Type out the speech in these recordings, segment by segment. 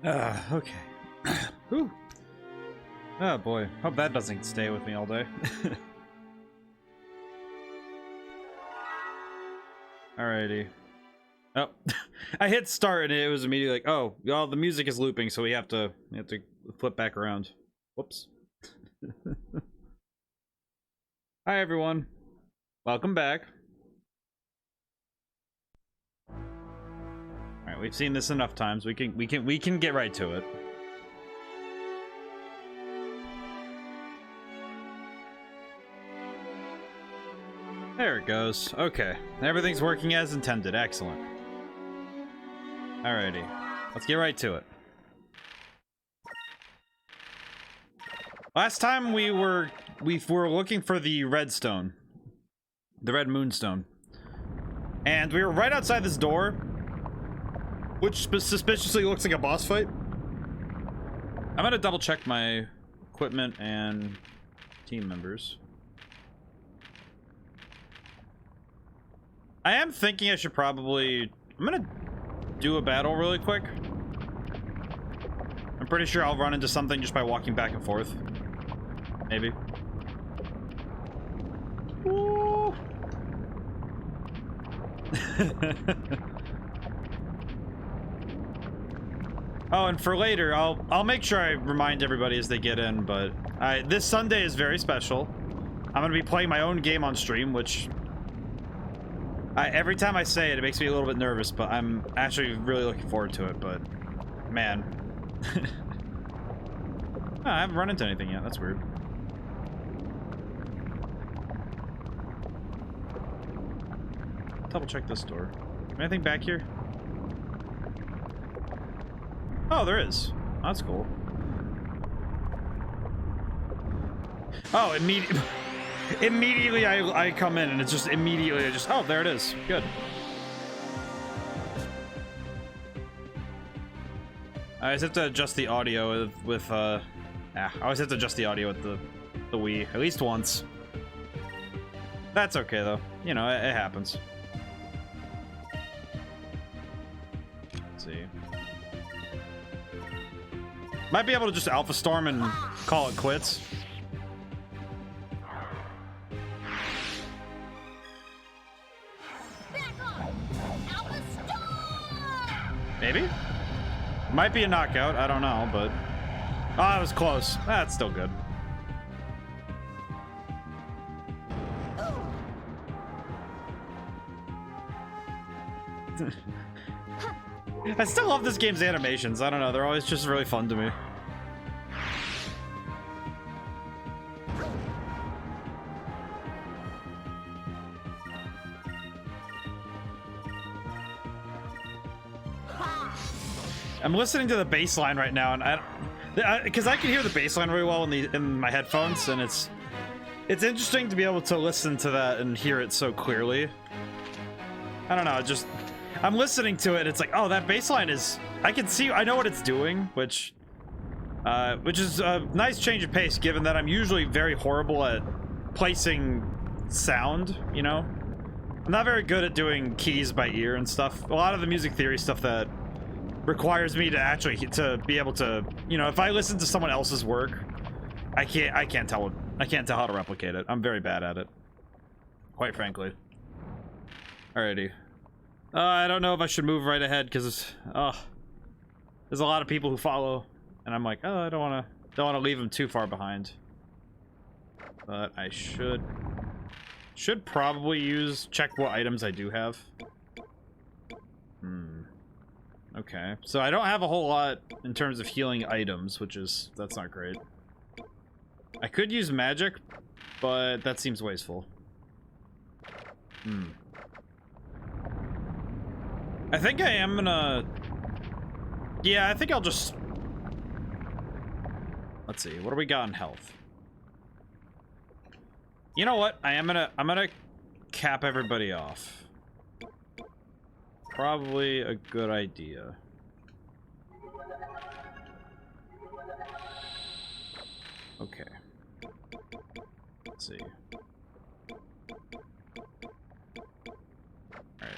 Okay. Whew. Oh boy, hope that doesn't stay with me all day. Alrighty. Oh, I hit start and it was immediately like, oh, well, the music is looping, so we have to flip back around. Whoops. Hi everyone, welcome back. All right, we've seen this enough times. We can get right to it. There it goes. Okay, everything's working as intended. Excellent. Alrighty, let's get right to it. Last time we were looking for the redstone, the red moonstone, and we were right outside this door, which suspiciously looks like a boss fight. I'm gonna double check my equipment and team members. I am thinking I should probably... I'm gonna do a battle really quick. I'm pretty sure I'll run into something just by walking back and forth. Maybe. Woo! Oh, and for later, I'll make sure I remind everybody as they get in, but this Sunday is very special. I'm gonna be playing my own game on stream, which... every time I say it, it makes me a little bit nervous, but I'm actually really looking forward to it, but... Man. Oh, I haven't run into anything yet, that's weird. Double check this door. Anything back here? Oh, there is. Oh, that's cool. Oh, immediately I come in and it's just immediately oh, there it is. Good. I always have to adjust the audio with I always have to adjust the audio with the Wii at least once. That's okay though. You know, it happens. Let's see. Might be able to just Alpha Storm and call it quits. Maybe? Might be a knockout, I don't know, but... Oh, that was close. That's still good. I still love this game's animations. I don't know, they're always just really fun to me. I'm listening to the bass line right now, and because I can hear the bass line really well in my headphones, and it's interesting to be able to listen to that and hear it so clearly. I don't know, I'm listening to it, it's like, oh, that bass line is, I know what it's doing, which is a nice change of pace, given that I'm usually very horrible at placing sound, you know? I'm not very good at doing keys by ear and stuff. A lot of the music theory stuff that requires me to actually be able to, you know, if I listen to someone else's work, I can't tell how to replicate it. I'm very bad at it, quite frankly. Alrighty. I don't know if I should move right ahead because there's a lot of people who follow, and I'm like, oh, I don't want to leave them too far behind. But I should probably check what items I do have. Okay, so I don't have a whole lot in terms of healing items, that's not great. I could use magic, but that seems wasteful. I think I am gonna... Yeah, I think I'll just... Let's see, what do we got in health? You know what? I'm gonna cap everybody off. Probably a good idea. Okay. Let's see. Alright.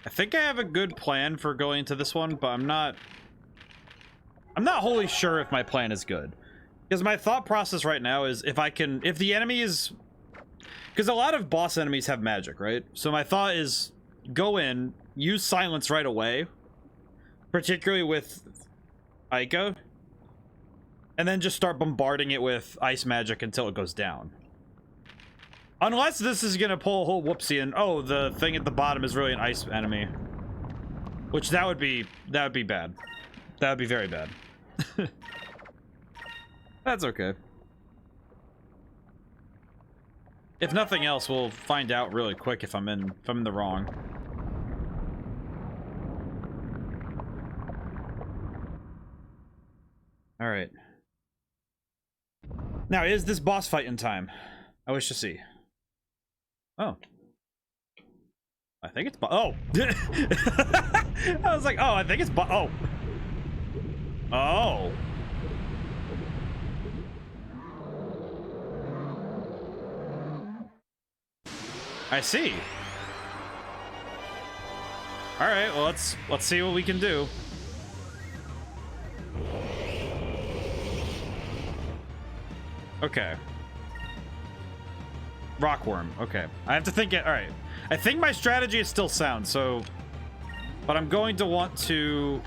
I think I have a good plan for going into this one, but I'm not I'm not wholly sure if my plan is good. Because my thought process right now is if the enemy is... Because a lot of boss enemies have magic, right? So my thought is go in, use silence right away. Particularly with Ica. And then just start bombarding it with ice magic until it goes down. Unless this is gonna pull a whole whoopsie and oh, the thing at the bottom is really an ice enemy. Which that would be bad. That would be very bad. That's okay. If nothing else, we'll find out really quick if I'm in the wrong. All right. Now, is this boss fight in time? I wish to see. Oh. I think it's oh. I was like, oh, I think it's oh. Oh. I see. All right, well, let's see what we can do. Okay. Rockworm. Okay. I have to think it. All right. I think my strategy is still sound. So, but I'm going to want to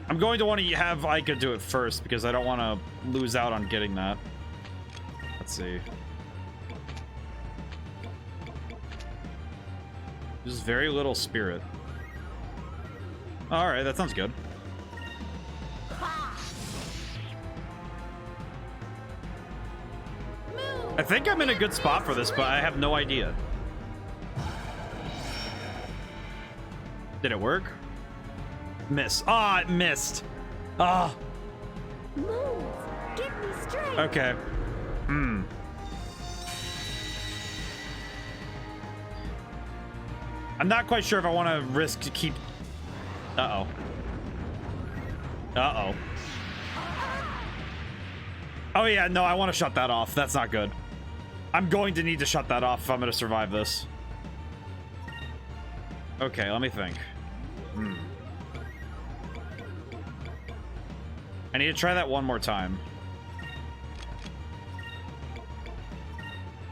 have Ica do it first because I don't want to lose out on getting that. Let's see. There's very little spirit. All right, that sounds good. I think I'm in a good spot for this, but I have no idea. Did it work? Miss. Ah, it missed. Ah. Move. Give me strength. Okay. I'm not quite sure if I want to risk to keep... Uh-oh. Uh-oh. Oh, yeah, no, I want to shut that off. That's not good. I'm going to need to shut that off if I'm going to survive this. Okay, let me think. I need to try that one more time.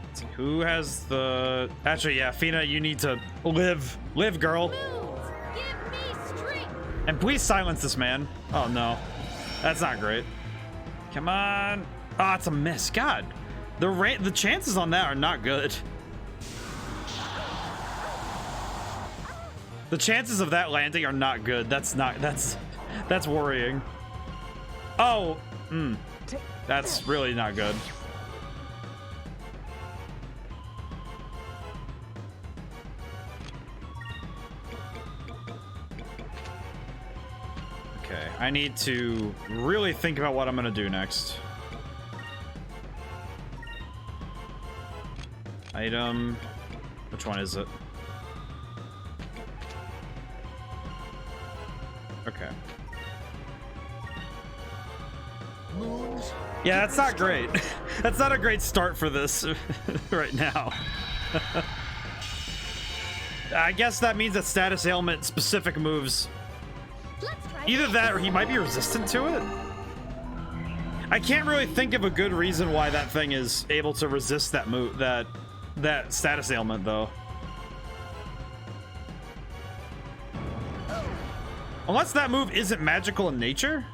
Let's see, who has the... Actually, yeah, Fina, you need to live. Live, girl. Move. Give me strength. And please silence this man. Oh, no. That's not great. Come on. Oh, it's a miss. God. The chances on that are not good. The chances of that landing are not good. That's worrying. Oh, that's really not good. Okay, I need to really think about what I'm gonna do next. Item, which one is it? Okay. Yeah, that's not great. That's not a great start for this right now. I guess that means that status ailment specific moves. Either that or he might be resistant to it. I can't really think of a good reason why that thing is able to resist that move, that status ailment though. Unless that move isn't magical in nature.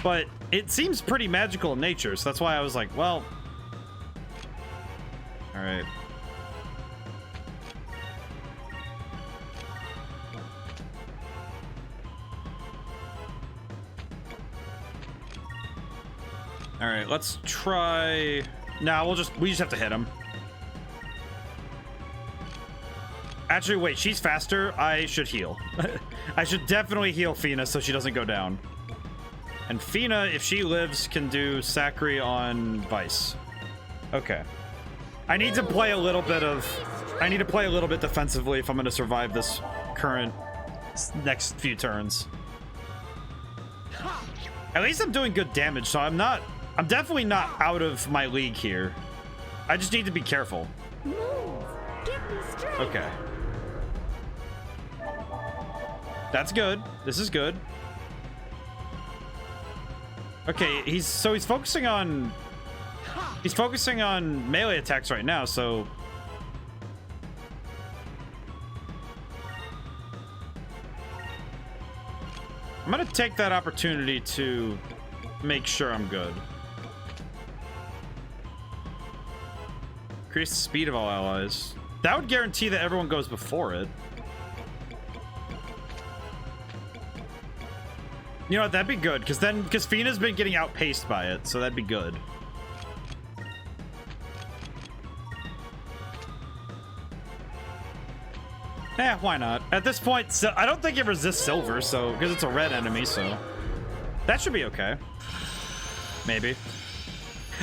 But it seems pretty magical in nature, so that's why I was like, well... Alright. Alright, let's try... Nah, we just have to hit him. Actually, wait, she's faster. I should heal. I should definitely heal Fina so she doesn't go down. And Fina, if she lives, can do Sacri on Vice. Okay. I need to play a little bit defensively if I'm going to survive this current next few turns. At least I'm doing good damage, so I'm definitely not out of my league here. I just need to be careful. Move. Give me strength. Okay. That's good. This is good. Okay, he's focusing on melee attacks right now, so I'm gonna take that opportunity to make sure I'm good. Increase the speed of all allies. That would guarantee that everyone goes before it. You know what? That'd be good, because Fina's been getting outpaced by it, so that'd be good. Yeah, why not? At this point, so I don't think it resists silver, so because it's a red enemy, so that should be okay. Maybe.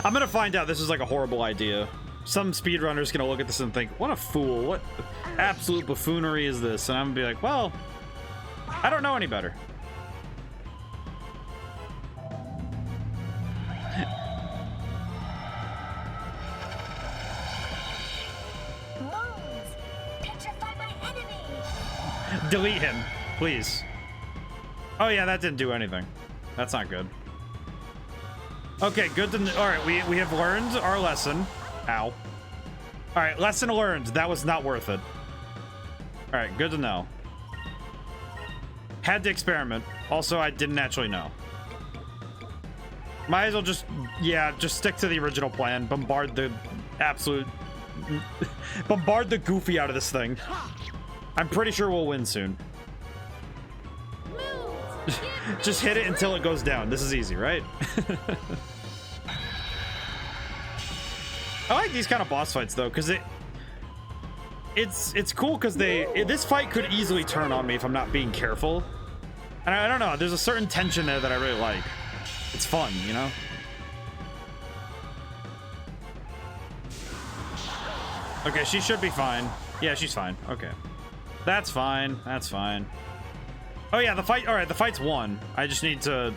I'm gonna find out this is like a horrible idea. Some speedrunner's gonna look at this and think, what a fool, what absolute buffoonery is this? And I'm gonna be like, well, I don't know any better. Moons, petrify my enemy. Delete him, please. Oh yeah, that didn't do anything. That's not good. Okay, good to all right, we have learned our lesson. Ow. All right, lesson learned. That was not worth it. All right, good to know. Had to experiment. Also, I didn't actually know. Might as well just, yeah, just stick to the original plan. Bombard the absolute... bombard the goofy out of this thing. I'm pretty sure we'll win soon. Moons, Just hit it until it goes down. This is easy, right? I like these kind of boss fights though, because it's cool because this fight could easily turn on me if I'm not being careful. And I don't know, there's a certain tension there that I really like. It's fun, you know? Okay, she should be fine. Yeah, she's fine. Okay. That's fine. That's fine. Oh yeah, the fight, all right, the fight's won. I just need to,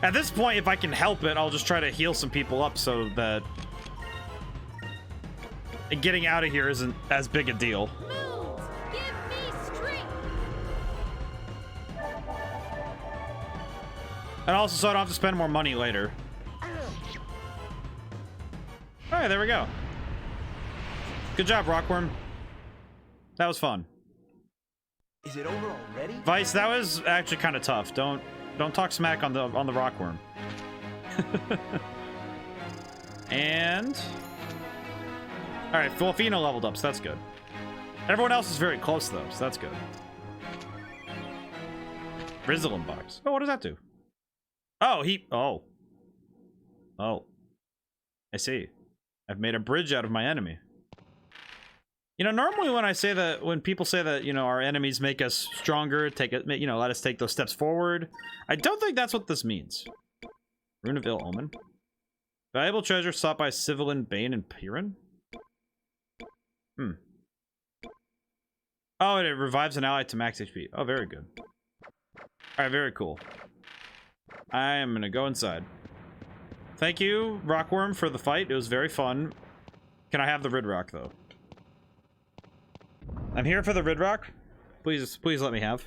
at this point, if I can help it, I'll just try to heal some people up so that getting out of here isn't as big a deal. moons, give me strength. And also so I don't have to spend more money later. All right, there we go. Good job, Rockworm. That was fun. Is it over already? Vice, that was actually kind of tough. Don't talk smack on the Rockworm. And all right, Filofino leveled up, so that's good. Everyone else is very close though, so that's good. Rizzling box. Oh, what does that do? Oh, oh, I see. I've made a bridge out of my enemy. You know, normally when people say that, you know, our enemies make us stronger, you know, let us take those steps forward, I don't think that's what this means. Rune of Ill Omen. Valuable treasure sought by Civilian, Bane, and Piran? Oh, and it revives an ally to max HP. Oh, very good. Alright, very cool. I am gonna go inside. Thank you, Rockworm, for the fight. It was very fun. Can I have the Rid Rock, though? I'm here for the Rid Rock. Please let me have.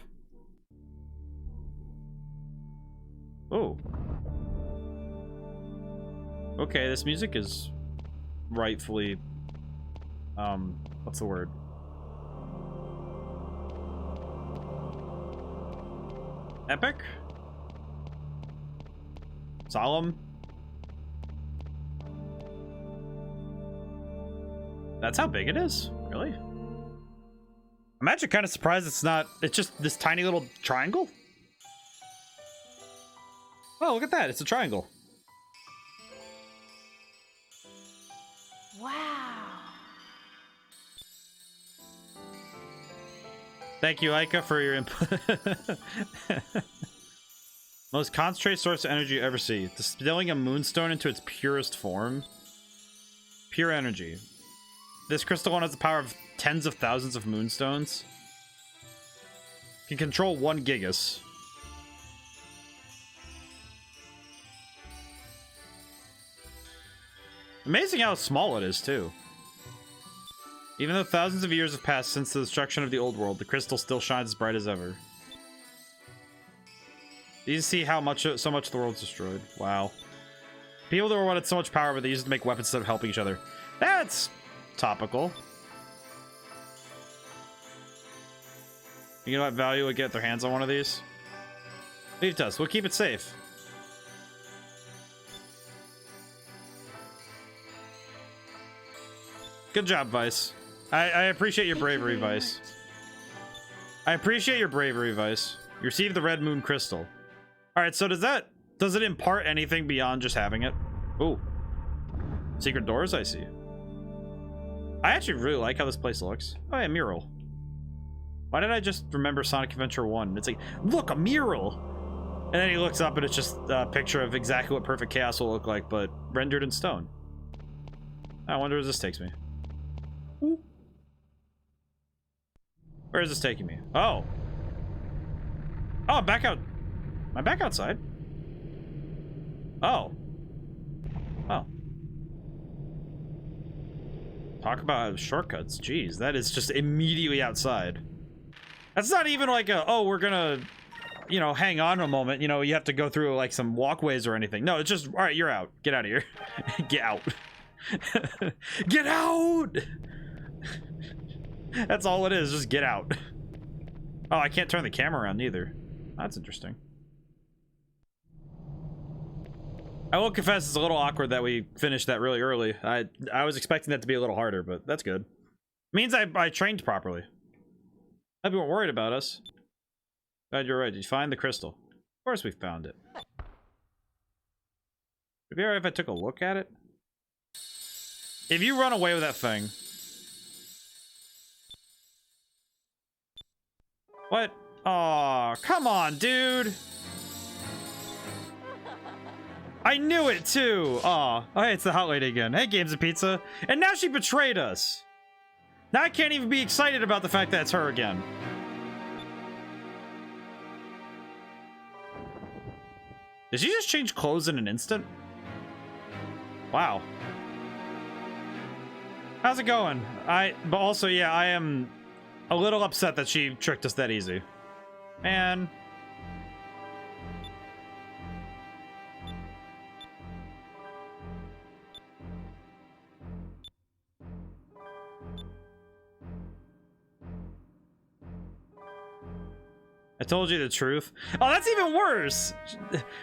Oh. Okay, this music is rightfully, what's the word? Epic? Solemn? That's how big it is? Really? I'm actually kind of surprised it's just this tiny little triangle. Oh, look at that. It's a triangle. Wow. Thank you, Aika, for your input. Most concentrated source of energy you ever see. Distilling a moonstone into its purest form. Pure energy. This crystal one has the power of tens of thousands of moonstones. Can control 1 gigas. Amazing how small it is, too. Even though thousands of years have passed since the destruction of the old world, the crystal still shines as bright as ever. You see how much so much the world's destroyed. Wow. People that wanted so much power, but they used it to make weapons instead of helping each other. That's topical. You know what value would get their hands on one of these? Leave it to us. We'll keep it safe. Good job, Vice. I appreciate your bravery, Vice. I appreciate your bravery, Vice. You received the Red Moon Crystal. Alright, so does it impart anything beyond just having it? Ooh. Secret doors, I see. I actually really like how this place looks. Oh, yeah, mural. Why did I just remember Sonic Adventure 1? It's like, look, a mural! And then he looks up and it's just a picture of exactly what Perfect Chaos will look like, but rendered in stone. I wonder where this takes me. Ooh. Where is this taking me? Oh. Oh, I'm back out. Am I back outside? Oh. Oh. Talk about shortcuts. Jeez, that is just immediately outside. That's not even like a, oh, we're gonna, you know, hang on a moment. You know, you have to go through like some walkways or anything. No, it's just, all right, you're out. Get out of here. Get out. Get out! That's all it is, just get out. Oh, I can't turn the camera around either. That's interesting. I will confess it's a little awkward that we finished that really early. I was expecting that to be a little harder, but that's good. Means I trained properly. I'd be worried about us. Glad you're right. Did you find the crystal? Of course we found it. Would it be alright if I took a look at it? If you run away with that thing... What? Aw, come on, dude! I knew it, too! Aw. Oh, hey, it's the hot lady again. Hey, Games and Pizza. And now she betrayed us! Now I can't even be excited about the fact that it's her again. Did she just change clothes in an instant? Wow. How's it going? But also, yeah, I am a little upset that she tricked us that easy. Man. I told you the truth. Oh, that's even worse.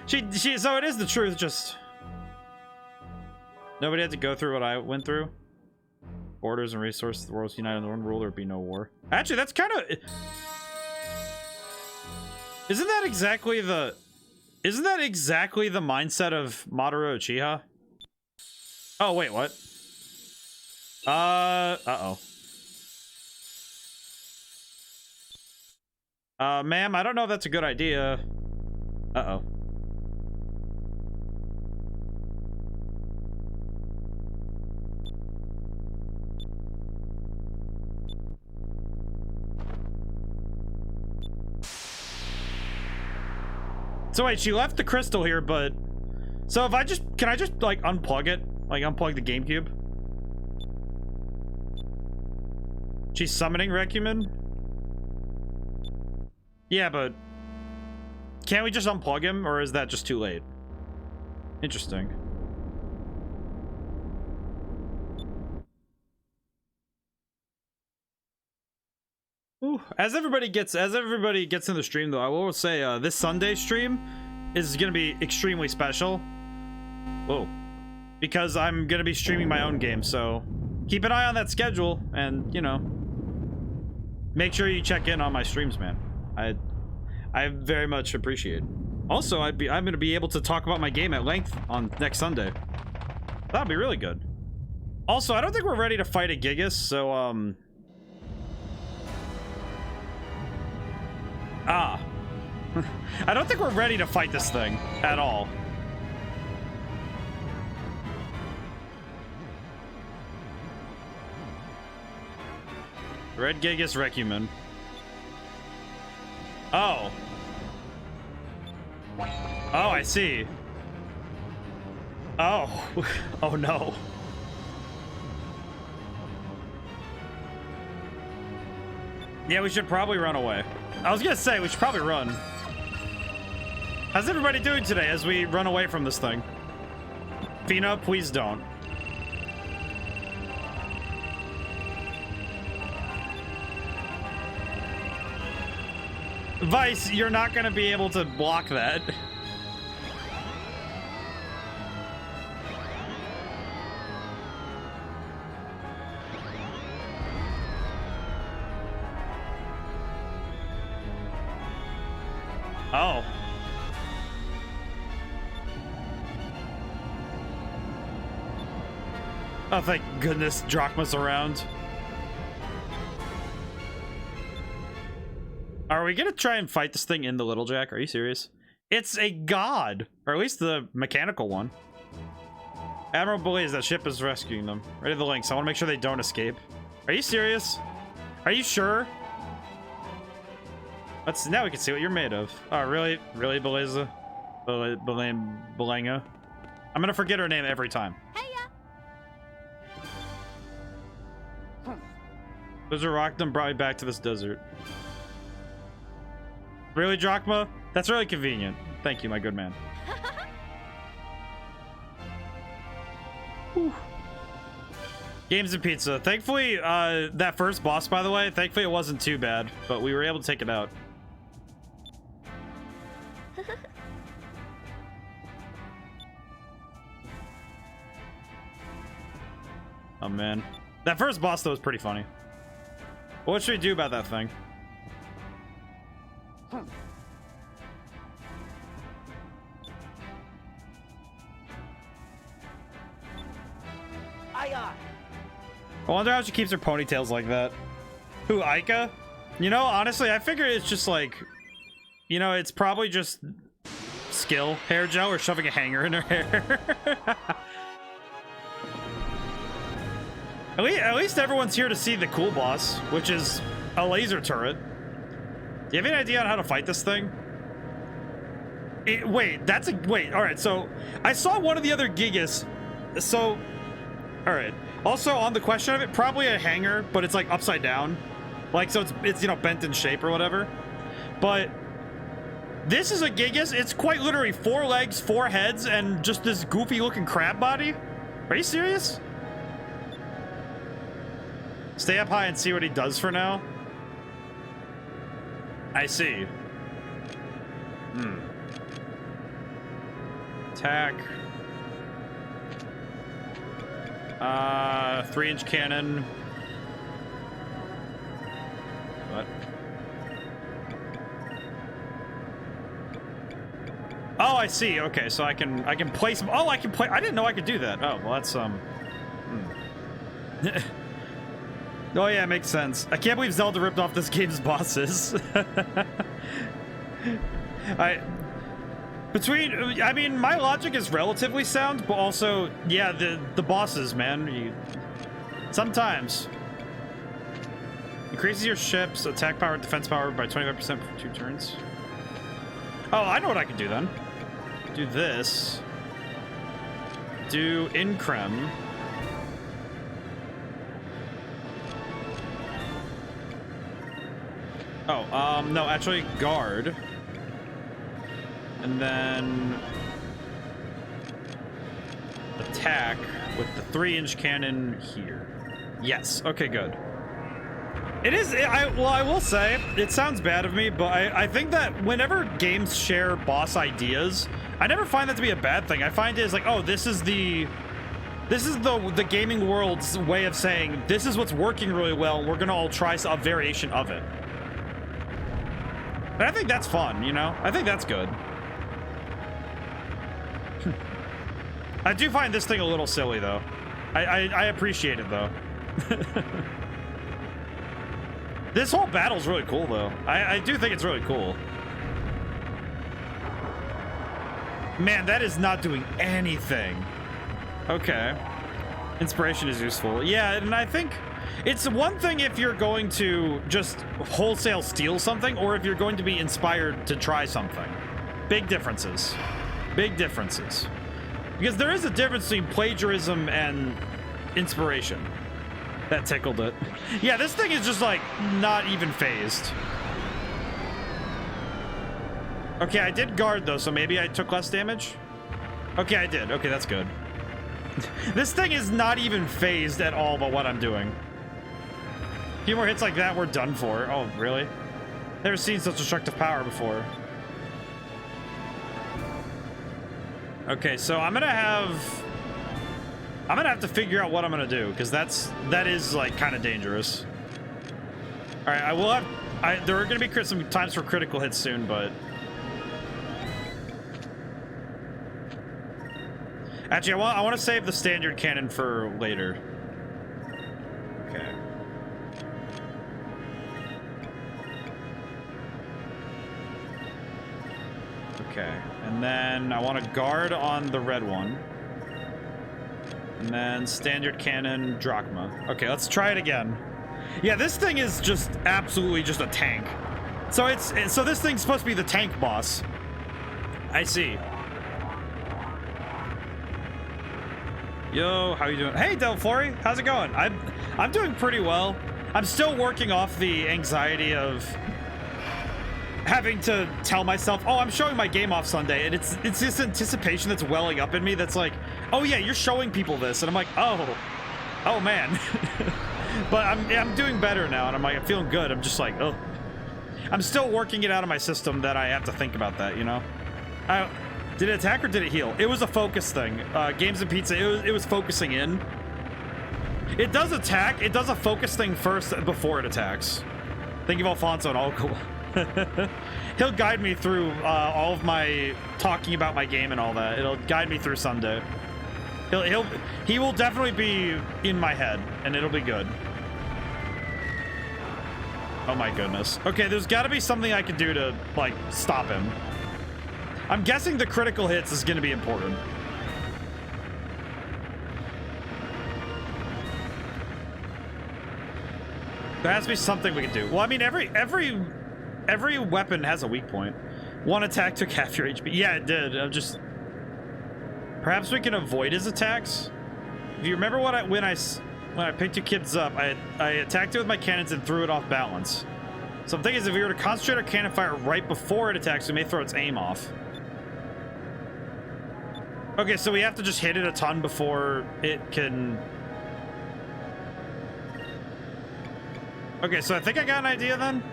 So it is the truth, just nobody had to go through what I went through. Borders and resources, the world's united under one rule, there'd be no war. Actually, that's kind of... Isn't that exactly the mindset of Mamoru Uchiha? Oh, wait, what? Uh-oh. Ma'am, I don't know if that's a good idea. Uh-oh. So wait, she left the crystal here, but... So if I just... Can I just, like, unplug it? Like, unplug the GameCube? She's summoning Recumen? Yeah, but... Can't we just unplug him, or is that just too late? Interesting. Ooh, as everybody gets in the stream, though, I will say this Sunday stream is gonna be extremely special. Whoa, because I'm gonna be streaming my own game, so keep an eye on that schedule, and you know, make sure you check in on my streams, man. I very much appreciate it. Also, I'm gonna be able to talk about my game at length on next Sunday. That'll be really good. Also, I don't think we're ready to fight a Gigas, so I don't think we're ready to fight this thing at all. Red Gigas Recumen. Oh. Oh, I see. Oh. Oh no. Yeah, we should probably run away. I was gonna say, we should probably run. How's everybody doing today as we run away from this thing? Fina, please don't. Vice, you're not gonna be able to block that. Oh. Oh, thank goodness Drachma's around. Are we gonna try and fight this thing in the Little Jack? Are you serious? It's a god! Or at least the mechanical one. Admiral believes that ship is rescuing them. Ready the links. I want to make sure they don't escape. Are you serious? Are you sure? Let's now we can see what you're made of. Oh, really? Really, Beleza? Belenga? I'm gonna forget her name every time. Those are rocked them, brought me back to this desert. Really, Drachma? That's really convenient. Thank you, my good man. Games and pizza. Thankfully, that first boss, by the way, thankfully it wasn't too bad, but we were able to take it out. Oh, man. That first boss, though, was pretty funny. What should we do about that thing? Aye. I wonder how she keeps her ponytails like that. Who, Aika? You know, honestly, I figure it's just like... You know, it's probably just skill hair gel or shoving a hanger in her hair. At least everyone's here to see the cool boss, which is a laser turret. Do you have any idea on how to fight this thing? Wait, that's a... Wait, alright, so... I saw one of the other Gigas. So... Alright. Also, on the question of it, probably a hanger, but it's like upside down. Like, so it's you know, bent in shape or whatever. But... This is a Gigas. It's quite literally 4 legs, 4 heads, and just this goofy looking crab body. Are you serious? Stay up high and see what he does for now. I see. Attack. 3-inch cannon. What? Oh, I see. Okay, so I can place. Oh, I can play. I didn't know I could do that. Oh, well, that's Oh yeah, makes sense. I can't believe Zelda ripped off this game's bosses. I mean, my logic is relatively sound, but also, yeah, the bosses, man. Sometimes. Increases your ship's attack power, defense power by 25% for 2 turns. Oh, I know what I can do then. Do this. Do Increm. Oh, no, actually, guard. And then... attack with the 3-inch cannon here. Yes, okay, good. It is, well, I will say, it sounds bad of me, but I think that whenever games share boss ideas, I never find that to be a bad thing. I find it as like, oh, this is the gaming world's way of saying, this is what's working really well, and we're gonna all try a variation of it. And I think that's fun, you know? I think that's good. I do find this thing a little silly, though. I appreciate it, though. This whole battle's really cool, though. I do think it's really cool. Man, that is not doing anything. Okay. Inspiration is useful. Yeah, and I think it's one thing if you're going to just wholesale steal something, or if you're going to be inspired to try something. Big differences. Big differences. Because there is a difference between plagiarism and inspiration. That tickled it. Yeah, this thing is just like not even phased. Okay, I did guard though, so maybe I took less damage. Okay, I did. Okay, that's good. This thing is not even phased at all by what I'm doing. A few more hits like that, we're done for. Oh, really? Never seen such destructive power before. Okay, so I'm gonna have to figure out what I'm gonna do, because that is like kind of dangerous. All right, I will have. There are gonna be some times for critical hits soon, but actually, I want to save the standard cannon for later. Okay. Okay, and then I want to guard on the red one. And then standard cannon, drachma. Okay, let's try it again. Yeah, this thing is just absolutely just a tank. So so this thing's supposed to be the tank boss. I see. Yo, how you doing? Hey, Delflori, how's it going? I'm doing pretty well. I'm still working off the anxiety of having to tell myself, oh, I'm showing my game off Sunday, and it's this anticipation that's welling up in me that's like, oh yeah, you're showing people this, and I'm like, oh man. But I'm doing better now, and I'm feeling good. I'm just like, oh, I'm still working it out of my system that I have to think about that, you know. Did it attack or did it heal? It was a focus thing. Games and Pizza, it was focusing in. It does attack. It does a focus thing first before it attacks. Thank you, Alfonso, and all cool. He'll guide me through all of my talking about my game and all that. It'll guide me through Sunday. He will definitely be in my head, and it'll be good. Oh my goodness. Okay, there's got to be something I can do to like stop him. I'm guessing the critical hits is going to be important. There has to be something we can do. Well, I mean, every weapon has a weak point. One attack took half your HP. Yeah, it did. I'm just. Perhaps we can avoid his attacks. If you remember when I picked you kids up, I attacked it with my cannons and threw it off balance. So the thing is, if we were to concentrate our cannon fire right before it attacks, we may throw its aim off. Okay, so we have to just hit it a ton before it can. Okay, so I think I got an idea then.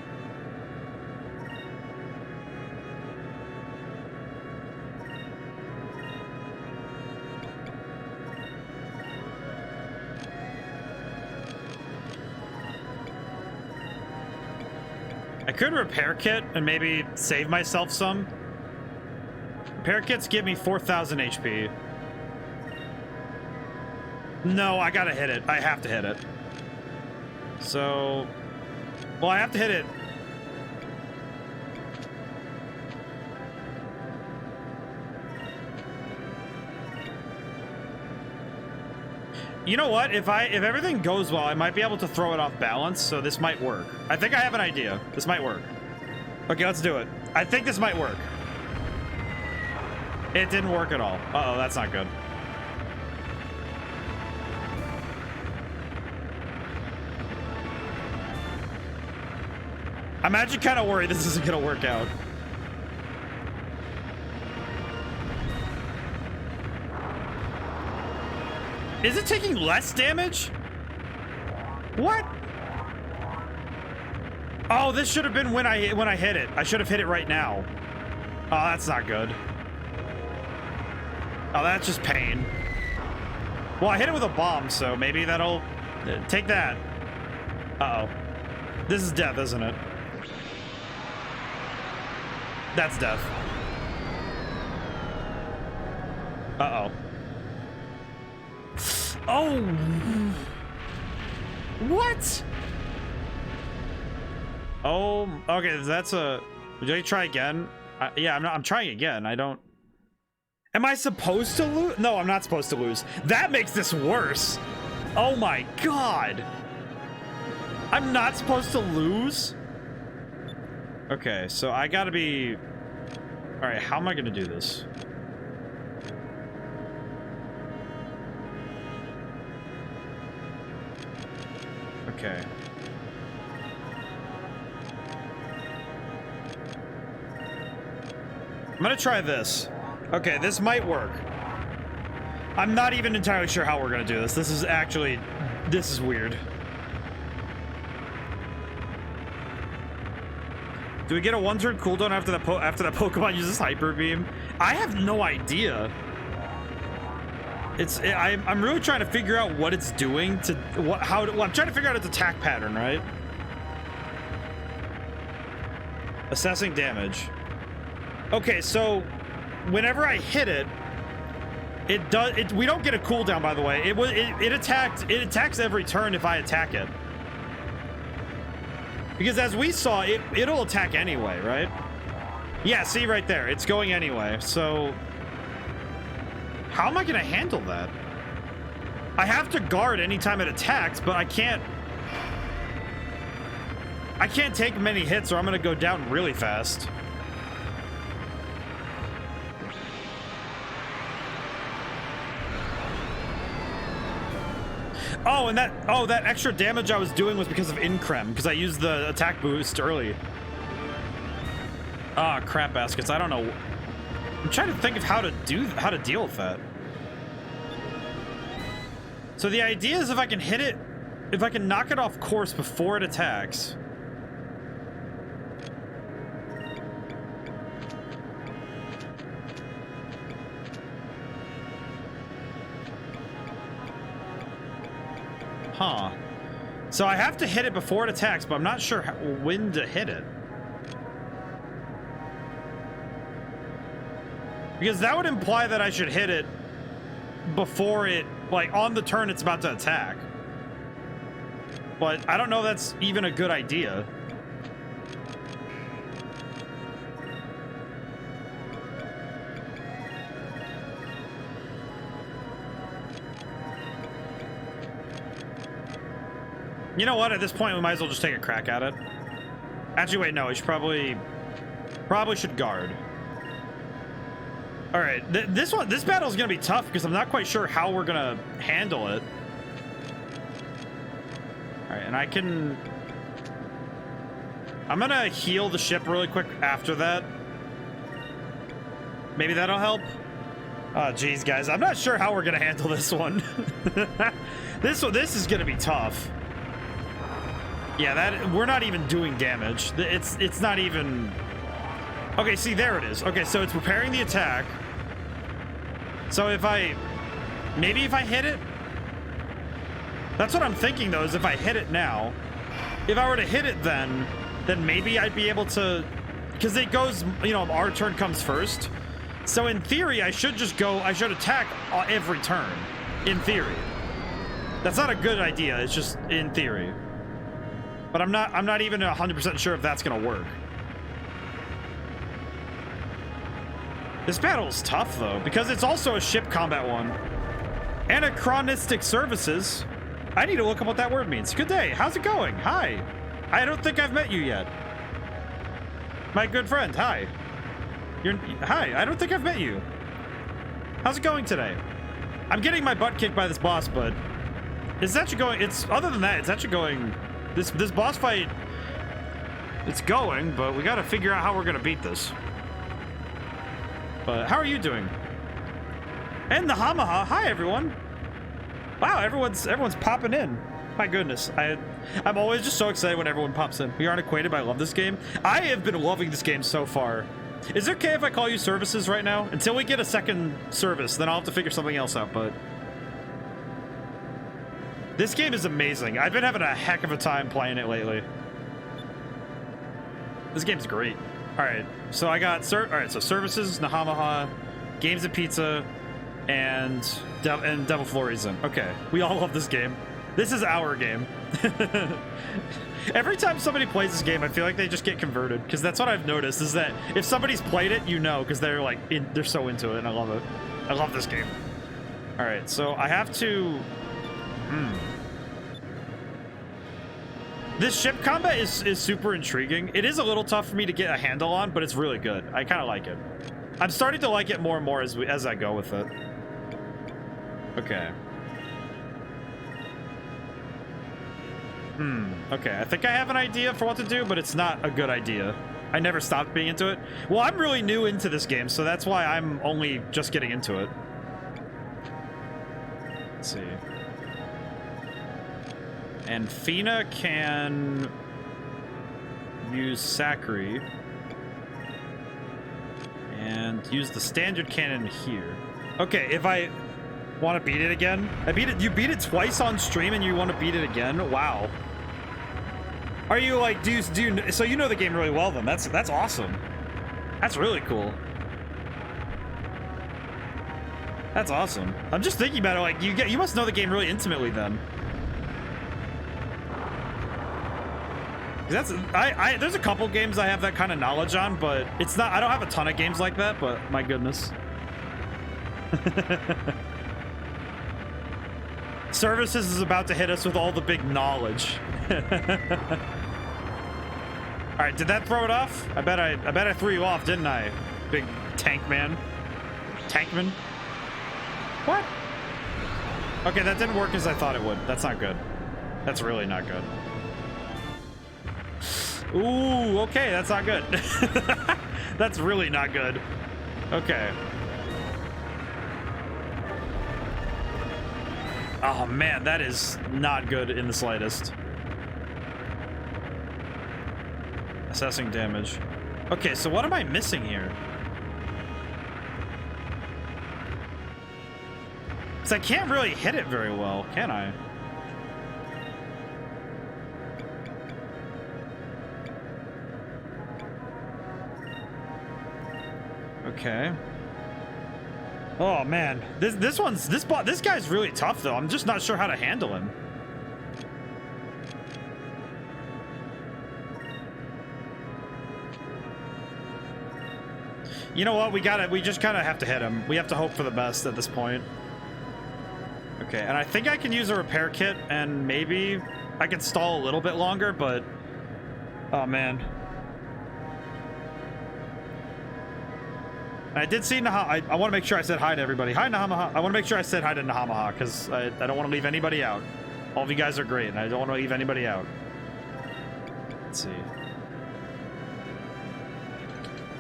I could repair kit and maybe save myself some. Repair kits give me 4,000 HP. No, I gotta hit it. I have to hit it. So, well, I have to hit it. You know what? If everything goes well, I might be able to throw it off balance, so this might work. I think I have an idea. This might work. Okay, let's do it. I think this might work. It didn't work at all. Uh-oh, that's not good. I'm actually kind of worried this isn't gonna work out. Is it taking less damage? What? Oh, this should have been when I hit it. I should have hit it right now. Oh, that's not good. Oh, that's just pain. Well, I hit it with a bomb, so maybe that'll take that. Uh-oh. This is death, isn't it? That's death. Uh-oh. Oh! What? Oh, okay, that's a... Would you try again? Yeah, I'm trying again. I don't... Am I supposed to lose? No, I'm not supposed to lose. That makes this worse. Oh my god. I'm not supposed to lose? Okay, so I gotta be... Alright, how am I gonna do this? Okay. I'm gonna try this. Okay, this might work. I'm not even entirely sure how we're gonna do this. This is weird. Do we get a one-turn cooldown after that Pokemon uses Hyper Beam? I have no idea. I'm really trying to figure out what it's doing to I'm trying to figure out its attack pattern, right? Assessing damage. Okay, so whenever I hit it, we don't get a cooldown, by the way. It attacks every turn if I attack it. Because as we saw, it'll attack anyway, right? Yeah, see right there, it's going anyway. So how am I gonna handle that? I have to guard anytime it attacks, but I can't take many hits or I'm gonna go down really fast. Oh, and that extra damage I was doing was because of Increm, because I used the attack boost early. Ah, crap baskets. I don't know. I'm trying to think of how to deal with that. So the idea is if I can hit it, if I can knock it off course before it attacks. Huh. So I have to hit it before it attacks, but I'm not sure when to hit it. Because that would imply that I should hit it before it, like, on the turn it's about to attack. But I don't know if that's even a good idea. You know what? At this point, we might as well just take a crack at it. Actually, wait, no. We should probably should guard. All right, this battle is gonna be tough because I'm not quite sure how we're gonna handle it. All right, and I'm gonna heal the ship really quick after that. Maybe that'll help. Oh, geez, guys, I'm not sure how we're gonna handle this one. This is gonna be tough. Yeah, we're not even doing damage. It's not even. Okay, see, there it is. Okay, so it's preparing the attack. So maybe if I hit it, that's what I'm thinking though, is if I hit it now, if I were to hit it then maybe I'd be able to, because it goes, you know, our turn comes first. So in theory, I should attack every turn, in theory. That's not a good idea, it's just in theory. But I'm not even 100% sure if that's gonna work. This battle is tough though, because it's also a ship combat one. Anachronistic services. I need to look up what that word means. Good day, how's it going? Hi. I don't think I've met you yet. My good friend, hi. Hi, I don't think I've met you. How's it going today? I'm getting my butt kicked by this boss, but it's actually going, other than that, it's actually going, this boss fight, it's going, but we gotta figure out how we're gonna beat this. But how are you doing? And the Hamaha, hi everyone. Wow, everyone's popping in. My goodness, I'm always just so excited when everyone pops in. We aren't acquainted, but I love this game. I have been loving this game so far. Is it okay if I call you services right now? Until we get a second service, then I'll have to figure something else out, but this game is amazing. I've been having a heck of a time playing it lately. This game's great. All right, so I got so services, Nahamaha, Games of Pizza, and Devil Florizen. Okay, we all love this game. This is our game. Every time somebody plays this game, I feel like they just get converted, because that's what I've noticed, is that if somebody's played it, you know, because they're like they're so into it, and I love it. I love this game. All right, so I have to. This ship combat is super intriguing. It is a little tough for me to get a handle on, but it's really good. I kind of like it. I'm starting to like it more and more as I go with it. Okay. Okay, I think I have an idea for what to do, but it's not a good idea. I never stopped being into it. Well, I'm really new into this game, so that's why I'm only just getting into it. Let's see. And Fina can use Sakri and use the standard cannon here. Okay, if I want to beat it again, you beat it twice on stream and you want to beat it again? Wow. Are you like, do you, so you know the game really well then? That's awesome. That's really cool. That's awesome. I'm just thinking about it, like you must know the game really intimately then. There's a couple games I have that kind of knowledge on, but it's not, I don't have a ton of games like that, but my goodness. Services is about to hit us with all the big knowledge. All right, did that throw it off? I bet I threw you off, didn't I? Big tank man. Tankman? What? Okay, that didn't work as I thought it would. That's not good. That's really not good. Ooh, okay, that's not good. That's really not good. Okay. Oh man, that is not good in the slightest. Assessing damage. Okay, so what am I missing here? Because I can't really hit it very well, can I? Okay. Oh man, this guy's really tough though. I'm just not sure how to handle him. You know what? We just kind of have to hit him. We have to hope for the best at this point. Okay, and I think I can use a repair kit and maybe I can stall a little bit longer, but oh man. I did see Naha. I want to make sure I said hi to everybody. Hi, Nahamaha. I want to make sure I said hi to Nahamaha because I don't want to leave anybody out. All of you guys are great, and I don't want to leave anybody out. Let's see.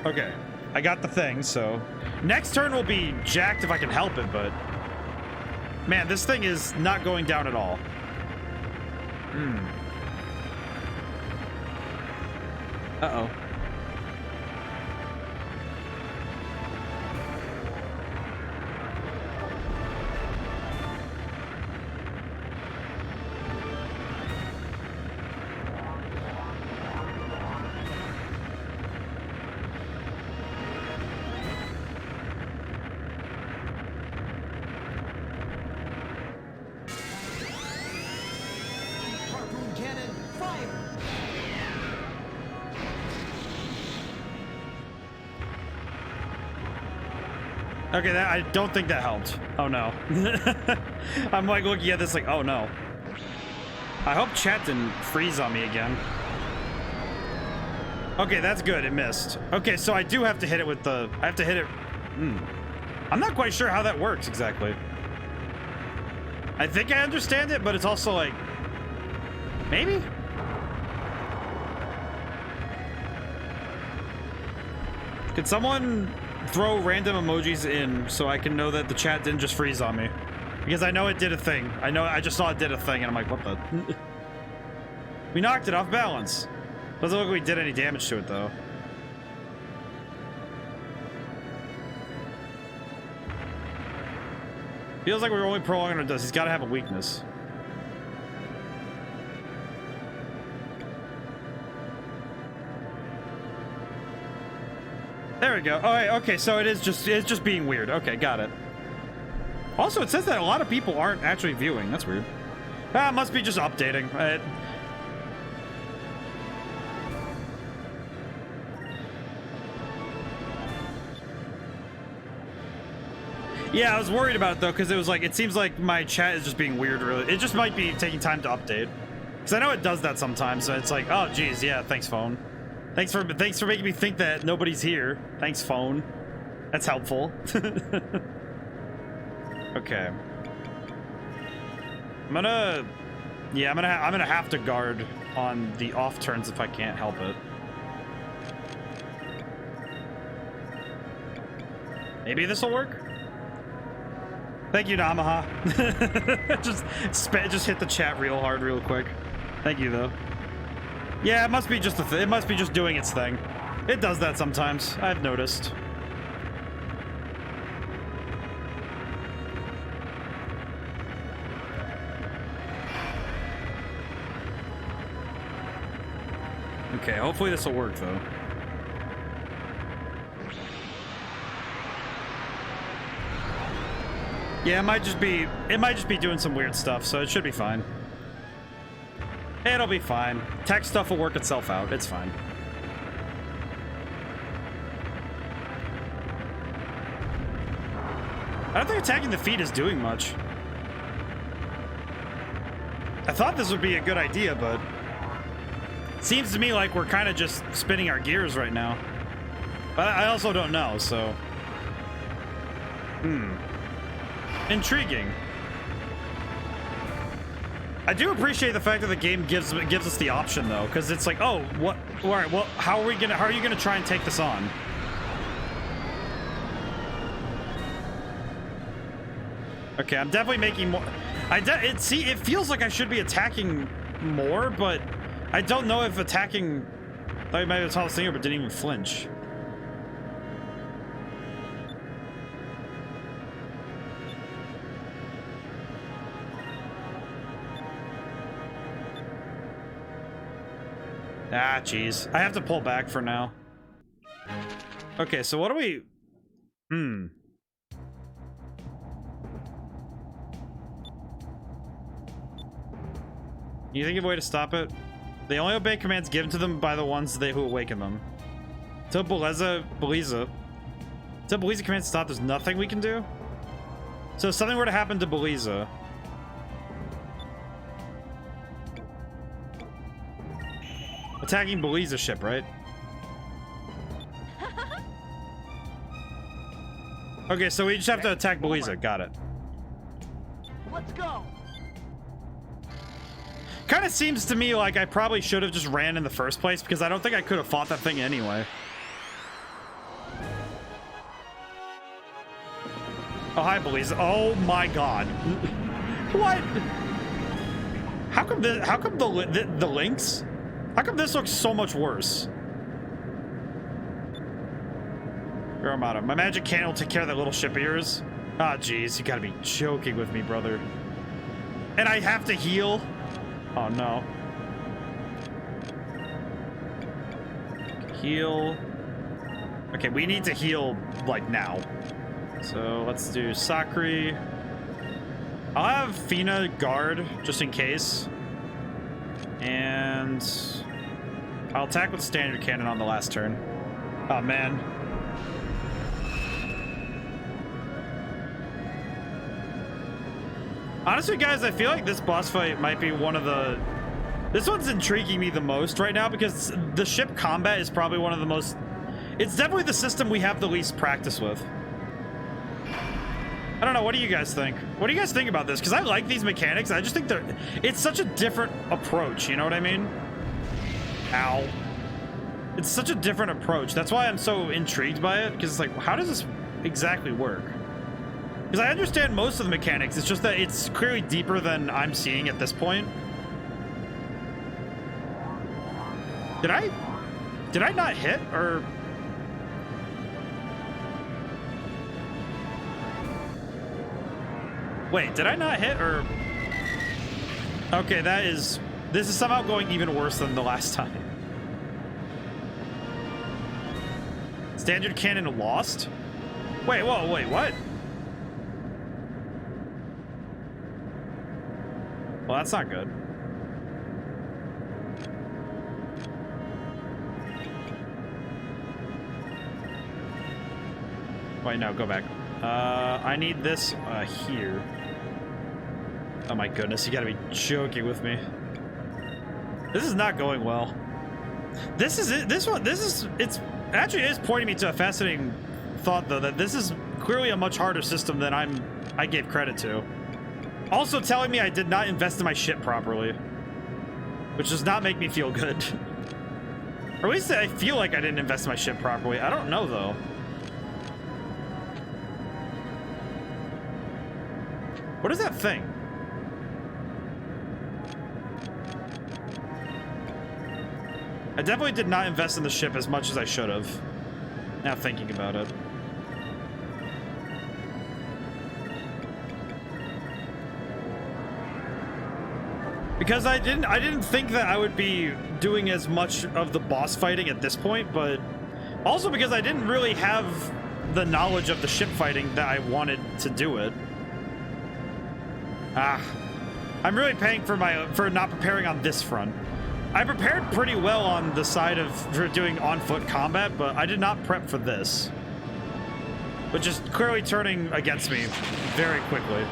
Okay. I got the thing, so... Next turn will be jacked if I can help it, but... Man, this thing is not going down at all. Uh-oh. Okay, I don't think that helped. Oh no. I'm like looking at this like, oh no. I hope chat didn't freeze on me again. Okay, that's good. It missed. Okay, so I do have to hit it with the... I have to hit it... I'm not quite sure how that works exactly. I think I understand it, but it's also like... Maybe? Could someone throw random emojis in so I can know that the chat didn't just freeze on me? Because I know it did a thing. I just saw it did a thing, and I'm like, what the... We knocked it off balance. Doesn't look like we did any damage to it, though. Feels like we're only prolonging our dust. He's got to have a weakness. There we go. All right, okay, so it's just being weird. Okay, got it. Also, it says that a lot of people aren't actually viewing. That's weird. Ah, it must be just updating. Yeah, I was worried about it though, because it was like, it seems like my chat is just being weird, really. It just might be taking time to update. Because I know it does that sometimes, so it's like, oh geez, yeah, thanks phone. Thanks for making me think that nobody's here. Thanks phone. That's helpful. Okay. I'm gonna have to guard on the off turns if I can't help it. Maybe this will work. Thank you, Namaha. just hit the chat real hard, real quick. Thank you, though. Yeah, it must be just it must be just doing its thing. It does that sometimes. I've noticed. Okay, hopefully this will work, though. Yeah, it might just be doing some weird stuff, so it should be fine. It'll be fine. Tech stuff will work itself out. It's fine. I don't think attacking the feet is doing much. I thought this would be a good idea, but seems to me like we're kind of just spinning our gears right now. But I also don't know, so... Intriguing. I do appreciate the fact that the game gives us the option, though, because it's like, oh, what? All right, well, how are you gonna try and take this on? Okay, I'm definitely making more. It feels like I should be attacking more, but I don't know if attacking. I thought maybe it's all the singer, but didn't even flinch. Ah, jeez. I have to pull back for now. Okay, so what do we... You think of a way to stop it? They only obey commands given to them by the ones who awaken them. Till Beliza commands stop, there's nothing we can do? So if something were to happen to Beliza... Attacking Beliza's ship, right? Okay, so we just have to attack Beliza. Got it. Let's go. Kind of seems to me like I probably should have just ran in the first place, because I don't think I could have fought that thing anyway. Oh, hi, Beliza. Oh my god. What? How come the links? How come this looks so much worse? Armada. My magic cannon will take care of that little ship of yours. Ah, jeez. You gotta be joking with me, brother. And I have to heal? Oh, no. Heal. Okay, we need to heal, like, now. So, let's do Sakri. I'll have Fina guard, just in case. And I'll attack with standard cannon on the last turn. Oh, man. Honestly, guys, I feel like this boss fight might be one of the... This one's intriguing me the most right now because the ship combat is probably one of the most... It's definitely the system we have the least practice with. I don't know, what do you guys think? What do you guys think about this? Because I like these mechanics. I just think it's such a different approach, you know what I mean? Ow. It's such a different approach. That's why I'm so intrigued by it, because it's like, how does this exactly work? Because I understand most of the mechanics, it's just that it's clearly deeper than I'm seeing at this point. Did I not hit, or... Wait, did I not hit, or... Okay, this is somehow going even worse than the last time. Standard cannon lost? Wait, whoa, wait, what? Well, that's not good. Wait, no, go back. I need this here. Oh my goodness, you gotta be joking with me. This is not going well. This is it. It's actually is pointing me to a fascinating thought, though, that this is clearly a much harder system than I gave credit to. Also telling me I did not invest in my ship properly, which does not make me feel good. Or at least I feel like I didn't invest in my ship properly. I don't know, though. What is that thing? I definitely did not invest in the ship as much as I should have. Now thinking about it. Because I didn't think that I would be doing as much of the boss fighting at this point, but also because I didn't really have the knowledge of the ship fighting that I wanted to do it. I'm really paying for not preparing on this front. I prepared pretty well on the side for doing on-foot combat, but I did not prep for this, which is clearly turning against me very quickly.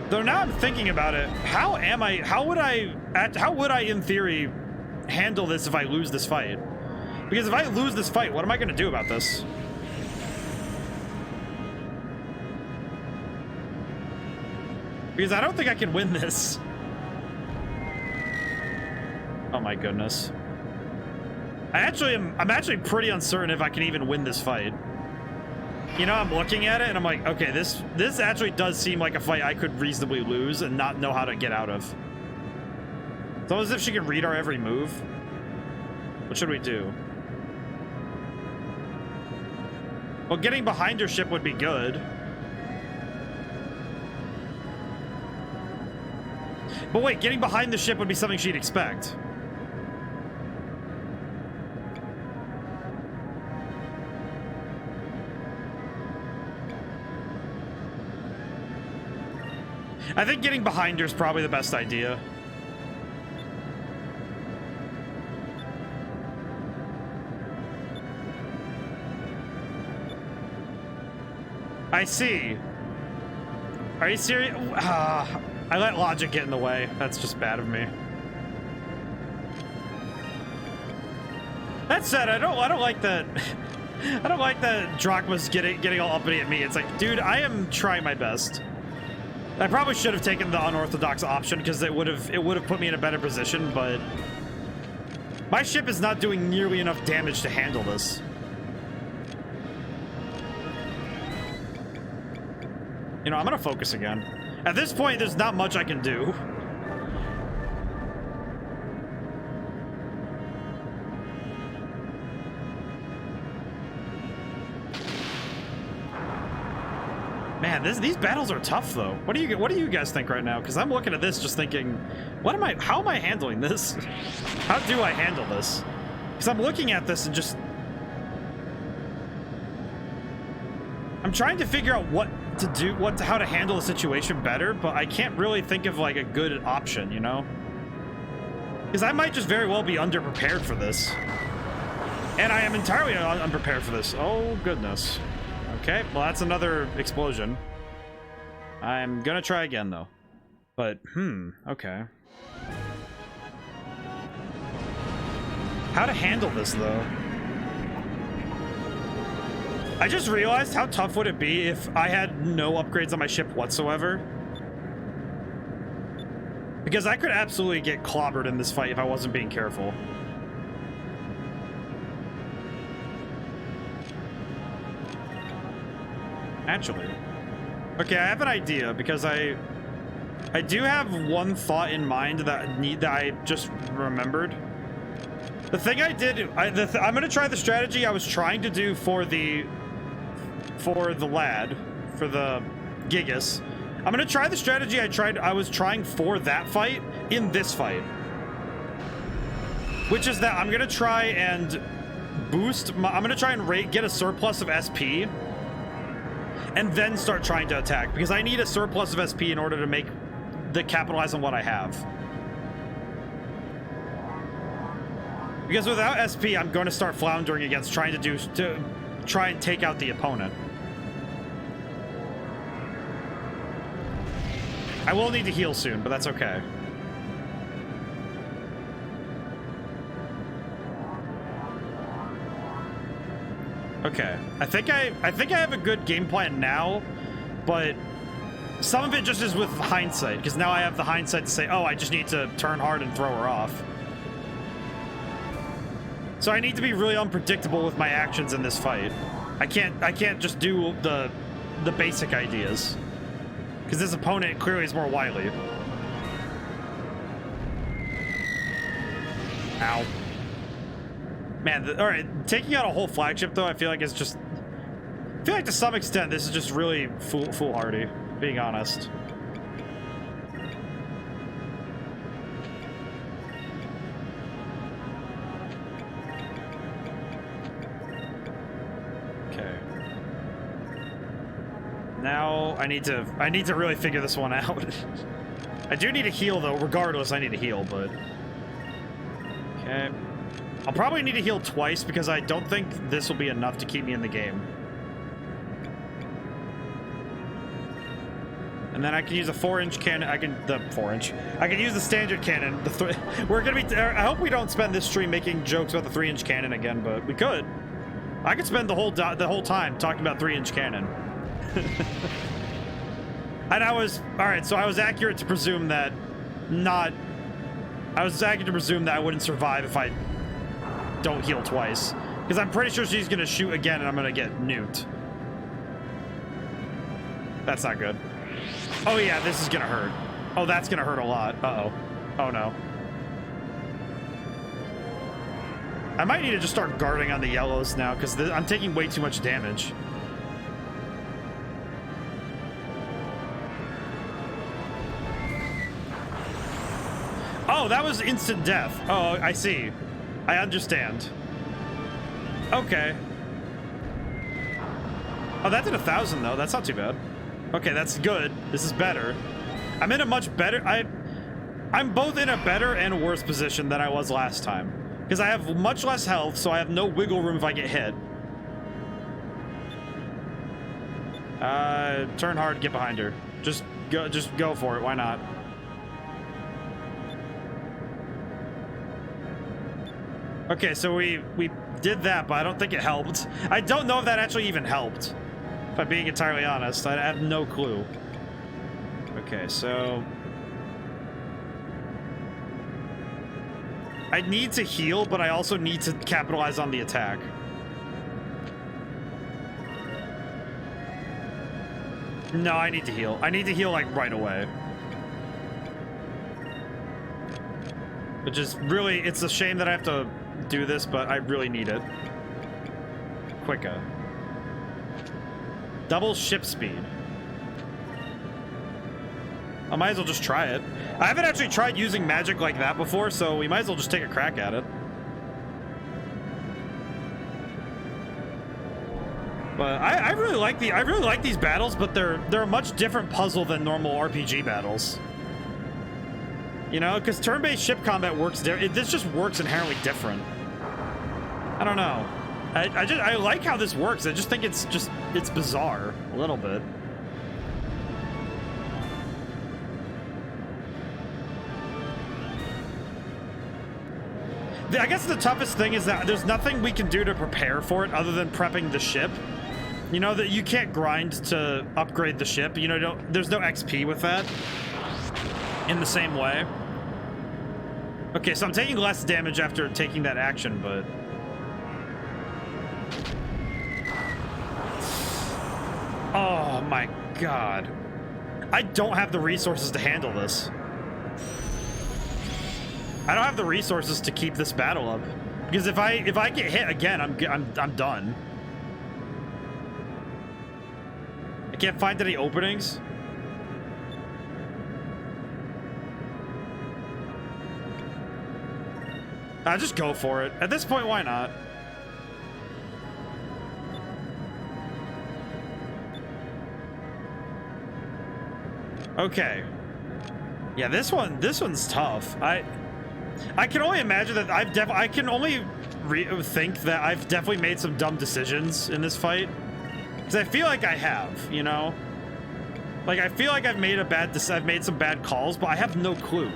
Though now I'm thinking about it, how would I in theory handle this if I lose this fight? Because if I lose this fight, what am I going to do about this? Because I don't think I can win this. Oh my goodness. I'm actually pretty uncertain if I can even win this fight. You know, I'm looking at it and I'm like, okay, this actually does seem like a fight I could reasonably lose and not know how to get out of. It's almost as if she can read our every move. What should we do? Well, getting behind her ship would be good. But wait, getting behind the ship would be something she'd expect. I think getting behind her is probably the best idea. I see. Are you serious? I let logic get in the way. That's just bad of me. That said, I don't like that. I don't like that Drachma's getting all uppity at me. It's like, dude, I am trying my best. I probably should have taken the unorthodox option because it would have put me in a better position, but my ship is not doing nearly enough damage to handle this. You know, I'm gonna focus again. At this point, there's not much I can do. Man, these battles are tough, though. What do you guys think right now? Because I'm looking at this, just thinking, how am I handling this? How do I handle this? Because I'm looking at this and just, I'm trying to figure out what to do, how to handle the situation better, but I can't really think of like a good option, you know? Because I might just very well be underprepared for this, and I am entirely unprepared for this. Oh goodness. Okay, well that's another explosion. I'm gonna try again though. But, okay. How to handle this though? I just realized how tough would it be if I had no upgrades on my ship whatsoever. Because I could absolutely get clobbered in this fight if I wasn't being careful. Actually, okay, I have an idea because I do have one thought in mind that I just remembered. The thing I did, I'm gonna try the strategy I was trying to do for the lad, for the Gigas. I'm gonna try the strategy I was trying for that fight in this fight, which is that I'm gonna try and get a surplus of SP. And then start trying to attack, because I need a surplus of SP in order to capitalize on what I have. Because without SP, I'm going to start floundering against trying to try and take out the opponent. I will need to heal soon, but that's okay. Okay, I think I have a good game plan now, but some of it just is with hindsight, because now I have the hindsight to say, oh, I just need to turn hard and throw her off. So I need to be really unpredictable with my actions in this fight. I can't just do the basic ideas. Because this opponent clearly is more wily. Ow. Man, alright, taking out a whole flagship though, I feel like it's just... I feel like to some extent this is just really foolhardy, being honest. Okay. Now I need to really figure this one out. I do need to heal though, regardless I need to heal, but... Okay. I'll probably need to heal twice because I don't think this will be enough to keep me in the game. And then I can use a 4-inch cannon. I can use the standard cannon. We're gonna be. I hope we don't spend this stream making jokes about the 3-inch cannon again, but we could. I could spend the whole time talking about 3-inch cannon. And I was all right. So I was accurate to presume that I was accurate to presume that I wouldn't survive if I don't heal twice, because I'm pretty sure she's gonna shoot again and I'm gonna get nuked. That's not good. Oh yeah, this is gonna hurt. Oh, that's gonna hurt a lot. Uh-oh. Oh no. I might need to just start guarding on the yellows now, because I'm taking way too much damage. Oh, that was instant death. Oh, I see. I understand. Okay. Oh, that did 1,000 though. That's not too bad. Okay, that's good. This is better. I'm in a much better... I'm both in a better and worse position than I was last time. Because I have much less health, so I have no wiggle room if I get hit. Turn hard, get behind her. Just go for it. Why not? Okay, so we did that, but I don't think it helped. I don't know if that actually even helped. If I'm being entirely honest, I have no clue. Okay, so... I need to heal, but I also need to capitalize on the attack. No, I need to heal. I need to heal, like, right away. Which is really... It's a shame that I have to do this, but I really need it. Quicker. Double ship speed. I might as well just try it. I haven't actually tried using magic like that before, so we might as well just take a crack at it. But I really like these battles, but they're a much different puzzle than normal RPG battles. You know, because turn-based ship combat works. This just works inherently different. I don't know. I like how this works. I just think it's bizarre a little bit. I guess the toughest thing is that there's nothing we can do to prepare for it other than prepping the ship. You know, that you can't grind to upgrade the ship. You know, there's no XP with that in the same way. Okay, so I'm taking less damage after taking that action, but... Oh my god. I don't have the resources to handle this. I don't have the resources to keep this battle up. Because if I get hit again, I'm done. I can't find any openings. I'll just go for it. At this point, why not? Okay. Yeah, this one's tough. I can only imagine that I can only think that I've definitely made some dumb decisions in this fight. Because I feel like I have, you know? Like, I feel like I've made some bad calls, but I have no clue.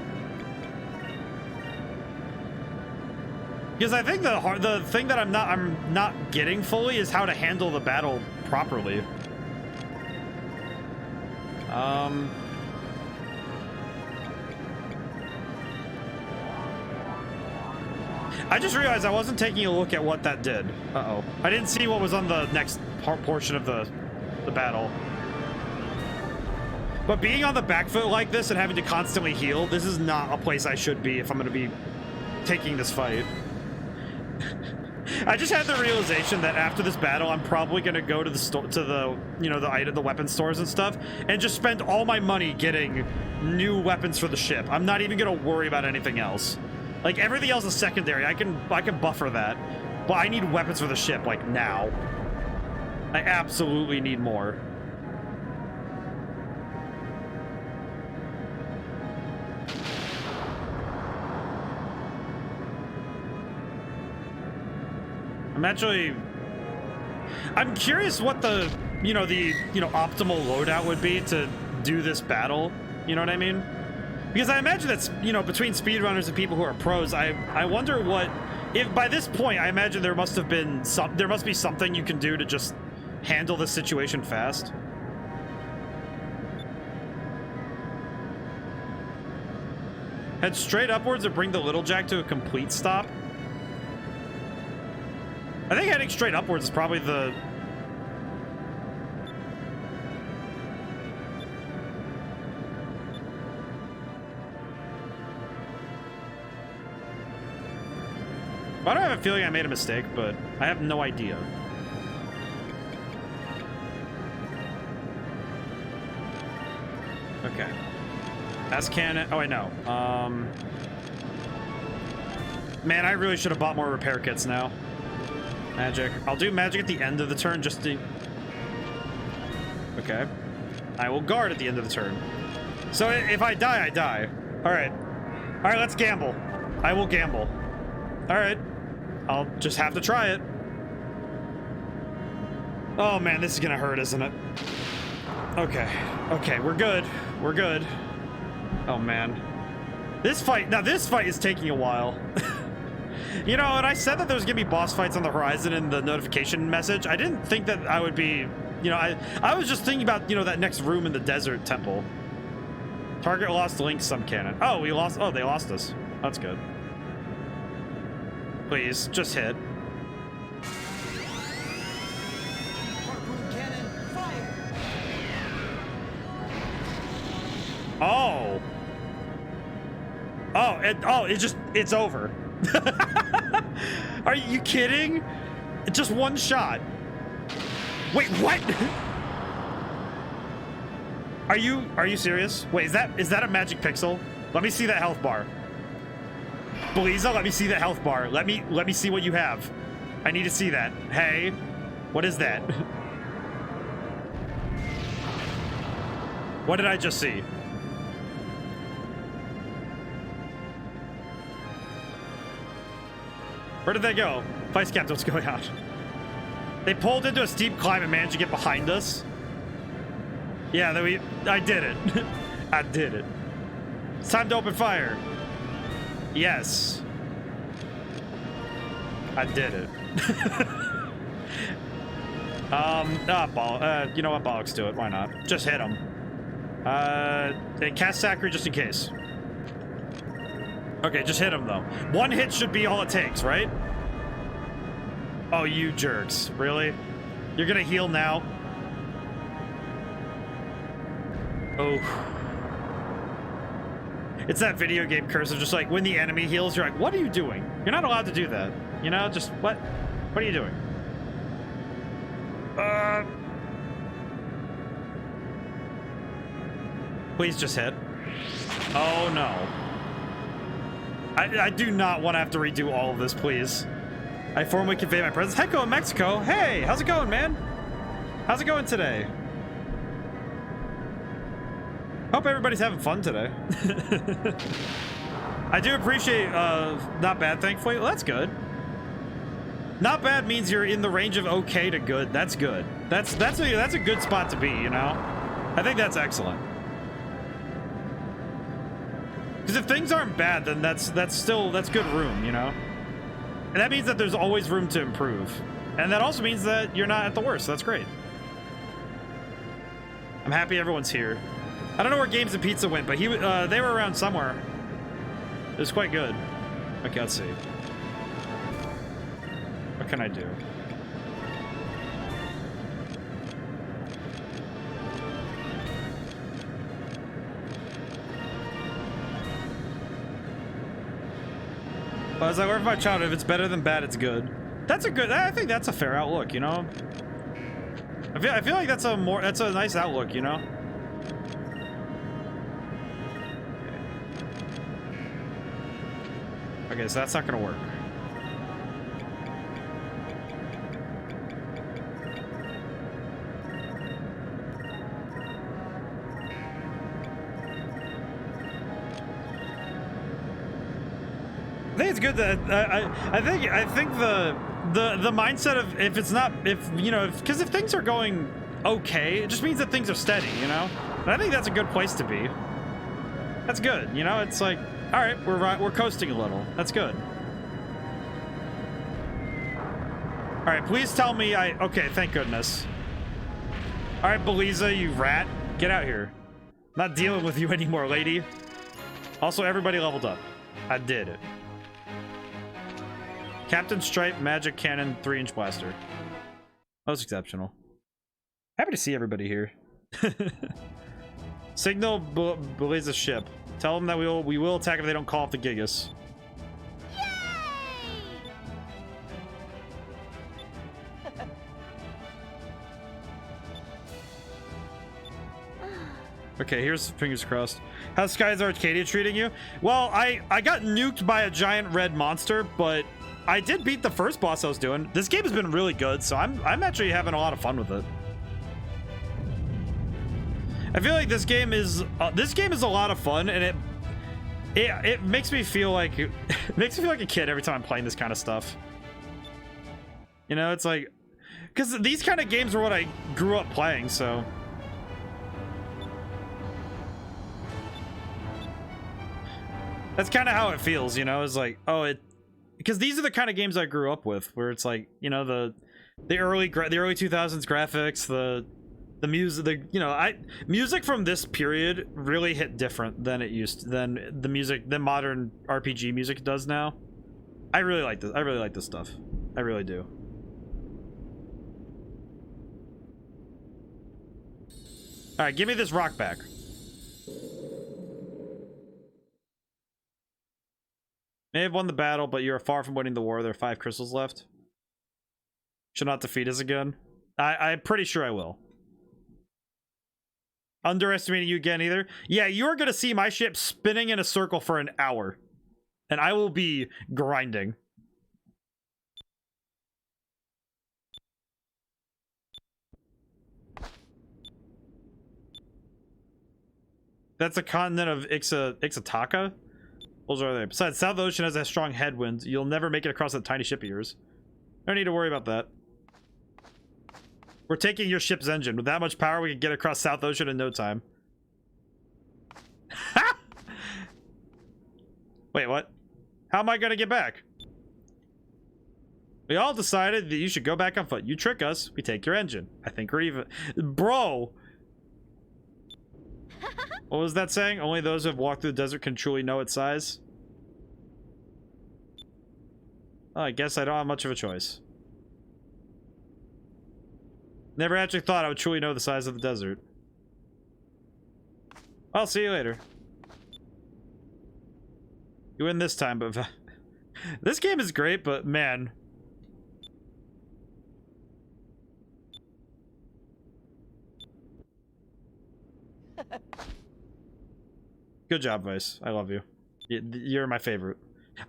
Because I think the thing that I'm not getting fully is how to handle the battle properly. I just realized I wasn't taking a look at what that did. Uh-oh. I didn't see what was on the next portion of the battle. But being on the back foot like this and having to constantly heal, this is not a place I should be if I'm going to be taking this fight. I just had the realization that after this battle, I'm probably going to go to the store, to the, you know, the weapon stores and stuff, and just spend all my money getting new weapons for the ship. I'm not even going to worry about anything else. Like, everything else is secondary. I can buffer that, but I need weapons for the ship, like, now. I absolutely need more. I'm curious what the optimal loadout would be to do this battle. You know what I mean? Because I imagine that's, you know, between speedrunners and people who are pros, I wonder what, if by this point, I imagine there must be something you can do to just handle this situation fast. Head straight upwards or bring the little jack to a complete stop. I think heading straight upwards is probably the... I don't have a feeling I made a mistake, but I have no idea. Okay. That's cannon. Oh, I know. Man, I really should have bought more repair kits now. Magic. I'll do magic at the end of the turn just to... Okay. I will guard at the end of the turn. So if I die, I die. Alright. Alright, let's gamble. I will gamble. Alright. I'll just have to try it. Oh man, this is gonna hurt, isn't it? Okay. Okay, we're good. We're good. Oh man. This fight is taking a while. You know, and I said that there was gonna be boss fights on the horizon in the notification message. I didn't think that I would be, you know, I was just thinking about, you know, that next room in the desert temple. Target lost link some cannon. Oh, they lost us. That's good. Please, just hit. Harpoon cannon, fire! Oh. Oh, it's over. Are you kidding? Just one shot. Wait, what? Are you serious? Wait, is that a magic pixel? Let me see that health bar. Beliza, let me see that health bar. Let me see what you have. I need to see that. Hey, what is that? What did I just see? Where did they go? Vice Captain, what's going on? They pulled into a steep climb and managed to get behind us. Yeah, I did it. I did it. It's time to open fire. Yes. I did it. You know what? Bollocks to it. Why not? Just hit him. And cast Sacri just in case. Okay, just hit him though. One hit should be all it takes, right? Oh, you jerks. Really? You're gonna heal now? Oh. It's that video game curse of just like, when the enemy heals, you're like, what are you doing? You're not allowed to do that. You know, just, what? What are you doing? Please just hit. Oh, no. I do not want to have to redo all of this, please. I formally convey my presence. Heco in Mexico. Hey, how's it going, man? How's it going today? Hope everybody's having fun today. I do appreciate, not bad, thankfully. Well, that's good. Not bad means you're in the range of okay to good. That's good. That's a good spot to be, you know? I think that's excellent. Because if things aren't bad, then that's good room, you know? And that means that there's always room to improve. And that also means that you're not at the worst. So that's great. I'm happy everyone's here. I don't know where Games and Pizza went, but they were around somewhere. It was quite good. Okay, let's see. can I do? I was like, where's my child? If it's better than bad, it's good. That's a good. I think that's a fair outlook, you know. I feel like that's a nice outlook, you know. Okay, so that's not gonna work. I think it's good that I think the mindset of if things are going okay, it just means that things are steady, you know. And I think that's a good place to be. That's good, you know. It's like, all right, we're coasting a little. That's good. All right, please tell me okay, thank goodness. All right, Beliza, you rat, get out here. I'm not dealing with you anymore, lady. Also, everybody leveled up. I did it. Captain Stripe, Magic Cannon, 3-inch blaster. That was exceptional. Happy to see everybody here. Signal Beliza's ship. Tell them that we will attack if they don't call off the Gigas. Okay, here's fingers crossed. How's Skies Arcadia treating you? Well, I got nuked by a giant red monster, but I did beat the first boss I was doing. This game has been really good, so I'm actually having a lot of fun with it. I feel like this game is a lot of fun, and it makes me feel like it makes me feel like a kid every time I'm playing this kind of stuff. You know, it's like, because these kind of games are what I grew up playing, so. That's kind of how it feels, you know. It's like, oh, because these are the kind of games I grew up with, where it's like, you know, the early 2000s graphics, the music, music from this period really hit different than it used to, than modern RPG music does now. I really like this. I really like this stuff. I really do. All right, give me this rock back. May have won the battle, but you are far from winning the war. There are 5 crystals left. Should not defeat us again. I'm pretty sure I will. Underestimating you again either. Yeah, you're gonna see my ship spinning in a circle for an hour. And I will be grinding. That's a continent of Ixataka? Those are there. Besides, South Ocean has a strong headwind. You'll never make it across that tiny ship of yours. No need to worry about that. We're taking your ship's engine. With that much power, we can get across South Ocean in no time. Ha! Wait, what? How am I gonna get back? We all decided that you should go back on foot. You trick us, we take your engine. I think we're even. Bro! What was that saying? Only those who have walked through the desert can truly know its size. Oh, I guess I don't have much of a choice. Never actually thought I would truly know the size of the desert. I'll see you later. You win this time, but this game is great, but man. Good job, Vice. I love you. You're my favorite.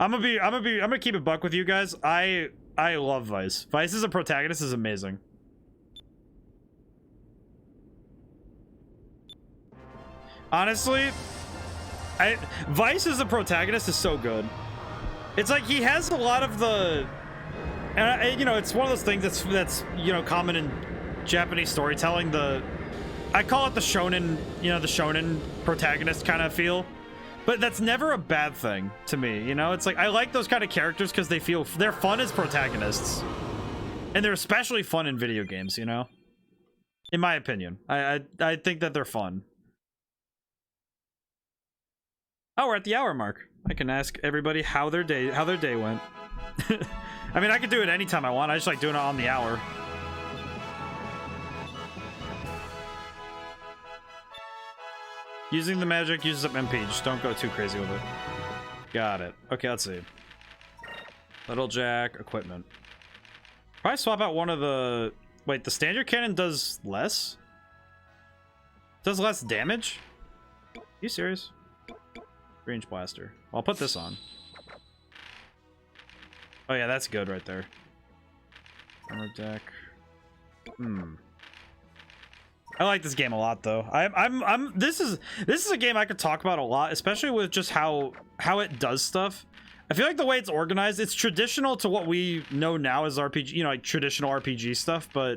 I'm gonna keep it buck with you guys. I love Vice. Vice as a protagonist is amazing. Honestly, Vice as a protagonist is so good. It's like he has a lot of the, and you know, it's one of those things that's you know, common in Japanese storytelling. I call it the shonen, you know, the shonen protagonist kind of feel, but that's never a bad thing to me. You know, it's like I like those kind of characters because they're fun as protagonists, and they're especially fun in video games. You know, in my opinion, I think that they're fun. Oh, we're at the hour mark. I can ask everybody how their day went. I mean, I could do it anytime I want. I just like doing it on the hour. Using the magic uses up MP. Just don't go too crazy with it. Got it. Okay, let's see. Little Jack, equipment. Probably swap out one of the... Wait, the standard cannon does less? Does less damage? Are you serious? Range blaster. Well, I'll put this on. Oh yeah, that's good right there. Armor deck. I like this game a lot, though. This is a game I could talk about a lot, especially with just how it does stuff. I feel like the way it's organized, it's traditional to what we know now as RPG, you know, like traditional RPG stuff. But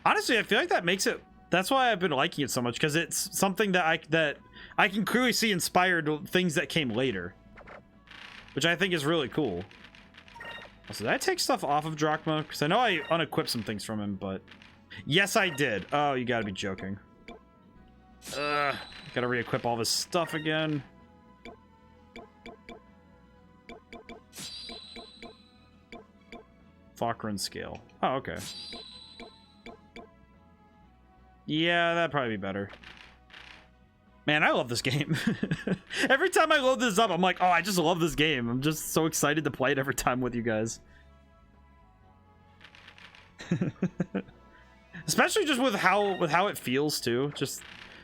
honestly, I feel like that makes it. That's why I've been liking it so much, because it's something that I can clearly see inspired things that came later, which I think is really cool. So did I take stuff off of Drachma? Because I know I unequipped some things from him, but yes, I did. Oh, you gotta be joking. Gotta re-equip all this stuff again. Falkren scale. Oh, okay. Yeah, that'd probably be better. Man, I love this game. Every time I load this up, I'm like, oh, I just love this game. I'm just so excited to play it every time with you guys. Especially just with how it feels too. Just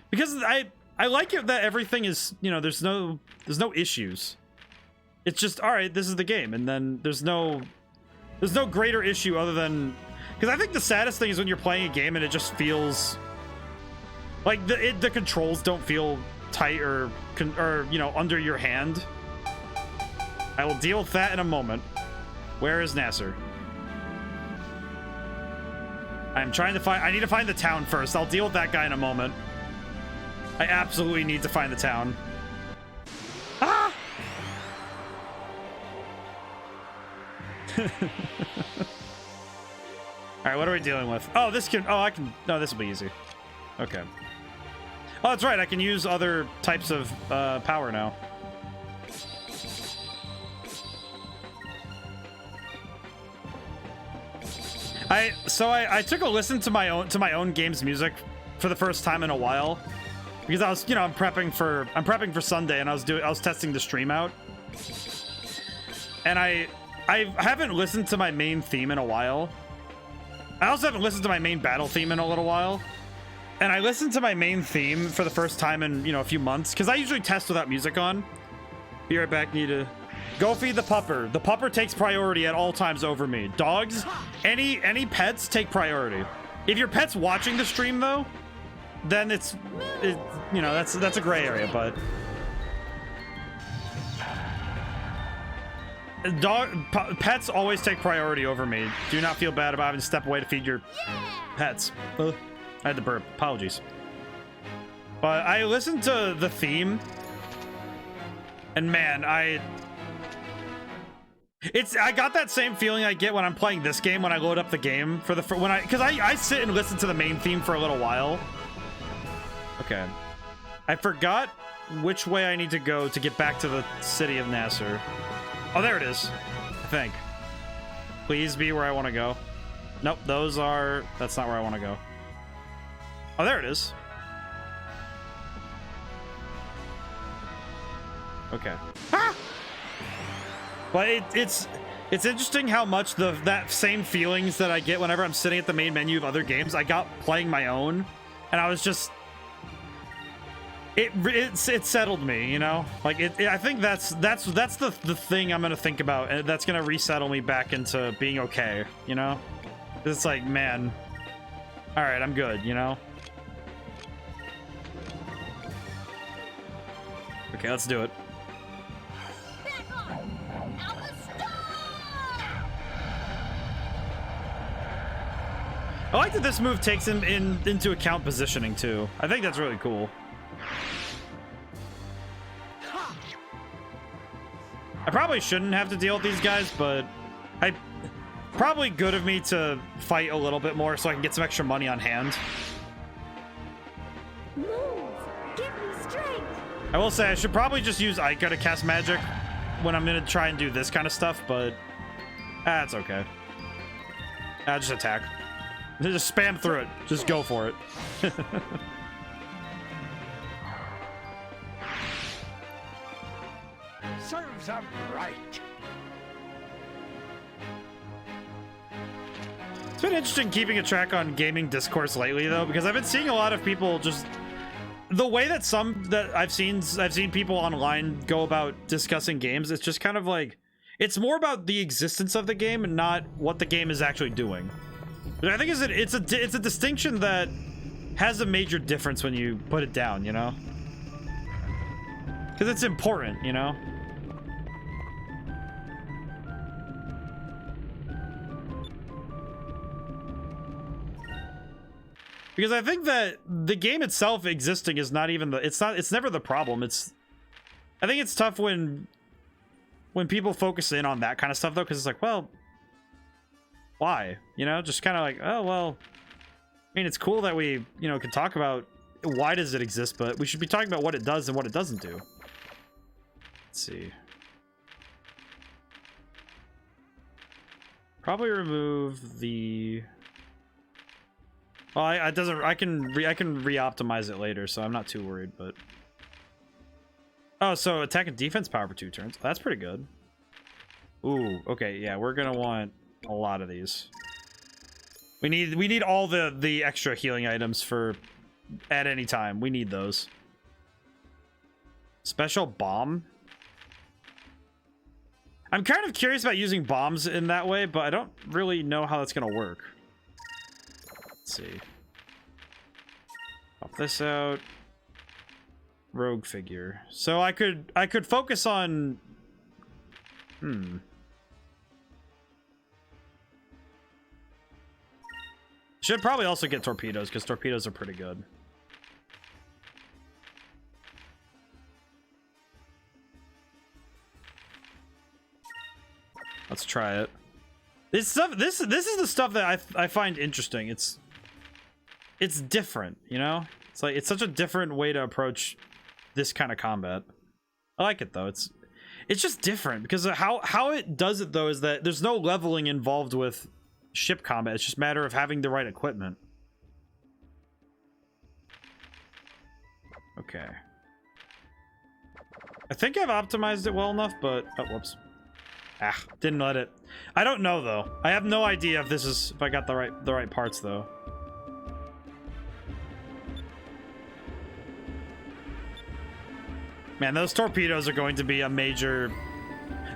because I like it that everything is, you know, there's no issues. It's just, all right, this is the game, and then there's no greater issue other than, because I think the saddest thing is when you're playing a game and it just feels like the controls don't feel tight or you know, under your hand. I will deal with that in a moment. Where is Nasser? I'm trying to find. I need to find the town first. I'll deal with that guy in a moment. I absolutely need to find the town. Ah! Alright, what are we dealing with? Oh, this can... Oh, I can... No, this will be easy. Okay. Oh, that's right. I can use other types of power now. I took a listen to my own game's music for the first time in a while, because I was, you know, I'm prepping for Sunday, and I was testing the stream out, and I haven't listened to my main theme in a while. I also haven't listened to my main battle theme in a little while, and I listened to my main theme for the first time in, you know, a few months, because I usually test without music on. Be right back. Need to go feed the pupper. The pupper takes priority at all times over me. Dogs, any pets take priority. If your pet's watching the stream though, then it's you know, that's a gray area, but pets always take priority over me. Do not feel bad about having to step away to feed your pets. I had to burp. Apologies. But I listened to the theme, and man, I got that same feeling I get when I'm playing this game when I load up the game for the because I sit and listen to the main theme for a little while. Okay, I forgot which way I need to go to get back to the city of Nasser. Oh, there it is. I think. Please be where I want to go. Nope, that's not where I want to go. Oh, there it is. Okay. Ah! But it's interesting how much that same feelings that I get whenever I'm sitting at the main menu of other games, I got playing my own, and I was just it settled me, you know? Like I think that's the thing I'm gonna think about, and that's gonna resettle me back into being okay, you know? It's like, man, all right, I'm good, you know? Okay, let's do it. I like that this move takes him into account positioning too. I think that's really cool. I probably shouldn't have to deal with these guys, but probably good of me to fight a little bit more so I can get some extra money on hand. Move! Give me strength! I will say I should probably just use Ica to cast magic when I'm gonna try and do this kind of stuff, but That's okay. Just attack. Just spam through it. Just go for it. Serves 'em right. It's been interesting keeping a track on gaming discourse lately, though, because I've been seeing a lot of people just the way that I've seen people online go about discussing games. It's just kind of like it's more about the existence of the game and not what the game is actually doing. But I think it's a distinction that has a major difference when you put it down, you know, because it's important, you know. Because I think that the game itself existing is not even it's never the problem. I think it's tough when people focus in on that kind of stuff, though, because it's like, well, why? You know, just kind of like, oh, well, I mean, it's cool that we, you know, can talk about why does it exist, but we should be talking about what it does and what it doesn't do. Let's see. Probably remove the... Well, I can re-optimize it later, so I'm not too worried, but... Oh, so attack and defense power for 2 turns. That's pretty good. Ooh, okay, yeah, we're gonna want a lot of these. We need all the extra healing items for at any time. We need those. Special bomb. I'm kind of curious about using bombs in that way, but I don't really know how that's gonna work. Let's see. Pop this out. Rogue figure. So I could focus on Should probably also get torpedoes, because torpedoes are pretty good. Let's try it. This is the stuff that I find interesting. It's different, you know? It's like it's such a different way to approach this kind of combat. I like it though. It's just different because how it does it though is that there's no leveling involved with ship combat. It's just a matter of having the right equipment. Okay. I think I've optimized it well enough, but oh, whoops. Ah, didn't let it. I don't know though. I have no idea if I got the right parts though. Man, those torpedoes are going to be a major...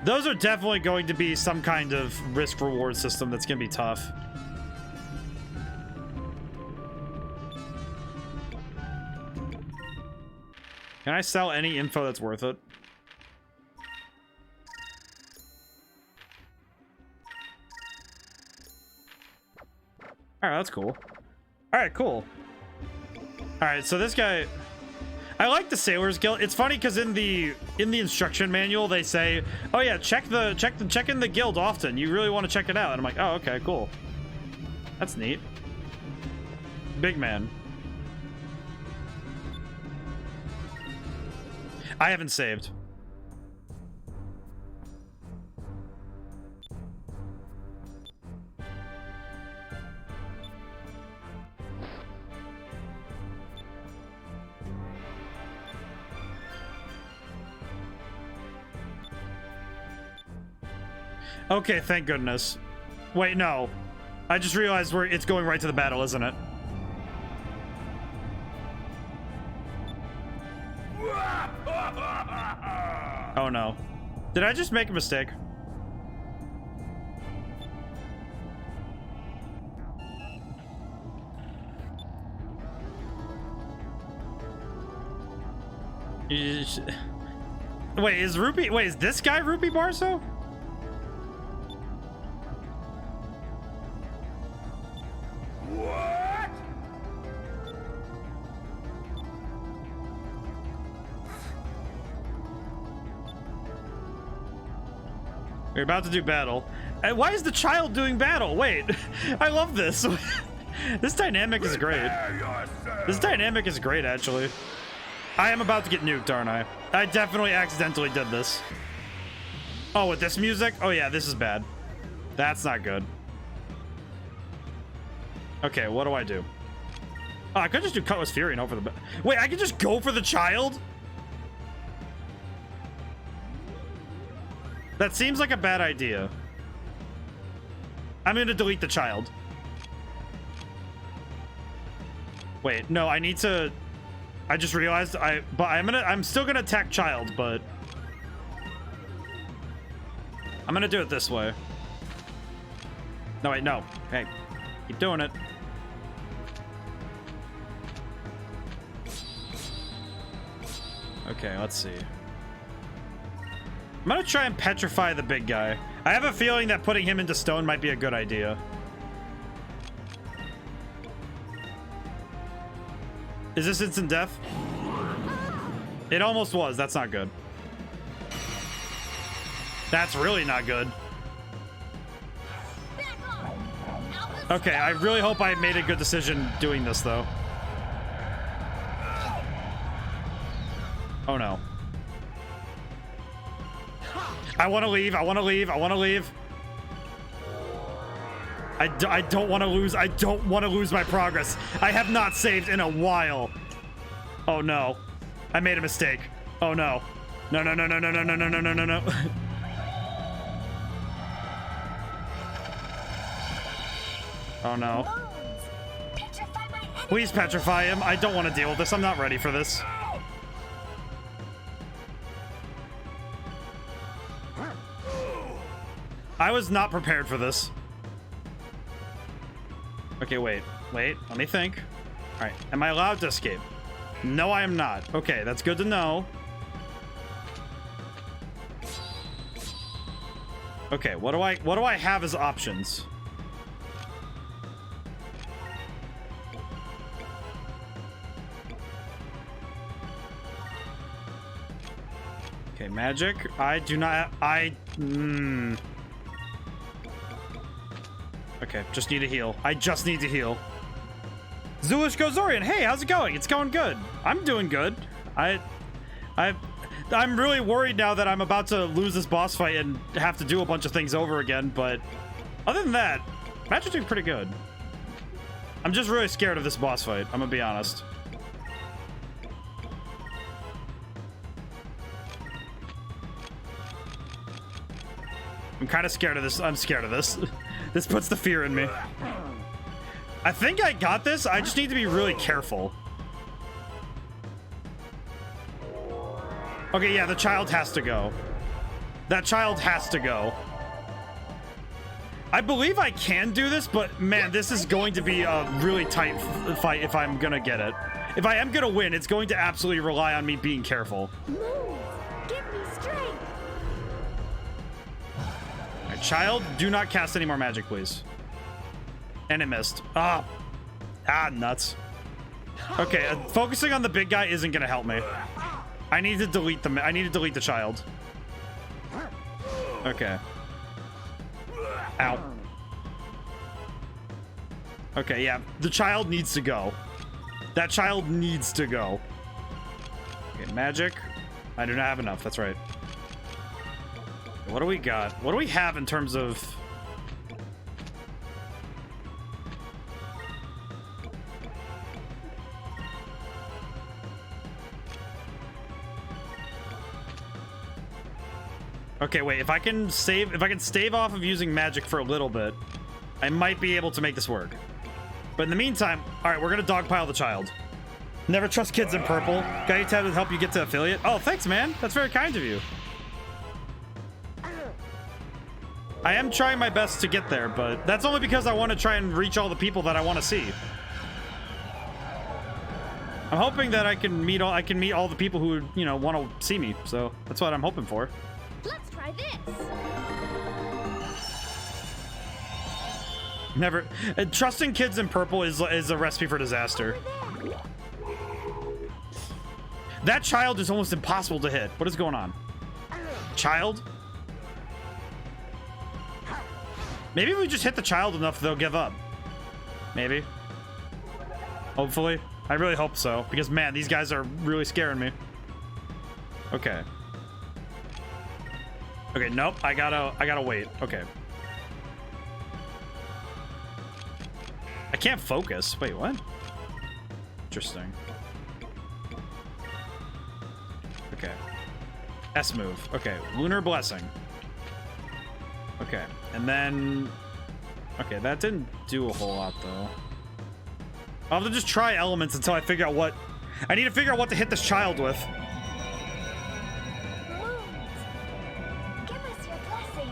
Those are definitely going to be some kind of risk-reward system that's going to be tough. Can I sell any info that's worth it? Alright, that's cool. Alright, cool. Alright, so this guy... I like the Sailors Guild. It's funny because in the instruction manual they say, "Oh yeah, check in the guild often. You really want to check it out." And I'm like, "Oh, okay, cool. That's neat." Big man. I haven't saved. Okay, thank goodness. Wait, no. I just realized it's going right to the battle, isn't it? Oh no. Did I just make a mistake? Wait, is this guy Rupee Barso? We're about to do battle. And why is the child doing battle? Wait, I love this. This dynamic is great. This dynamic is great, actually. I am about to get nuked, aren't I? I definitely accidentally did this. Oh, with this music? Oh yeah, this is bad. That's not good. Okay, what do I do? Oh, I could just do Cutlass Fury and hope for the... Wait, I could just go for the child? That seems like a bad idea. I'm gonna delete the child. Wait, no, I need to... I just realized I'm still gonna attack child, but... I'm gonna do it this way. No, wait, no. Hey, keep doing it. Okay, let's see. I'm gonna try and petrify the big guy. I have a feeling that putting him into stone might be a good idea. Is this instant death? It almost was. That's not good. That's really not good. Okay, I really hope I made a good decision doing this, though. Oh, no. I want to leave. I want to leave. I want to leave. I don't want to lose. I don't want to lose my progress. I have not saved in a while. Oh, no. I made a mistake. Oh, no. No, no, no, no, no, no, no, no, no, no, no, no. Oh, no. Please petrify him. I don't want to deal with this. I'm not ready for this. I was not prepared for this. Okay, wait. Wait, let me think. All right, am I allowed to escape? No, I am not. Okay, that's good to know. Okay, what do I have as options? Okay, magic. I do not. Okay, just need to heal. I just need to heal. Zulish Gozorian, hey, how's it going? It's going good. I'm doing good. I'm really worried now that I'm about to lose this boss fight and have to do a bunch of things over again, but other than that, Magic's doing pretty good. I'm just really scared of this boss fight, I'm gonna be honest. I'm kind of scared of this. I'm scared of this. This puts the fear in me. I think I got this. I just need to be really careful. Okay, yeah, the child has to go. That child has to go. I believe I can do this, but man, this is going to be a really tight fight if I'm gonna get it. If I am gonna win, it's going to absolutely rely on me being careful. Move. Give me strength. Child, do not cast any more magic, please. And it missed. Nuts. Okay, focusing on the big guy isn't gonna help me. I need to delete the. I need to delete the child. Okay. Ow. Okay, yeah, the child needs to go. That child needs to go. Okay, magic. I do not have enough. That's right. What do we got? What do we have in terms of... Okay, wait, if I can stave off of using magic for a little bit, I might be able to make this work. But in the meantime, all right, we're gonna dogpile the child. Never trust kids in purple. Got you tab to help you get to affiliate. Oh, thanks, man. That's very kind of you. I am trying my best to get there, but that's only because I want to try and reach all the people that I want to see. I'm hoping that I can meet all the people who, you know, want to see me. So that's what I'm hoping for. Let's try this. Never trusting kids in purple is a recipe for disaster. That child is almost impossible to hit. What is going on? Child? Maybe if we just hit the child enough, they'll give up. Maybe. Hopefully. I really hope so. Because, man, these guys are really scaring me. Okay. Okay, nope. I gotta wait. Okay. can't focus. Wait, what? Interesting. Okay. S move. Okay, Lunar Blessing. Okay, and then... Okay, that didn't do a whole lot, though. I'll have to just try elements until I figure out what... I need to figure out what to hit this child with. Give us your blessing.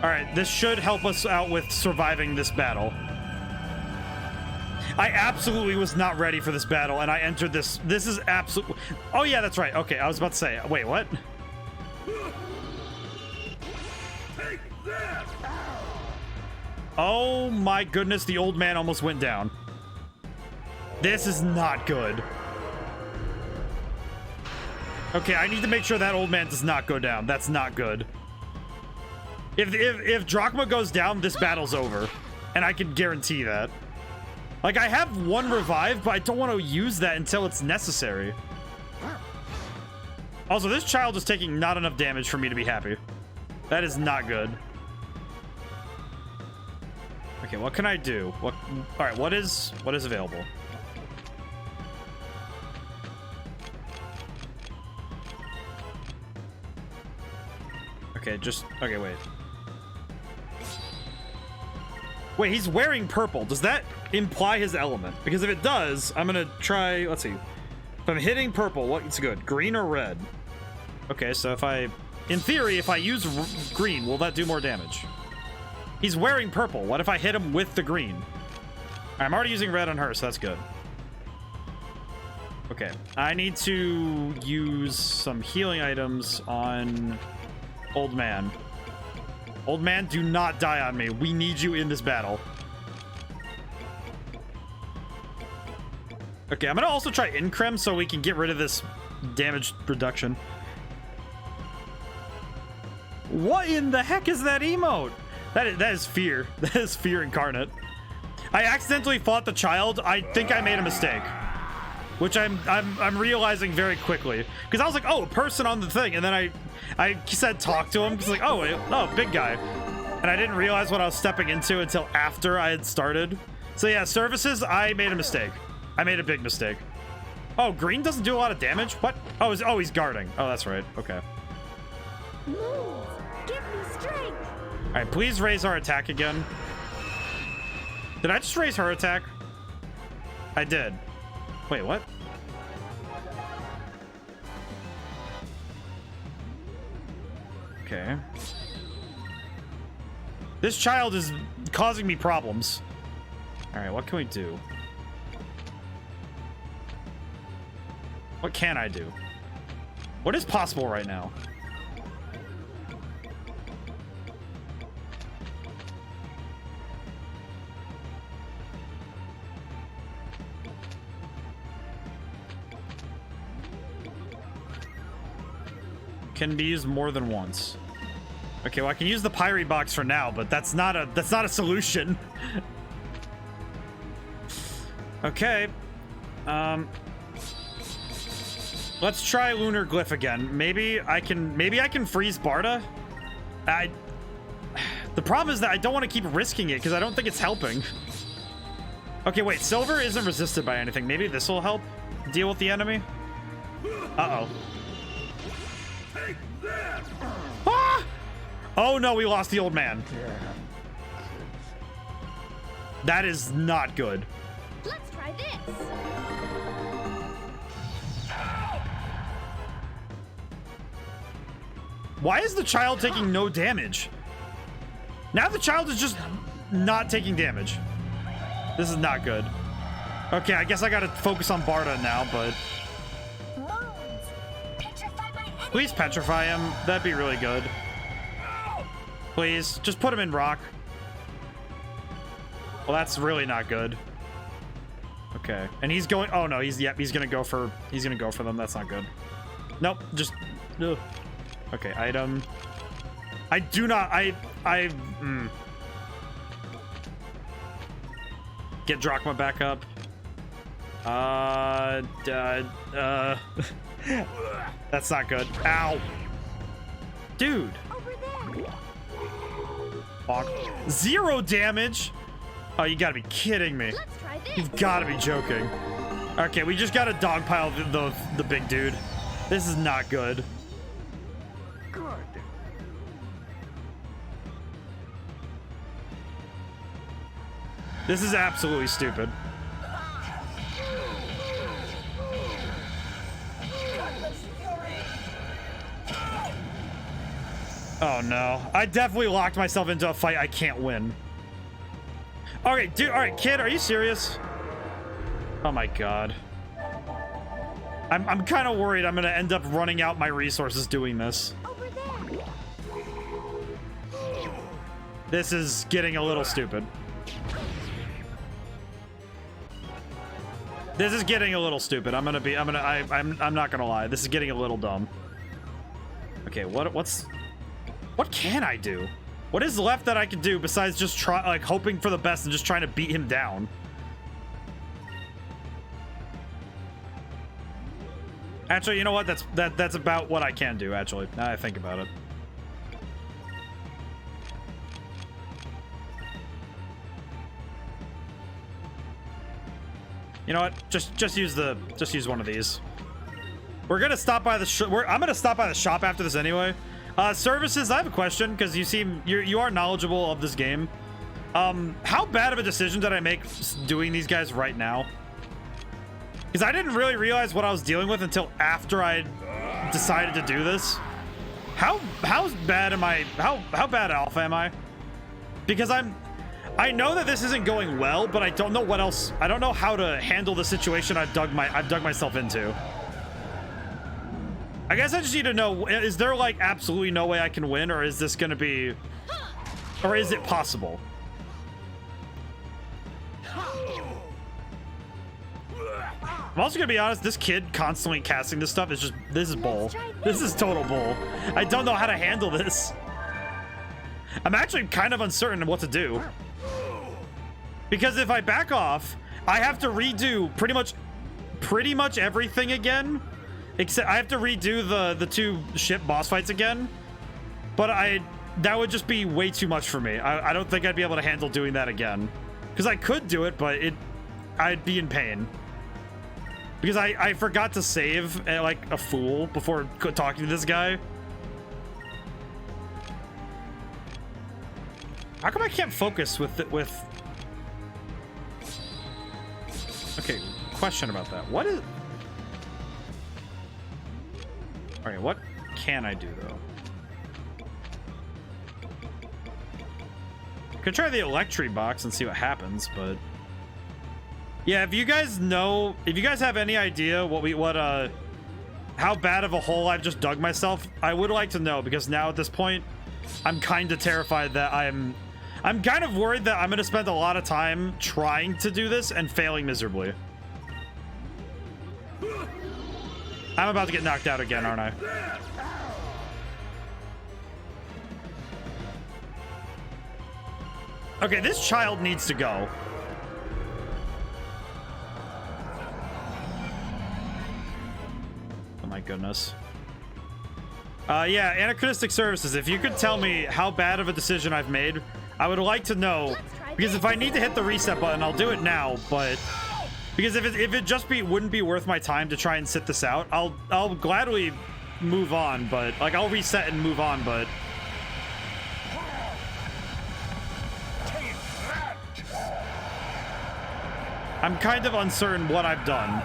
Alright, this should help us out with surviving this battle. I absolutely was not ready for this battle, and I entered this... This is absolute... Oh, yeah, that's right. Okay, I was about to say... Wait, what? Oh my goodness, the old man almost went down. This is not good. Okay, I need to make sure that old man does not go down. That's not good. If Drachma goes down, this battle's over. And I can guarantee that. Like, I have one revive, but I don't want to use that until it's necessary. Also, this child is taking not enough damage for me to be happy. That is not good. Okay, what can I do? What? All right, what is available? Okay, okay, wait. Wait, he's wearing purple. Does that imply his element? Because if it does, I'm gonna try, let's see. If I'm hitting purple, what's good? Green or red? Okay, so if I, in theory, if I use green, will that do more damage? He's wearing purple. What if I hit him with the green? I'm already using red on her, so that's good. Okay, I need to use some healing items on old man. Old man, do not die on me. We need you in this battle. Okay, I'm gonna also try Increm so we can get rid of this damage reduction. What in the heck is that emote? That is fear. That is fear incarnate. I accidentally fought the child. I think I made a mistake, which I'm realizing very quickly, because I was like, oh, a person on the thing, and then I said talk to him because like, oh, big guy, and I didn't realize what I was stepping into until after I had started. So yeah, services. I made a mistake. I made a big mistake. Oh, green doesn't do a lot of damage. What? Oh, he's guarding. Oh, that's right. Okay. Move. Give me strength. All right, please raise our attack again. Did I just raise her attack? I did. Wait, what? Okay. This child is causing me problems. All right, what can we do? What can I do? What is possible right now? Can be used more than once. Okay, well I can use the Pyre box for now, but that's not a solution. Okay. Let's try Lunar Glyph again. Maybe I can freeze Barda. The problem is that I don't want to keep risking it because I don't think it's helping. Okay, wait, silver isn't resisted by anything. Maybe this will help deal with the enemy. Uh-oh. Ah! Oh no, we lost the old man. That is not good. Let's try this. Why is the child taking no damage? Now the child is just not taking damage. This is not good. Okay, I guess I gotta focus on Barda now, but... Please petrify him. That'd be really good. Please, just put him in rock. Well, that's really not good. Okay, and he's going... Oh no, he's gonna go for them. That's not good. Nope, just... Ugh. Okay, item. I do not... Get Drachma back up. That's not good. Ow. Dude. Over there. Fuck. 0 damage? Oh, you gotta be kidding me. Let's try this. You've got to be joking. Okay, we just got to dogpile the big dude. This is not good. Good. This is absolutely stupid. Oh no. I definitely locked myself into a fight I can't win. Okay, dude, alright, kid, are you serious? Oh my god. I'm kind of worried I'm gonna end up running out my resources doing this. Over there. This is getting a little stupid. This is getting a little stupid. I'm not gonna lie. This is getting a little dumb. Okay, what can I do? What is left that I can do besides just hoping for the best and just trying to beat him down? Actually, you know what? That's about what I can do, actually, now I think about it. You know what? Just use one of these. We're gonna stop by the I'm gonna stop by the shop after this anyway. Services, I have a question because you are knowledgeable of this game. How bad of a decision did I make doing these guys right now? Because I didn't really realize what I was dealing with until after I decided to do this. How bad am I? How bad alpha am I? Because I know that this isn't going well, but I don't know what else. I don't know how to handle the situation I've dug myself into. I guess I just need to know, is there like absolutely no way I can win, or is this gonna be, or is it possible? I'm also gonna be honest, this kid constantly casting this stuff is this is bull. This is total bull. I don't know how to handle this. I'm actually kind of uncertain of what to do. Because if I back off, I have to redo pretty much everything again. Except I have to redo the 2 ship boss fights again. But that would just be way too much for me. I don't think I'd be able to handle doing that again. Because I could do it, but I'd be in pain. Because I forgot to save like a fool before talking to this guy. How come I can't focus with... Okay, question about that. What is... Alright, what can I do, though? Could try the electric box and see what happens, but... Yeah, if you guys have any idea how bad of a hole I've just dug myself, I would like to know, because now at this point, I'm kind of terrified that I'm kind of worried that I'm going to spend a lot of time trying to do this and failing miserably. I'm about to get knocked out again, aren't I? Okay, this child needs to go. Oh my goodness. Yeah, anachronistic services. If you could tell me how bad of a decision I've made, I would like to know. Because if I need to hit the reset button, I'll do it now, but... Because if it just wouldn't be worth my time to try and sit this out, I'll gladly move on, but like I'll reset and move on, but I'm kind of uncertain what I've done.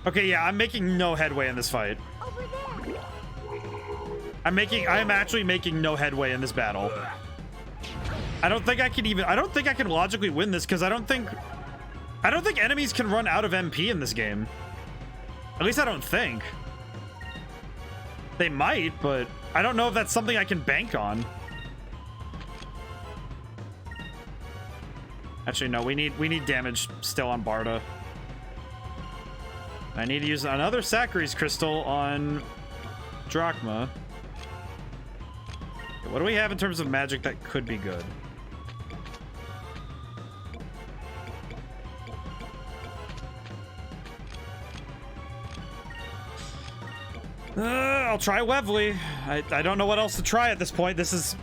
Okay, yeah, I'm making no headway in this fight. Over there. I'm actually making no headway in this battle. I don't think I can logically win this because I don't think enemies can run out of MP in this game. At least I don't think. They might, but I don't know if that's something I can bank on. Actually, no, we need damage still on Barda. I need to use another Saccharys crystal on Drachma. Okay, what do we have in terms of magic that could be good? I'll try Webley. I don't know what else to try at this point. This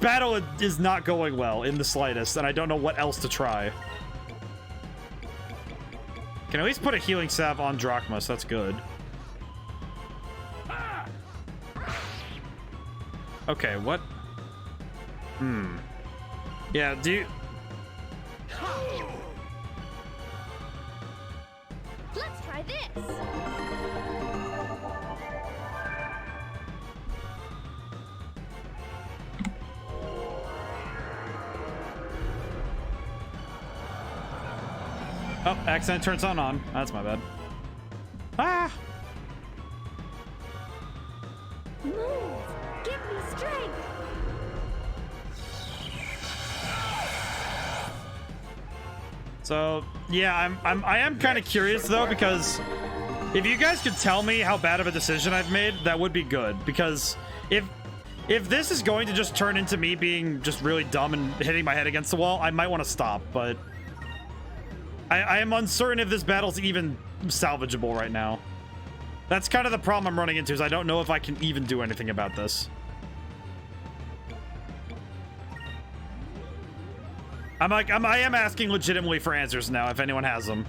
battle is not going well in the slightest, and I don't know what else to try. Can at least put a healing salve on Drachma, so that's good. Okay, what? Yeah, do you... Let's try this. Oh, accident turns on. That's my bad. Ah! Move. Give me strength. So, yeah, I am kind of curious though, because if you guys could tell me how bad of a decision I've made, that would be good. Because if this is going to just turn into me being just really dumb and hitting my head against the wall, I might want to stop, but I am uncertain if this battle's even salvageable right now. That's kind of the problem I'm running into, is I don't know if I can even do anything about this. I am asking legitimately for answers now, if anyone has them.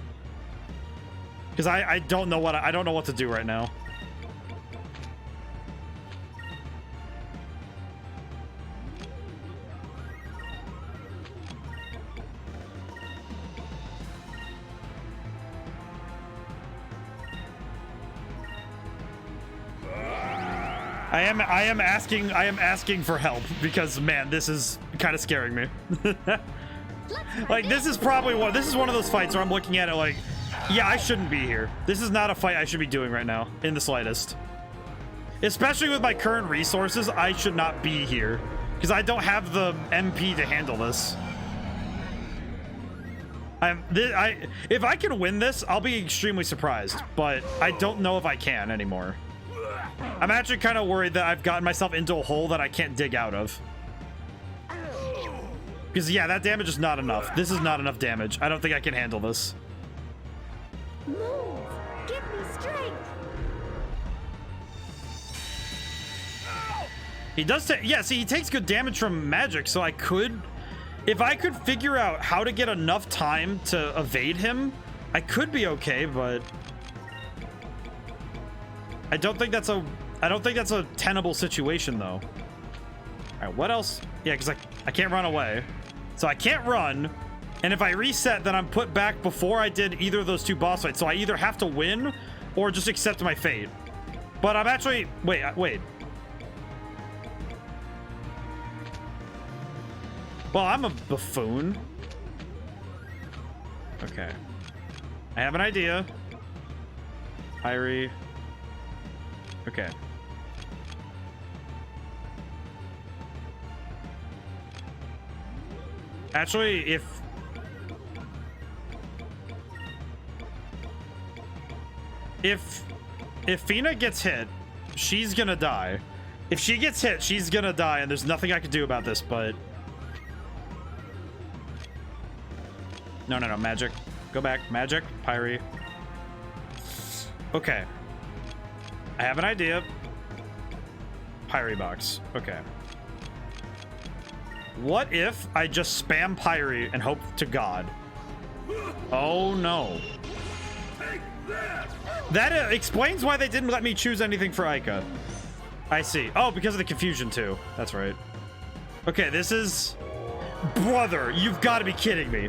Because I don't know what to do right now. I am asking for help, because man, this is kind of scaring me. Like, this is one of those fights where I'm looking at it like, yeah, I shouldn't be here. This is not a fight I should be doing right now, in the slightest. Especially with my current resources, I should not be here, because I don't have the MP to handle this. If I can win this, I'll be extremely surprised, but I don't know if I can anymore. I'm actually kind of worried that I've gotten myself into a hole that I can't dig out of. Because, yeah, that damage is not enough. This is not enough damage. I don't think I can handle this. Move. Give me strength. He does take... Yeah, see, he takes good damage from magic, so I could... If I could figure out how to get enough time to evade him, I could be okay, but... I don't think that's a tenable situation, though. All right, what else? Yeah, because I can't run away. So I can't run. And if I reset, then I'm put back before I did either of those two boss fights. So I either have to win or just accept my fate. But I'm actually... Wait. Well, I'm a buffoon. Okay. I have an idea. Irie. Okay. Actually, if Fina gets hit, she's gonna die. If she gets hit, she's gonna die, and there's nothing I can do about this, but... No, magic. Go back. Magic. Pyre. Okay. I have an idea. Pyre box. Okay. What if I just spam Pyre and hope to God? Oh no. That explains why they didn't let me choose anything for Ica. I see. Oh, because of the confusion too. That's right. Okay, this is... Brother, you've got to be kidding me.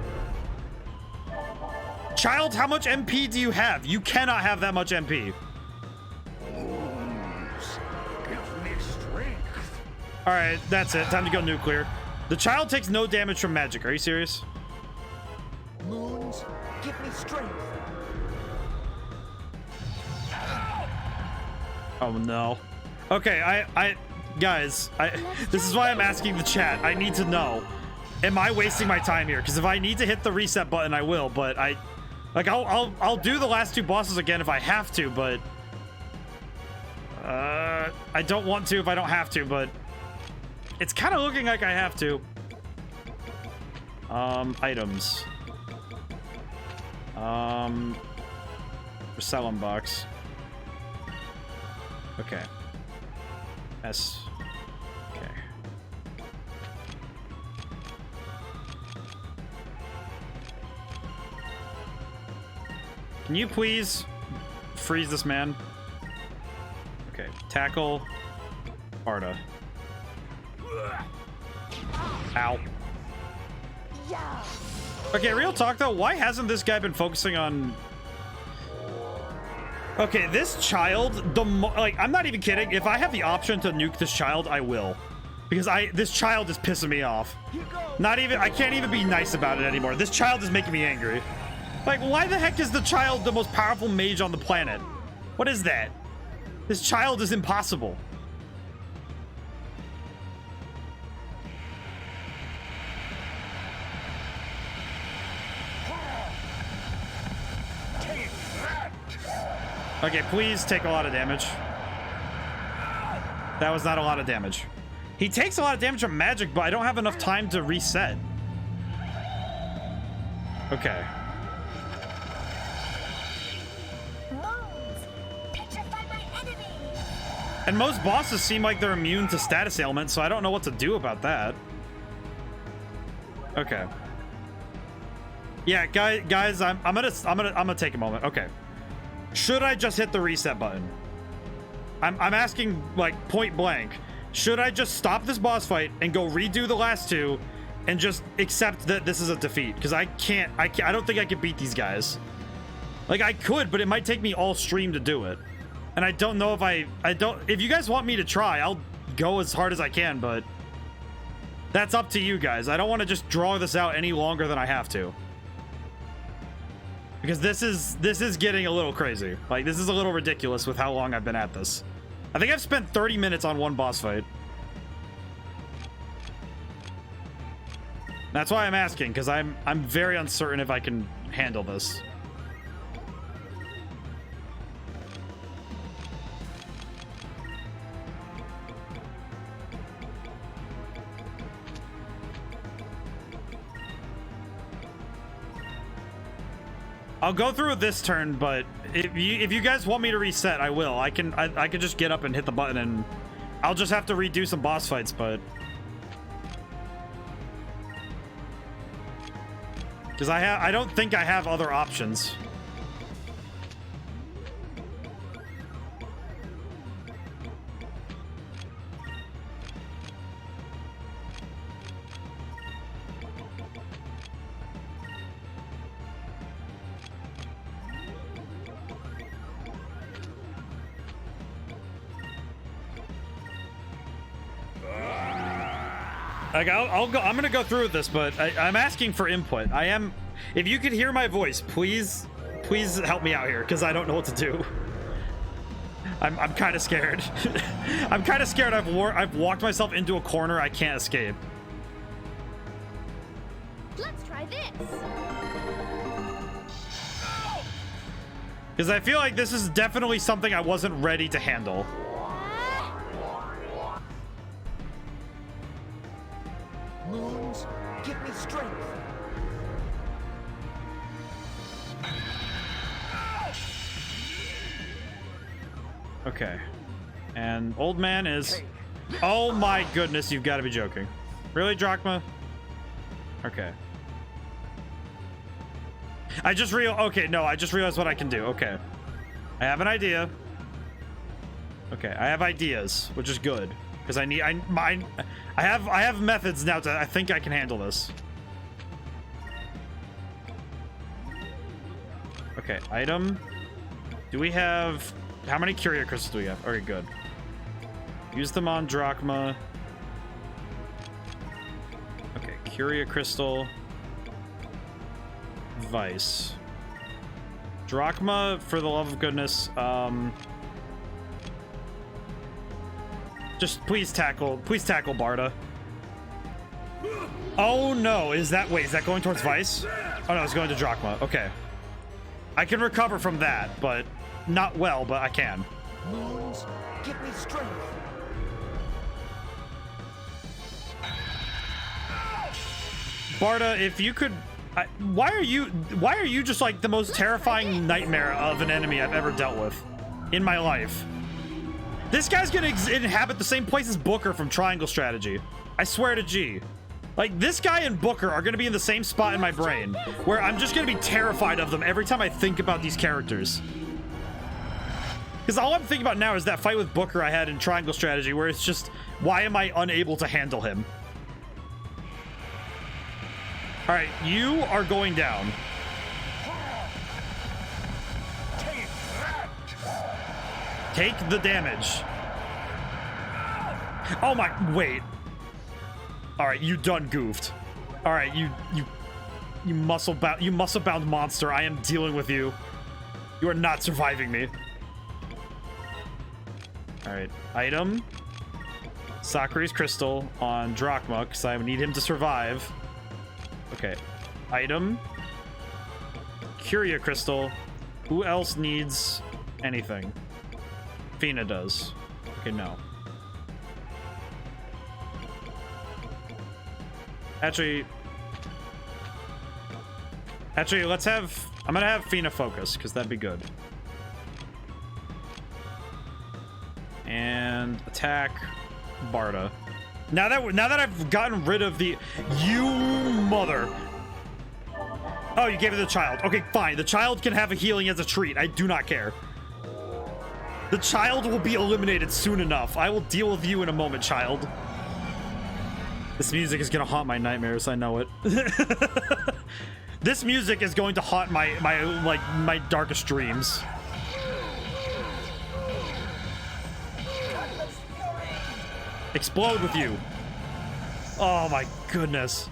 Child, how much MP do you have? You cannot have that much MP. All right, that's it. Time to go nuclear. The child takes no damage from magic. Are you serious? Moons, give me strength. Oh no. Okay, guys, this is why I'm asking the chat. I need to know. Am I wasting my time here? Because if I need to hit the reset button, I will. But I'll do the last two bosses again if I have to. But I don't want to if I don't have to. But it's kind of looking like I have to. Items. Resellum box. Okay. S. Okay. Can you please freeze this man? Okay, tackle Arda. Ow. Yeah. Okay, real talk though, why hasn't this guy been focusing on... Okay, this child, like, I'm not even kidding. If I have the option to nuke this child, I will. Because this child is pissing me off. Not even, I can't even be nice about it anymore. This child is making me angry. Like, why the heck is the child the most powerful mage on the planet? What is that? This child is impossible. Okay, please take a lot of damage. That was not a lot of damage. He takes a lot of damage from magic, but I don't have enough time to reset. Okay. And most bosses seem like they're immune to status ailments, so I don't know what to do about that. Okay. Yeah, guys, I'm gonna take a moment. Okay. Should I just hit the reset button? I'm asking, like, point blank. Should I just stop this boss fight and go redo the last two and just accept that this is a defeat? Because I don't think I can beat these guys. Like, I could, but it might take me all stream to do it. And I don't know if if you guys want me to try, I'll go as hard as I can, but that's up to you guys. I don't want to just draw this out any longer than I have to. Because this is getting a little crazy. Like, this is a little ridiculous with how long I've been at this. I think I've spent 30 minutes on one boss fight. That's why I'm asking, because I'm very uncertain if I can handle this. I'll go through it this turn, but if you guys want me to reset, I will. I can just get up and hit the button, and I'll just have to redo some boss fights, but because I don't think I have other options. Like, I'll go. I'm gonna go through with this, but I'm asking for input. I am. If you could hear my voice, please help me out here, because I don't know what to do. I'm kind of scared. I'm kind of scared. I've walked myself into a corner I can't escape. Let's try this. Because I feel like this is definitely something I wasn't ready to handle. Moons, give me strength. Okay. And old man is... Oh my goodness, you've got to be joking. Really, Drachma? Okay. I just realized what I can do. Okay. I have an idea. Okay, I have ideas, which is good. Because I have methods now to... I think I can handle this. Okay, item. Do we have... How many Curia crystals do we have? Okay, good. Use them on Drachma. Okay, Curia crystal. Vice. Drachma, for the love of goodness. Just please tackle Barda. Oh no, wait, is that going towards Vice? Oh no, it's going to Drachma. Okay. I can recover from that, but not well, but I can. Moons, give me strength. Barda, if you could... why are you just like the most terrifying nightmare of an enemy I've ever dealt with in my life? This guy's gonna inhabit the same place as Booker from Triangle Strategy. I swear to G. Like, this guy and Booker are going to be in the same spot in my brain, where I'm just going to be terrified of them every time I think about these characters. Because all I'm thinking about now is that fight with Booker I had in Triangle Strategy, where it's just, why am I unable to handle him? All right, you are going down. Take the damage. Oh my, wait. All right, you done goofed. All right, you muscle bound monster. I am dealing with you. You are not surviving me. All right, item. Sakuri's crystal on Drachma, because I need him to survive. Okay, item. Curia crystal. Who else needs anything? Fina does. Okay, no. Actually, let's have... I'm gonna have Fina focus, because that'd be good. And attack Barda. Now that I've gotten rid of the... You mother... Oh, you gave it to the child. Okay, fine. The child can have a healing as a treat. I do not care. The child will be eliminated soon enough. I will deal with you in a moment, child. This music is gonna haunt my nightmares. I know it. This music is going to haunt my darkest dreams. Explode with you. Oh my goodness.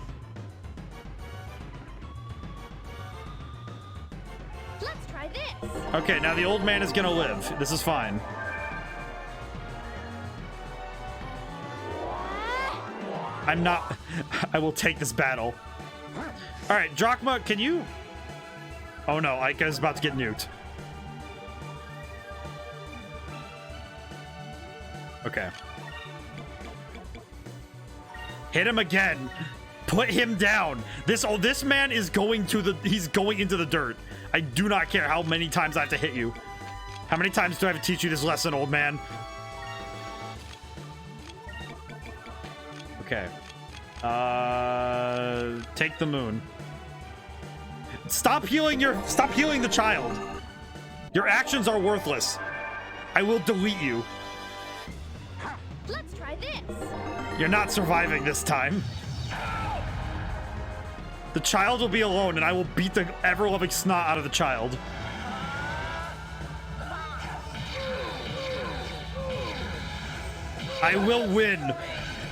Let's try this. Okay, now the old man is gonna live. This is fine. I'm not... I will take this battle. All right, Drachma, can you... Oh no, Aika's about to get nuked. Okay. Hit him again. Put him down. This man is going to the... He's going into the dirt. I do not care how many times I have to hit you. How many times do I have to teach you this lesson, old man? Okay. Take the moon. Stop healing the child. Your actions are worthless. I will delete you. Let's try this. You're not surviving this time. The child will be alone, and I will beat the ever-loving snot out of the child. I will win.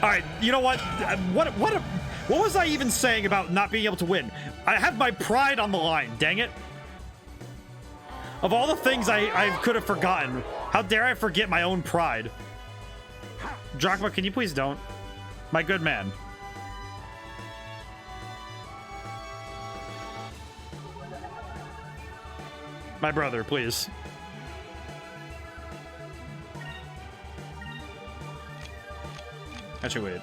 All right, you know what? What was I even saying about not being able to win? I have my pride on the line, dang it. Of all the things I could have forgotten, how dare I forget my own pride? Drachma, can you please don't? My good man. My brother, please. Actually, wait.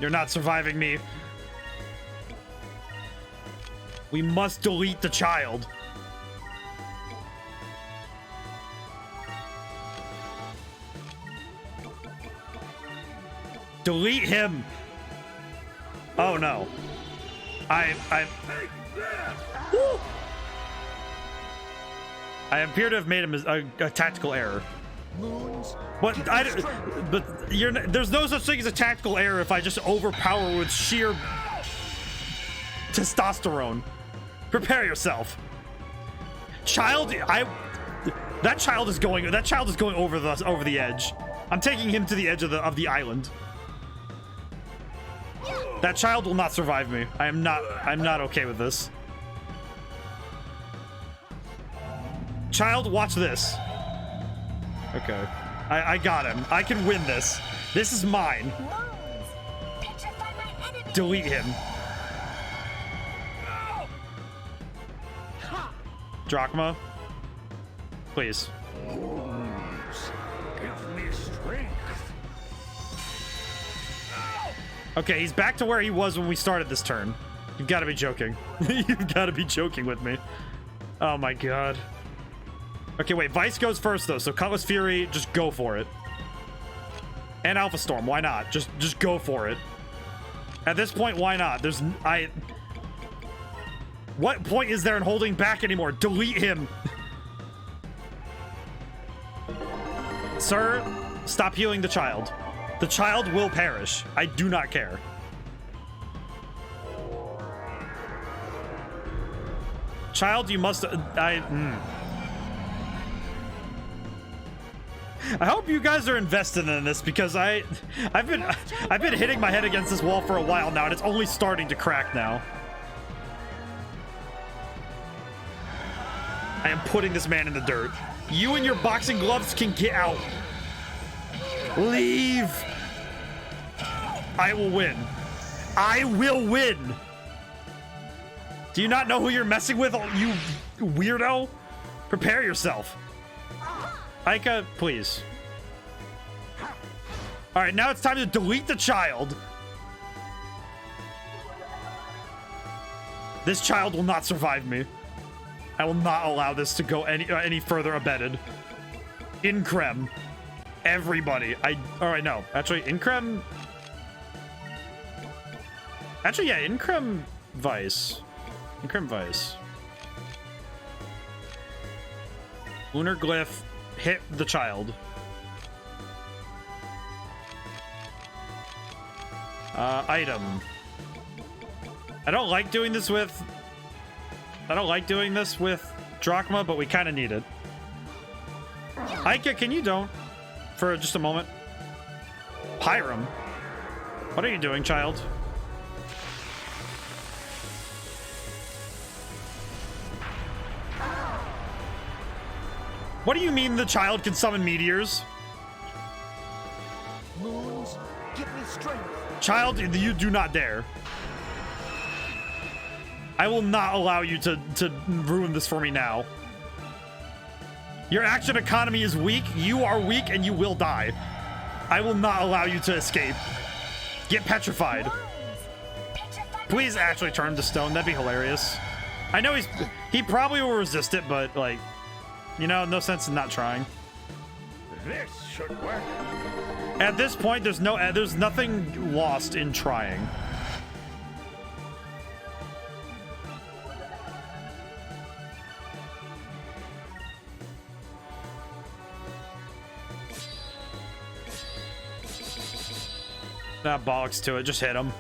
You're not surviving me. We must delete the child. Delete him. Oh no. I appear to have made a tactical error. But there's no such thing as a tactical error if I just overpower with sheer testosterone. Prepare yourself. That child is going over the edge. I'm taking him to the edge of the island. That child will not survive me. I'm not okay with this. Child, watch this. Okay. I got him. I can win this. This is mine. Delete him. Drachma. Please. Give me strength. Okay, he's back to where he was when we started this turn. You've got to be joking. You've got to be joking with me. Oh my god. Okay, wait. Vice goes first, though. So Cutlass Fury, just go for it. And Alpha Storm. Why not? Just go for it. At this point, why not? What point is there in holding back anymore? Delete him. Sir, stop healing the child. The child will perish. I do not care. Child, you must... I hope you guys are invested in this, because I've been hitting my head against this wall for a while now, and it's only starting to crack now. I am putting this man in the dirt. You and your boxing gloves can get out. Leave. I will win. I will win. Do you not know who you're messing with, you weirdo? Prepare yourself. Aika, please. All right, now it's time to delete the child. This child will not survive me. I will not allow this to go any further abetted. Increm. Everybody. All right, no. Actually, Increm... Actually, yeah, Increm Vice. Increm Vice. Lunar Glyph. Hit the child. Item. I don't like doing this with Drachma, but we kind of need it. Aika, can you don't? For just a moment. Pyram. What are you doing, child? What do you mean the child can summon meteors? Moons, give me strength. Child, you do not dare. I will not allow you to ruin this for me now. Your action economy is weak. You are weak and you will die. I will not allow you to escape. Get petrified. Please actually turn to stone. That'd be hilarious. I know he probably will resist it, but like, you know, no sense in not trying. This should work. At this point, there's nothing lost in trying. That bollocks to it. Just hit him.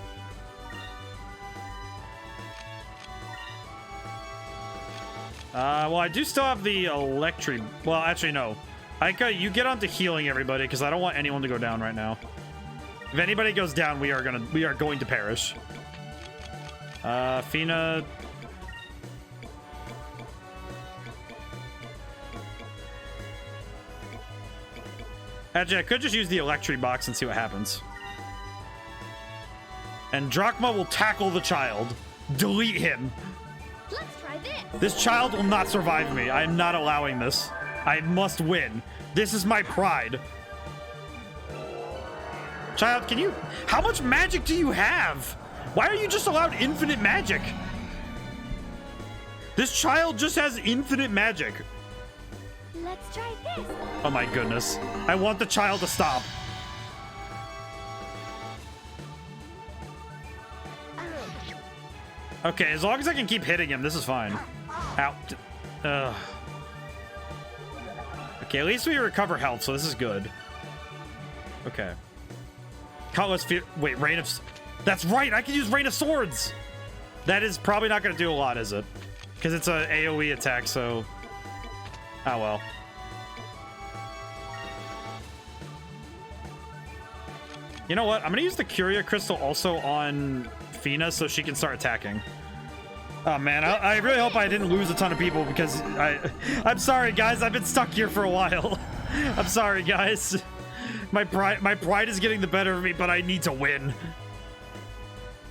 Well, I do still have the electric. Well, actually, no. Aika, you get onto healing everybody, because I don't want anyone to go down right now. If anybody goes down, we are going to perish. Fina. Actually, I could just use the electric box and see what happens. And Drachma will tackle the child. Delete him. Let's try this. This child will not survive me. I am not allowing this. I must win. This is my pride. Child, can you... How much magic do you have? Why are you just allowed infinite magic? This child just has infinite magic. Let's try this. Oh my goodness. I want the child to stop. Okay, as long as I can keep hitting him, this is fine. Ow. Ugh. Okay, at least we recover health, so this is good. Okay. Cutlass Fear. Wait, Rain of... That's right, I can use Rain of Swords! That is probably not going to do a lot, is it? Because it's an AoE attack, so... Oh, well. You know what? I'm going to use the Curia Crystal also on Fina so she can start attacking. Oh, man. I really hope I didn't lose a ton of people because I'm sorry, guys. I've been stuck here for a while. I'm sorry, guys. My pride is getting the better of me, but I need to win.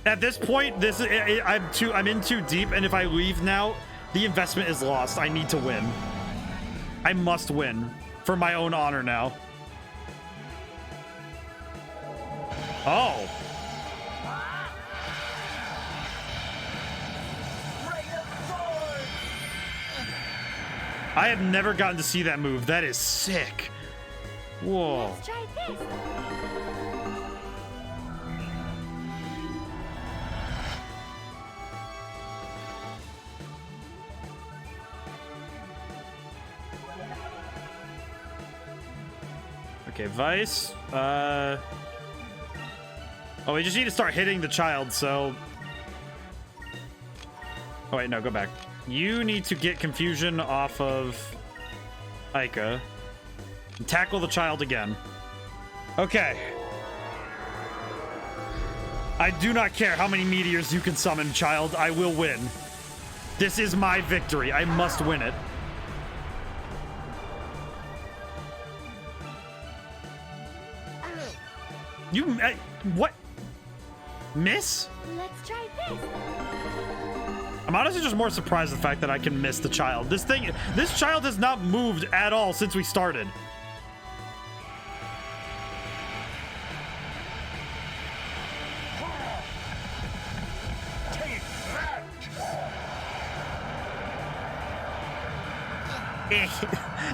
At this point, I'm in too deep, and if I leave now, the investment is lost. I need to win. I must win for my own honor now. Oh. I have never gotten to see that move. That is sick. Whoa. Let's try this. Okay, Vice. Oh, we just need to start hitting the child, so... Oh, wait, no, go back. You need to get confusion off of Aika. And tackle the child again. Okay. I do not care how many meteors you can summon, child. I will win. This is my victory. I must win it. You... what? Miss? Let's try this. I'm honestly just more surprised at the fact that I can miss the child. This child has not moved at all since we started. Take that!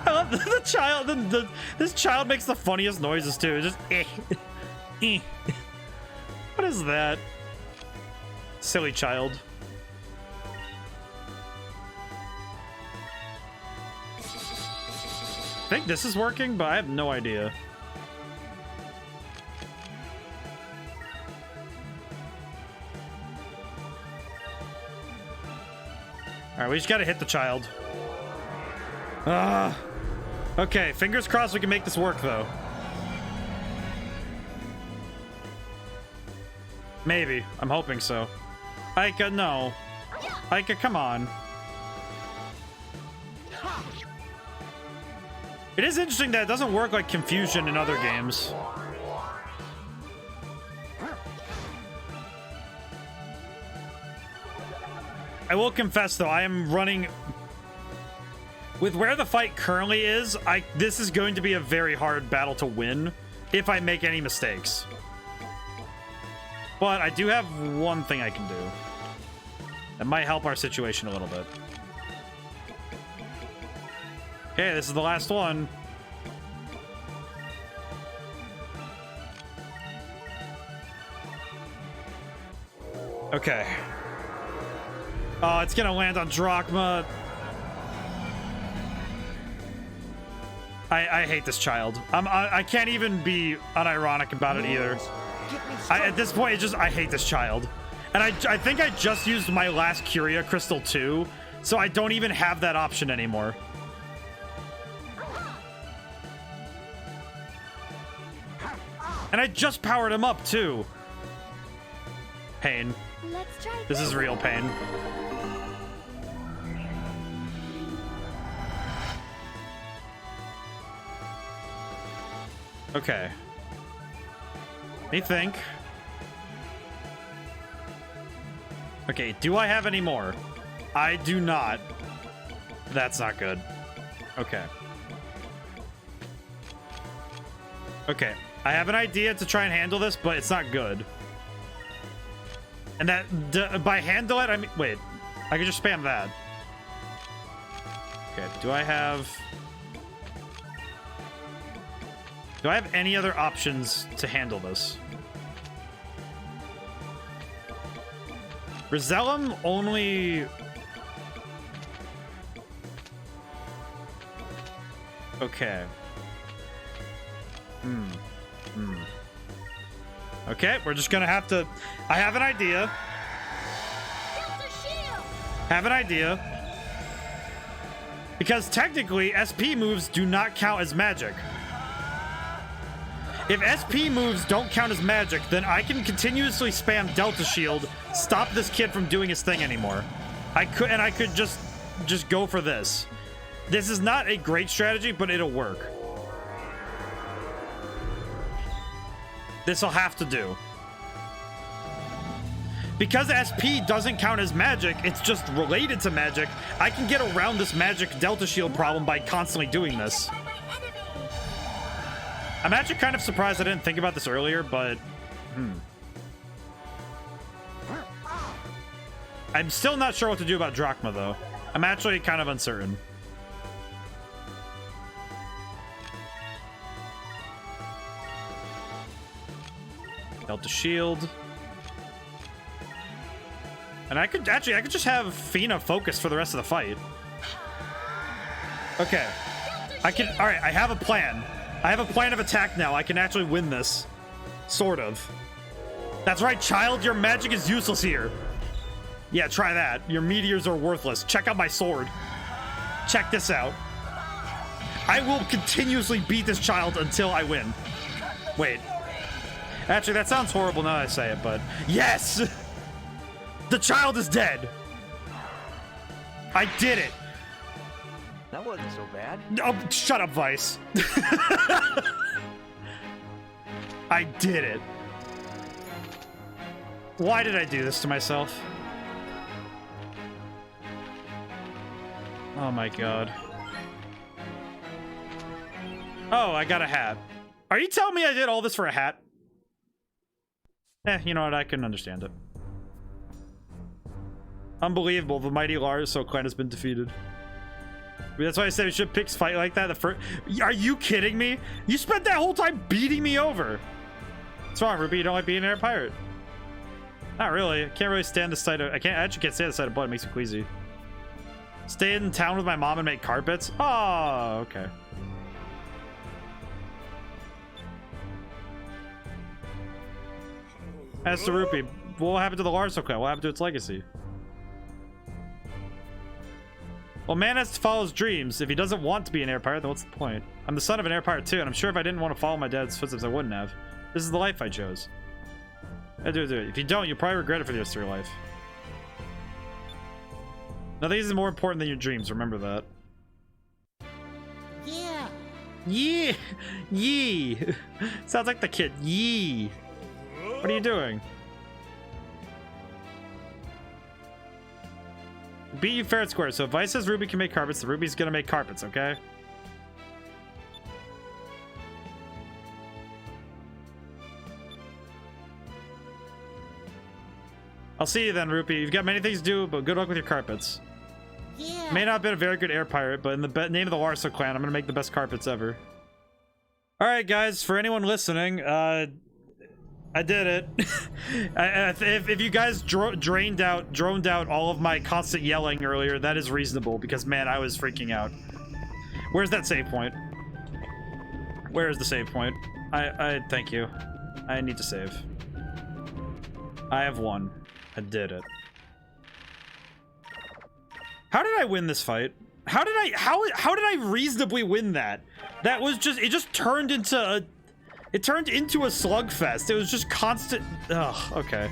I love the child. This child makes the funniest noises too. Just What is that? Silly child. I think this is working, but I have no idea. All right, we just gotta hit the child. Okay, fingers crossed we can make this work, though. Maybe. I'm hoping so. Aika, no. Aika, come on. It is interesting that it doesn't work like confusion in other games. I will confess, though, I am running... With where the fight currently is, this is going to be a very hard battle to win if I make any mistakes. But I do have one thing I can do. That might help our situation a little bit. Okay, this is the last one. Okay. Oh, it's gonna land on Drachma. I hate this child. I can't even be unironic about it either. At this point, I hate this child. And I think I just used my last Curia Crystal too, so I don't even have that option anymore. And I just powered him up too. Pain. Let's try This is real pain. Okay. Let me think. Okay, do I have any more? I do not. That's not good. Okay. Okay. I have an idea to try and handle this, but it's not good. And that, by handle it, I mean... Wait. I can just spam that. Okay, do I have any other options to handle this? Rizellum only... Okay. Okay, we're just gonna have to... I have an idea. Have an idea. Because technically, SP moves do not count as magic. If SP moves don't count as magic, then I can continuously spam Delta Shield, stop this kid from doing his thing anymore. I could just go for this. This is not a great strategy, but it'll work. This'll have to do. Because SP doesn't count as magic, it's just related to magic, I can get around this magic Delta Shield problem by constantly doing this. I'm actually kind of surprised I didn't think about this earlier, but... I'm still not sure what to do about Drachma, though. I'm actually kind of uncertain. Delta shield. And I could just have Fina focus for the rest of the fight. Okay. All right, I have a plan. I have a plan of attack now. I can actually win this. Sort of. That's right, child. Your magic is useless here. Yeah, try that. Your meteors are worthless. Check out my sword. Check this out. I will continuously beat this child until I win. Wait. Actually, that sounds horrible now that I say it, but... Yes! The child is dead! I did it! That wasn't so bad. Oh, shut up, Vice. I did it. Why did I do this to myself? Oh my god. Oh, I got a hat. Are you telling me I did all this for a hat? You know what? I can understand it. Unbelievable. The mighty Larso clan has been defeated. That's why I said we should pick fight like that. Are you kidding me? You spent that whole time beating me over. What's wrong, Ruby? You don't like being an air pirate? Not really. I can't really stand the sight of... I actually can't stand the sight of blood. It makes me queasy. Stay in town with my mom and make carpets? Oh, okay. As to Rupee, what happened to the Larso clan? What happened to its legacy? Well, man has to follow his dreams. If he doesn't want to be an air pirate, then what's the point? I'm the son of an air pirate too, and I'm sure if I didn't want to follow my dad's footsteps, I wouldn't have. This is the life I chose. I do it. If you don't, you'll probably regret it for the rest of your life. Nothing is more important than your dreams. Remember that. Yeah. Yee! Yee! Sounds like the kid. Yee! What are you doing? Beat you fair and square. So if Vice says Ruby can make carpets, the Ruby's gonna make carpets, okay? I'll see you then, Ruby. You've got many things to do, but good luck with your carpets. Yeah. May not have been a very good air pirate, but in the name of the Larso clan, I'm gonna make the best carpets ever. Alright, guys, for anyone listening, I did it. If you guys droned out all of my constant yelling earlier, that is reasonable, because man, I was freaking out. Where's that save point? Where is the save point? I thank you. I need to save. I have won. I did it. How did I win this fight? How did I reasonably win that? That was just, it just turned into a... It turned into a slugfest. It was just constant... Ugh, okay.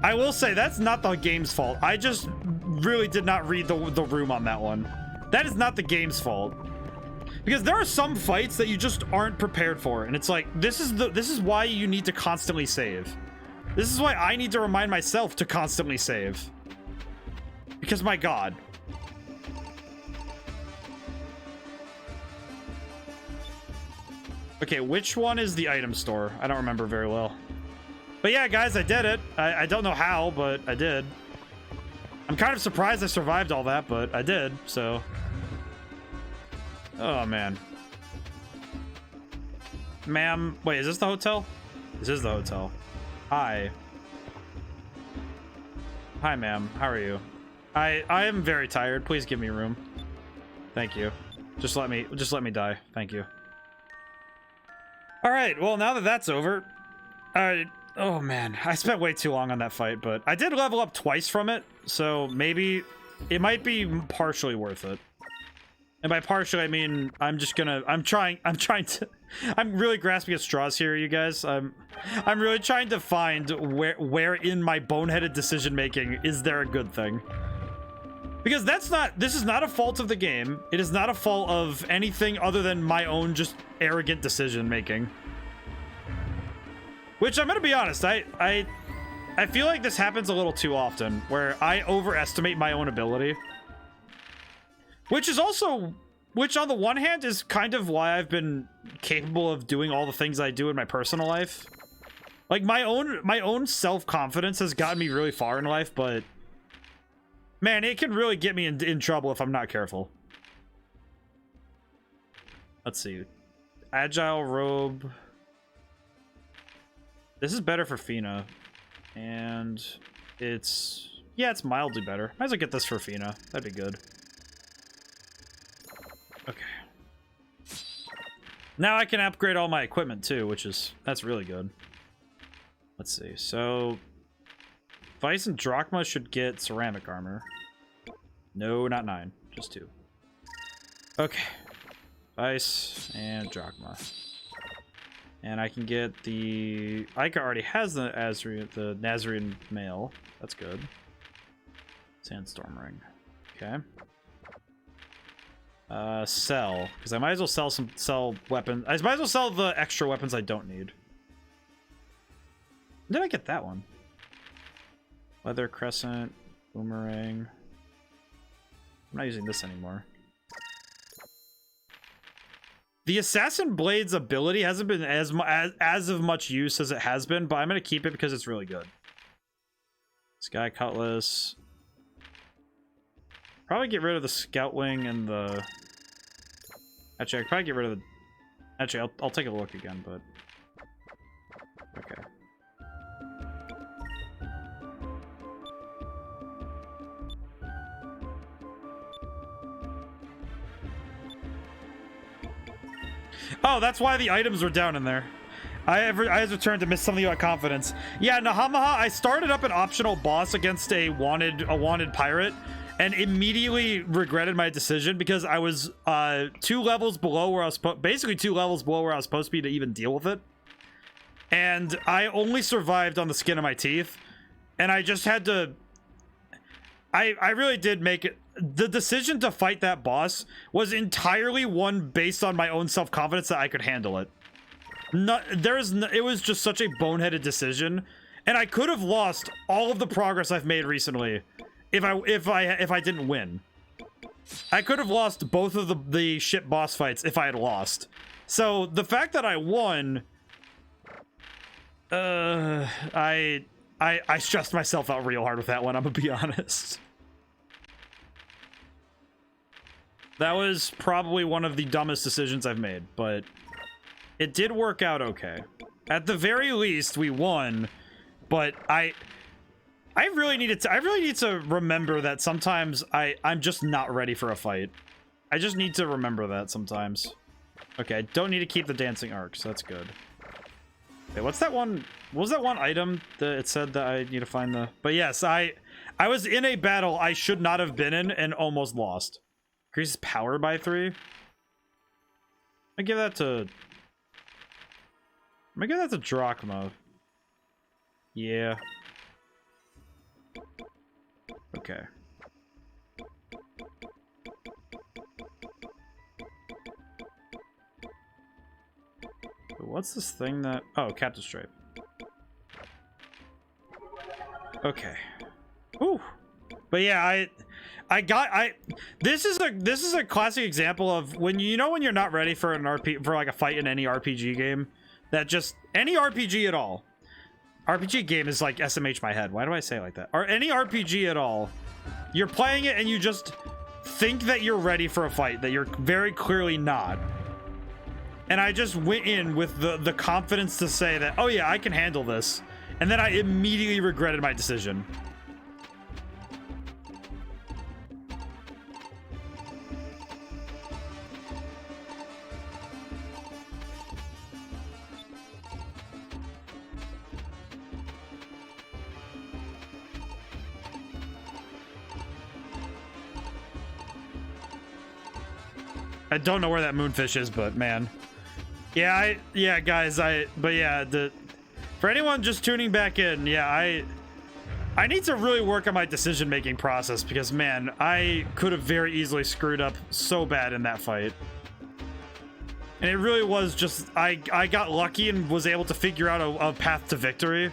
I will say, that's not the game's fault. I just really did not read the room on that one. That is not the game's fault. Because there are some fights that you just aren't prepared for. And it's like, this is why you need to constantly save. This is why I need to remind myself to constantly save. Because my god. Okay, which one is the item store? I don't remember very well. But yeah, guys, I did it. I don't know how, but I did. I'm kind of surprised I survived all that, but I did, so... Oh, man. Ma'am... Wait, is this the hotel? This is the hotel. Hi. Hi, ma'am. How are you? I am very tired. Please give me room. Thank you. Just let me die. Thank you. All right, well, now that that's over, oh man, I spent way too long on that fight, but I did level up twice from it, so maybe it might be partially worth it. And by partially, I mean, I'm really grasping at straws here, you guys. I'm really trying to find where in my boneheaded decision making is there a good thing. Because this is not a fault of the game. It is not a fault of anything other than my own just arrogant decision making. Which, I'm gonna be honest, I feel like this happens a little too often, where I overestimate my own ability. Which on the one hand is kind of why I've been capable of doing all the things I do in my personal life. Like, my own self-confidence has gotten me really far in life, but man, it can really get me in trouble if I'm not careful. Let's see. Agile robe. This is better for Fina. And it's... yeah, it's mildly better. Might as well get this for Fina. That'd be good. Okay. Now I can upgrade all my equipment too, which is... that's really good. Let's see. So... Vice and Drachma should get ceramic armor. No, not 9. Just 2. Okay. Vice and Drachma. And I can get the... Ica already has the Nazarian mail. That's good. Sandstorm ring. Okay. Sell. Because I might as well sell weapons. I might as well sell the extra weapons I don't need. When did I get that one? Leather Crescent. Boomerang. I'm not using this anymore. The Assassin Blade's ability hasn't been as of much use as it has been, but I'm going to keep it because it's really good. Sky Cutlass. Probably get rid of the Scout Wing and the... actually, I could probably get rid of the... actually, I'll take a look again, but... okay. Oh, that's why the items were down in there. I was returned to miss something about confidence. Yeah, Nahamaha, I started up an optional boss against a wanted pirate, and immediately regretted my decision because I was 2 levels below where I was basically 2 levels below where I was supposed to be to even deal with it. And I only survived on the skin of my teeth, and I just had to... I really did make it... the decision to fight that boss was entirely one based on my own self-confidence that I could handle it. It was just such a boneheaded decision, and I could have lost all of the progress I've made recently if I didn't win. I could have lost both of the ship boss fights if I had lost. So the fact that I won, I stressed myself out real hard with that one, I'm gonna be honest. That was probably one of the dumbest decisions I've made, but it did work out okay. At the very least, we won, but I really need to remember that sometimes I'm just not ready for a fight. I just need to remember that sometimes. Okay, I don't need to keep the dancing arcs. That's good. Okay, what's that one? What was that one item that it said that I need to find the... but yes, I was in a battle I should not have been in and almost lost. Increases power by 3. I give that to... I'm gonna give that to Drachma. Yeah. Okay. What's this thing that... oh, Captain Stripe. Okay. Ooh. But yeah, this is a classic example of when when you're not ready for like a fight in any RPG game, that just any RPG at all. RPG game is like SMH my head. Why do I say it like that? Or any RPG at all. You're playing it and you just think that you're ready for a fight that you're very clearly not. And I just went in with the confidence to say that, oh yeah, I can handle this. And then I immediately regretted my decision. I don't know where that moonfish is, but man. Yeah, guys, but yeah, for anyone just tuning back in, yeah, I need to really work on my decision-making process because, man, I could have very easily screwed up so bad in that fight. And it really was just, I got lucky and was able to figure out a path to victory.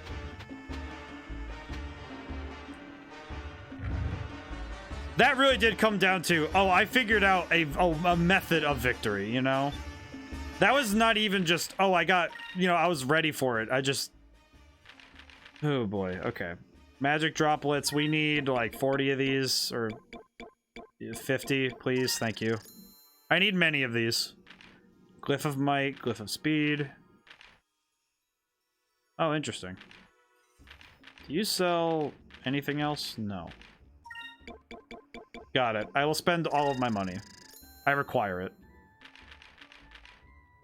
That really did come down to, oh, I figured out a method of victory, you know? That was not even just, oh, I got, I was ready for it. I just... oh, boy. Okay. Magic droplets. We need, like, 40 of these, or 50, please. Thank you. I need many of these. Glyph of Might, Glyph of Speed. Oh, interesting. Do you sell anything else? No. Got it. I will spend all of my money. I require it.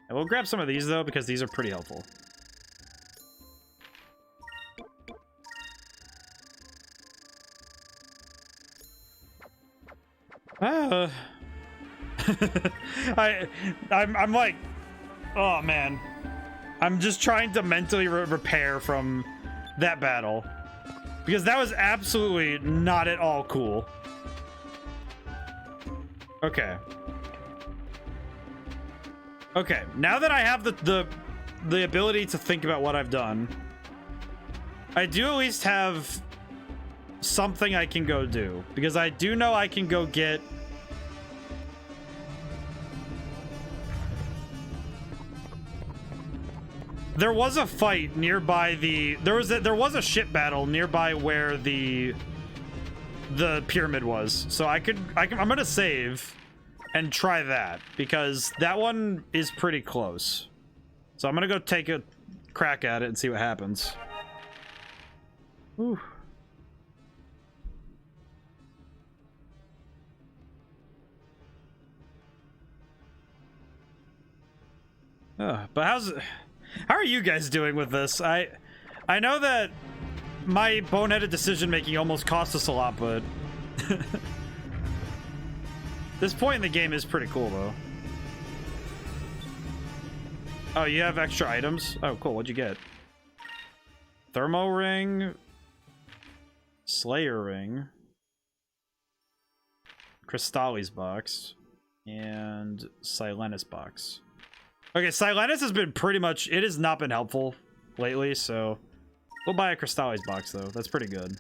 I will grab some of these, though, because these are pretty helpful. I'm like, oh man, I'm just trying to mentally repair from that battle because that was absolutely not at all cool. Okay. Okay, now that I have the ability to think about what I've done, I do at least have something I can go do, because I do know I can go get there was a fight nearby there was a ship battle nearby where the pyramid was, so I'm gonna save and try that because that one is pretty close. So I'm gonna go take a crack at it and see what happens. Whew. But how are you guys doing with this? I know that my boneheaded decision making almost cost us a lot, but this point in the game is pretty cool though. Oh, you have extra items? Oh, cool. What'd you get? Thermo ring, Slayer ring, Crystallis box, and Silenus box. Okay, Silenus has been pretty much, it has not been helpful lately, so we'll buy a Crystallis box though. That's pretty good.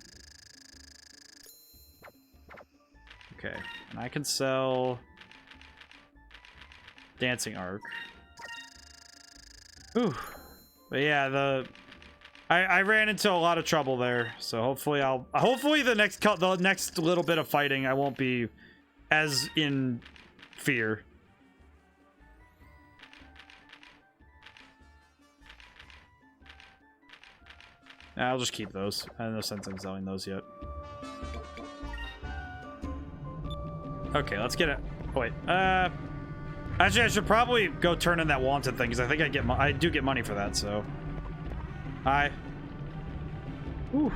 Okay, and I can sell Dancing Arc. Ooh, but yeah, I ran into a lot of trouble there, so hopefully the next little bit of fighting I won't be as in fear. I'll just keep those. I have no sense in selling those yet. Okay, let's get it. Oh, wait. Actually, I should probably go turn in that wanted thing because I think I do get money for that. So, hi. Whew.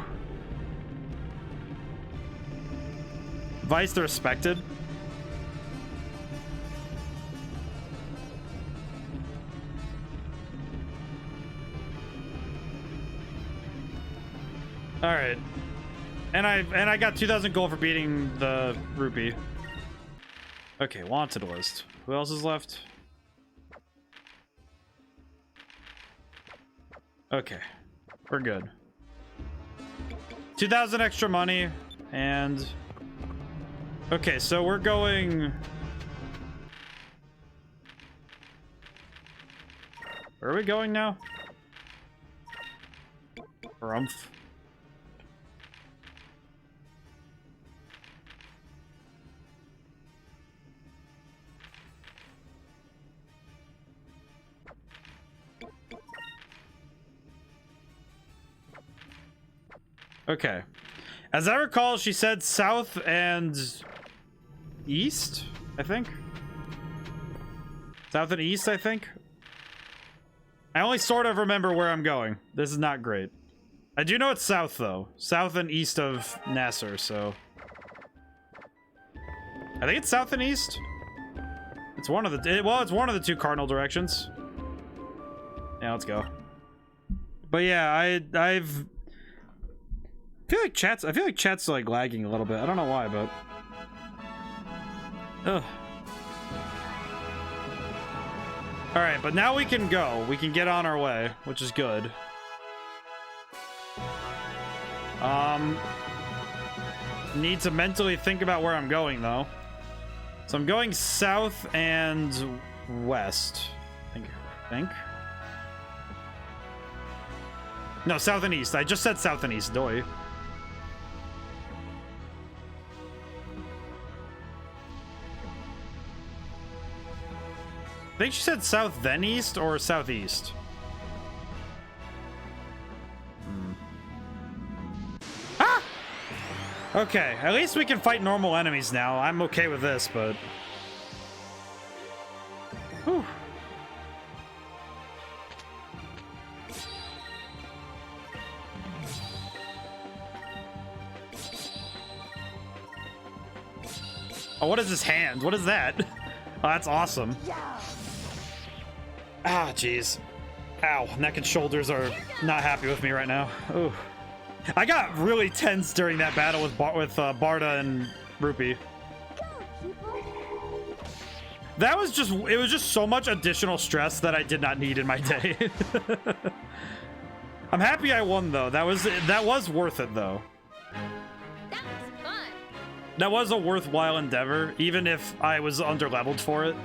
Vice the Respected. All right, and I got 2,000 gold for beating the rupee. Okay, wanted list. Who else is left? Okay, we're good. 2,000 extra money, and okay, so we're going. Where are we going now? Rumph. Okay. As I recall, she said south and east, I think. South and east, I think. I only sort of remember where I'm going. This is not great. I do know it's south, though. South and east of Nasser, so... I think it's south and east. It's one of the... Well, it's one of the two cardinal directions. Yeah, let's go. But yeah, I've... I feel like chat's like lagging a little bit. I don't know why, but ugh. All right, but now we can go. We can get on our way, which is good. Need to mentally think about where I'm going though. So I'm going south and west. I think. No, south and east. I just said south and east. Doy. I think she said south then east or southeast. Okay, at least we can fight normal enemies now. I'm okay with this, but... Whew. Oh, what is this hand? What is that? Oh, that's awesome. Ah, jeez. Ow, neck and shoulders are not happy with me right now. Ooh. I got really tense during that battle with Barda and Rupee. That was just, it was just so much additional stress that I did not need in my day. I'm happy I won though. That was worth it though. That was fun. That was a worthwhile endeavor, even if I was under-leveled for it.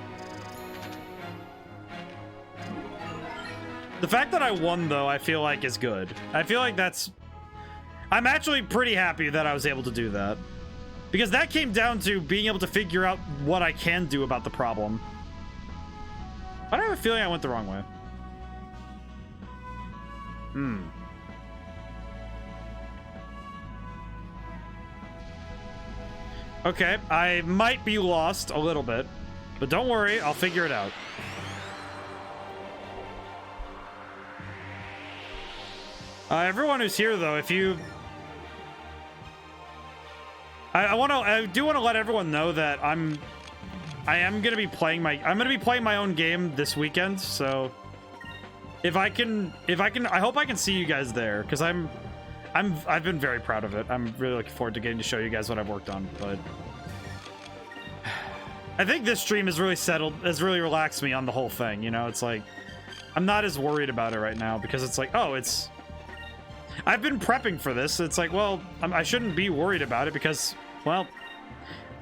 The fact that I won though, I feel like is good. I feel like that's... I'm actually pretty happy that I was able to do that. Because that came down to being able to figure out what I can do about the problem. But I have a feeling I went the wrong way. Okay, I might be lost a little bit. But don't worry, I'll figure it out. Everyone who's here, though, if you... I do want to let everyone know that I am going to be playing my own game this weekend, so if I can, I hope I can see you guys there, because I've been very proud of it. I'm really looking forward to getting to show you guys what I've worked on, but I think this stream has really relaxed me on the whole thing, you know? It's like, I'm not as worried about it right now, because it's like, oh, I've been prepping for this. It's like, well, I shouldn't be worried about it because, well,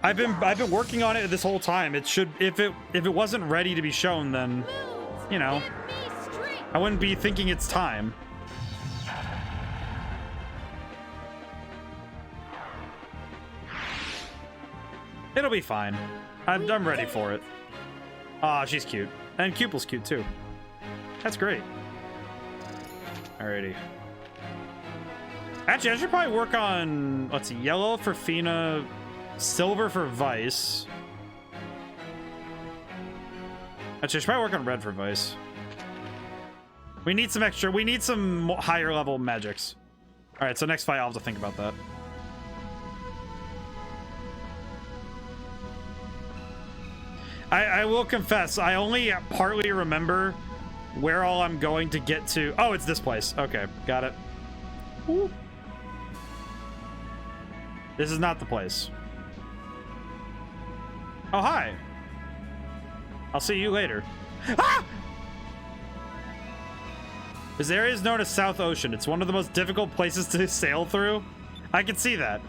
I've been working on it this whole time. It should, if it wasn't ready to be shown, then, you know, I wouldn't be thinking it's time. It'll be fine. I'm ready for it. Ah, she's cute, and Cupel's cute too. That's great. Alrighty. Actually, I should probably work on, let's see, yellow for Fina, silver for Vice. Actually, I should probably work on red for Vice. We need some higher level magics. All right, so next fight, I'll have to think about that. I will confess, I only partly remember where all I'm going to get to. Oh, it's this place. Okay, got it. Ooh. This is not the place. Oh, hi. I'll see you later. Ah! This area is known as South Ocean. It's one of the most difficult places to sail through. I can see that.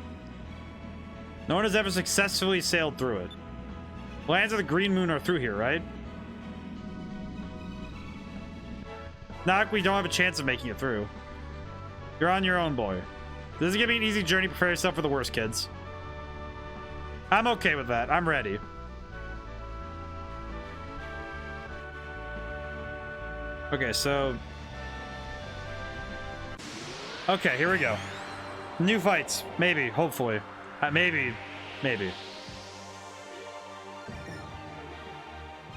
No one has ever successfully sailed through it. Lands of the Green Moon are through here, right? Knock, we don't have a chance of making it through. You're on your own, boy. This is gonna be an easy journey. Prepare yourself for the worst, kids. I'm okay with that. I'm ready. Okay, so... Okay, here we go. New fights. Maybe. Hopefully. Maybe.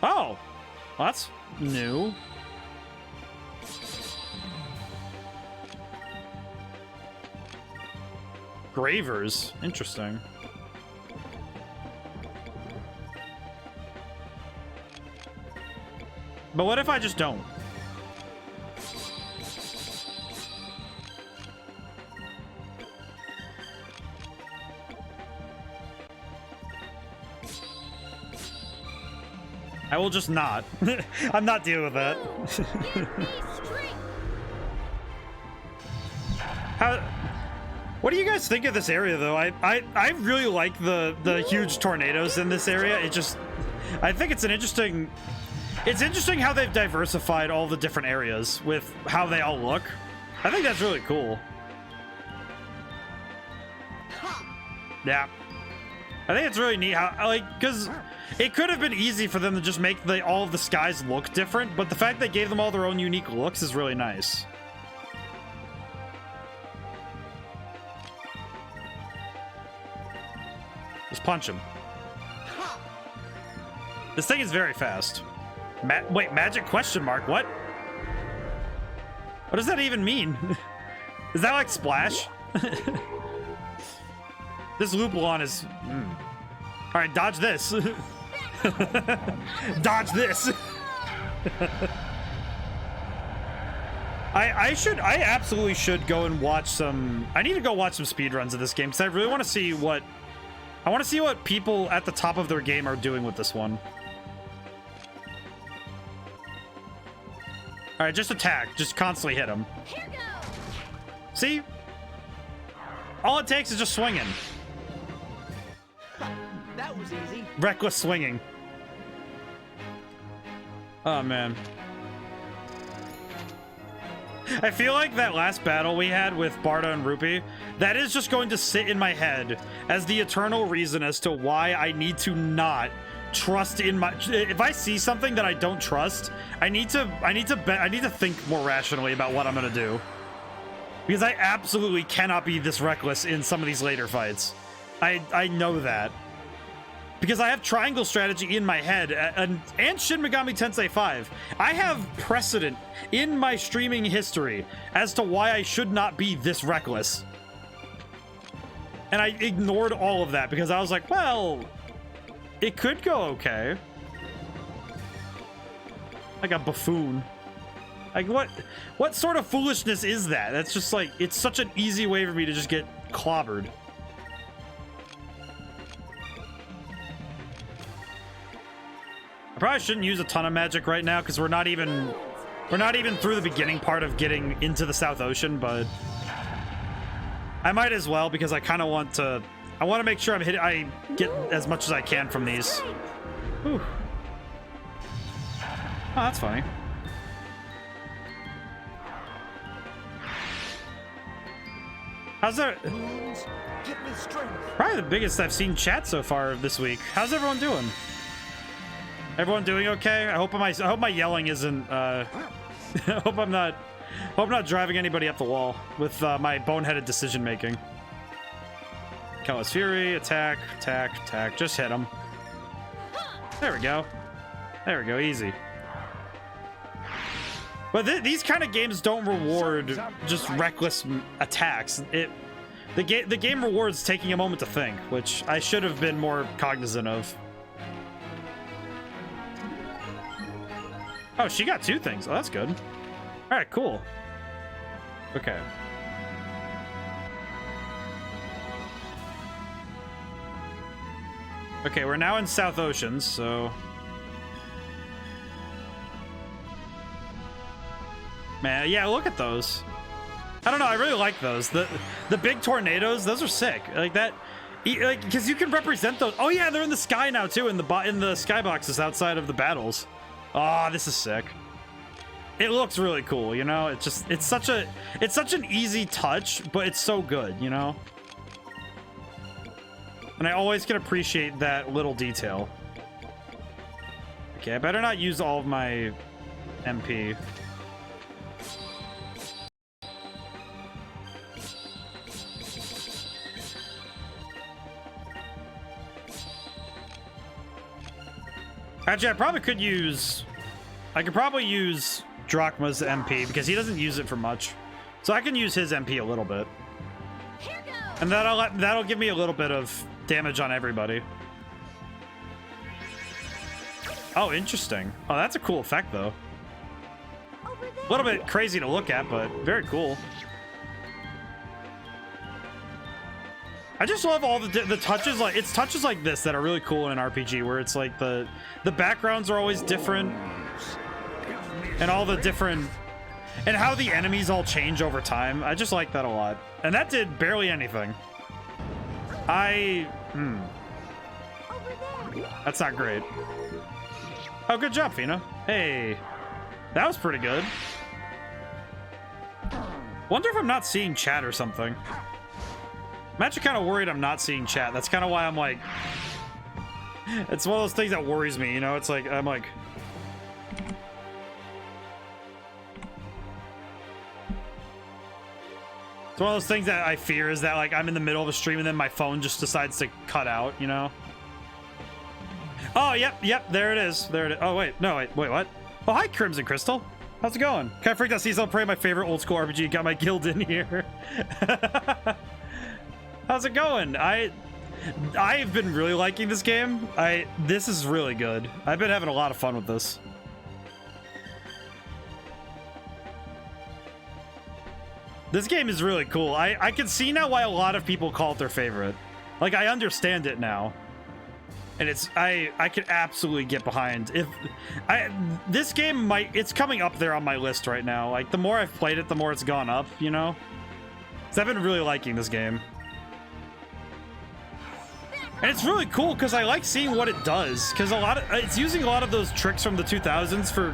Oh! Well, that's new. Gravers. Interesting. But what if I just don't? I will just not. I'm not dealing with that. What do you guys think of this area, though? I really like the huge tornadoes in this area. I think it's interesting how they've diversified all the different areas with how they all look. I think that's really cool. Yeah. I think it's really neat how, because it could have been easy for them to just make all of the skies look different, but the fact they gave them all their own unique looks is really nice. punch him. This thing is very fast. Wait, magic question mark? What? What does that even mean? Is that like Splash? This Lupulon is... All right, dodge this. Dodge this. I absolutely should go and watch some... I need to go watch some speedruns of this game because I really want to see what... I want to see what people at the top of their game are doing with this one. All right, just attack. Just constantly hit him. Here goes. See? All it takes is just swinging. That was easy. Reckless swinging. Oh, man. I feel like that last battle we had with Barda and Rupee, that is just going to sit in my head as the eternal reason as to why I need to not trust in my... If I see something that I don't trust, I need to think more rationally about what I'm going to do. Because I absolutely cannot be this reckless in some of these later fights. I know that. Because I have triangle strategy in my head, and Shin Megami Tensei 5. I have precedent in my streaming history as to why I should not be this reckless. And I ignored all of that because I was like, well, it could go okay. Like a buffoon. Like, what sort of foolishness is that? That's just like, it's such an easy way for me to just get clobbered. I probably shouldn't use a ton of magic right now because we're not even through the beginning part of getting into the South Ocean, but I might as well because I kind of want to. I want to make sure I get as much as I can from these. Whew. Oh, that's funny. How's that? Give me strength. Probably the biggest I've seen chat so far this week. How's everyone doing? Everyone doing okay? I hope my yelling isn't I hope I'm not driving anybody up the wall with my boneheaded decision making. Callous Fury, attack, just hit him. There we go. There we go, easy. But these kind of games don't reward just reckless attacks. The game rewards taking a moment to think, which I should have been more cognizant of. Oh, she got two things. Oh, that's good. All right, cool. Okay. Okay, we're now in South Oceans, so... Man, yeah, look at those. I don't know, I really like those. The big tornadoes, those are sick. Like that... Like, because you can represent those. Oh yeah, they're in the sky now too, in the skyboxes outside of the battles. Oh, this is sick. It looks really cool, you know? It's such an easy touch, but it's so good, you know? And I always can appreciate that little detail. Okay, I better not use all of my MP. Actually, I probably could use... I could probably use Drachma's MP because he doesn't use it for much. So I can use his MP a little bit. And that'll give me a little bit of damage on everybody. Oh, interesting. Oh, that's a cool effect, though. A little bit crazy to look at, but very cool. I just love all the touches, like it's touches like this that are really cool in an RPG where it's like the backgrounds are always different and all the different and how the enemies all change over time. I just like that a lot. And that did barely anything. That's not great. Oh, good job, Fina. Hey, that was pretty good. Wonder if I'm not seeing chat or something. I'm actually kind of worried I'm not seeing chat. That's kind of why I'm like... It's one of those things that worries me, you know? It's like, I'm like... It's one of those things that I fear is that like I'm in the middle of a stream and then my phone just decides to cut out, you know? Oh, yep, there it is. There it is. Oh, wait, no, wait, what? Oh, hi, Crimson Crystal. How's it going? Kind of freaked out season play my favorite old school RPG. Got my guild in here. How's it going? I've been really liking this game. This is really good. I've been having a lot of fun with this. This game is really cool. I can see now why a lot of people call it their favorite. Like, I understand it now. And I could absolutely get behind this game it's coming up there on my list right now. Like, the more I've played it, the more it's gone up, you know? So I've been really liking this game. And it's really cool because I like seeing what it does, because it's using a lot of those tricks from the 2000s for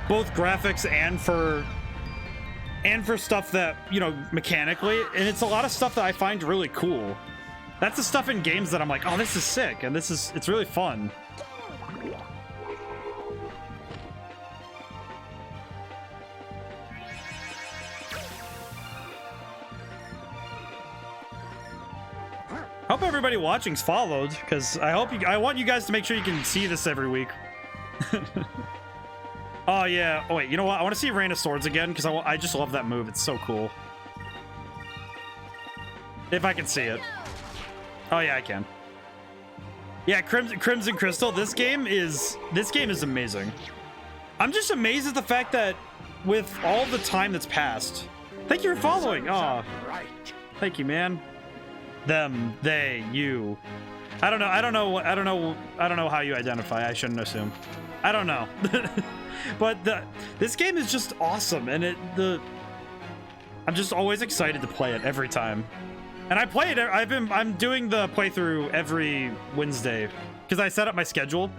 both graphics and for stuff that, you know, mechanically, and it's a lot of stuff that I find really cool. That's the stuff in games that I'm like, oh, this is sick, and it's really fun. Hope everybody watching's followed, because I want you guys to make sure you can see this every week. Oh yeah. Oh wait, you know what? I want to see Rain of Swords again, because I just love that move. It's so cool. If I can see it. Oh yeah, I can. Yeah, Crimson Crystal. This game is amazing. I'm just amazed at the fact that with all the time that's passed. Thank you for following. Oh, thank you, man. Them, they, you. I don't know how you identify. I shouldn't assume. I don't know. But this game is just awesome, and I'm just always excited to play it every time. And I play it. I'm doing the playthrough every Wednesday because I set up my schedule.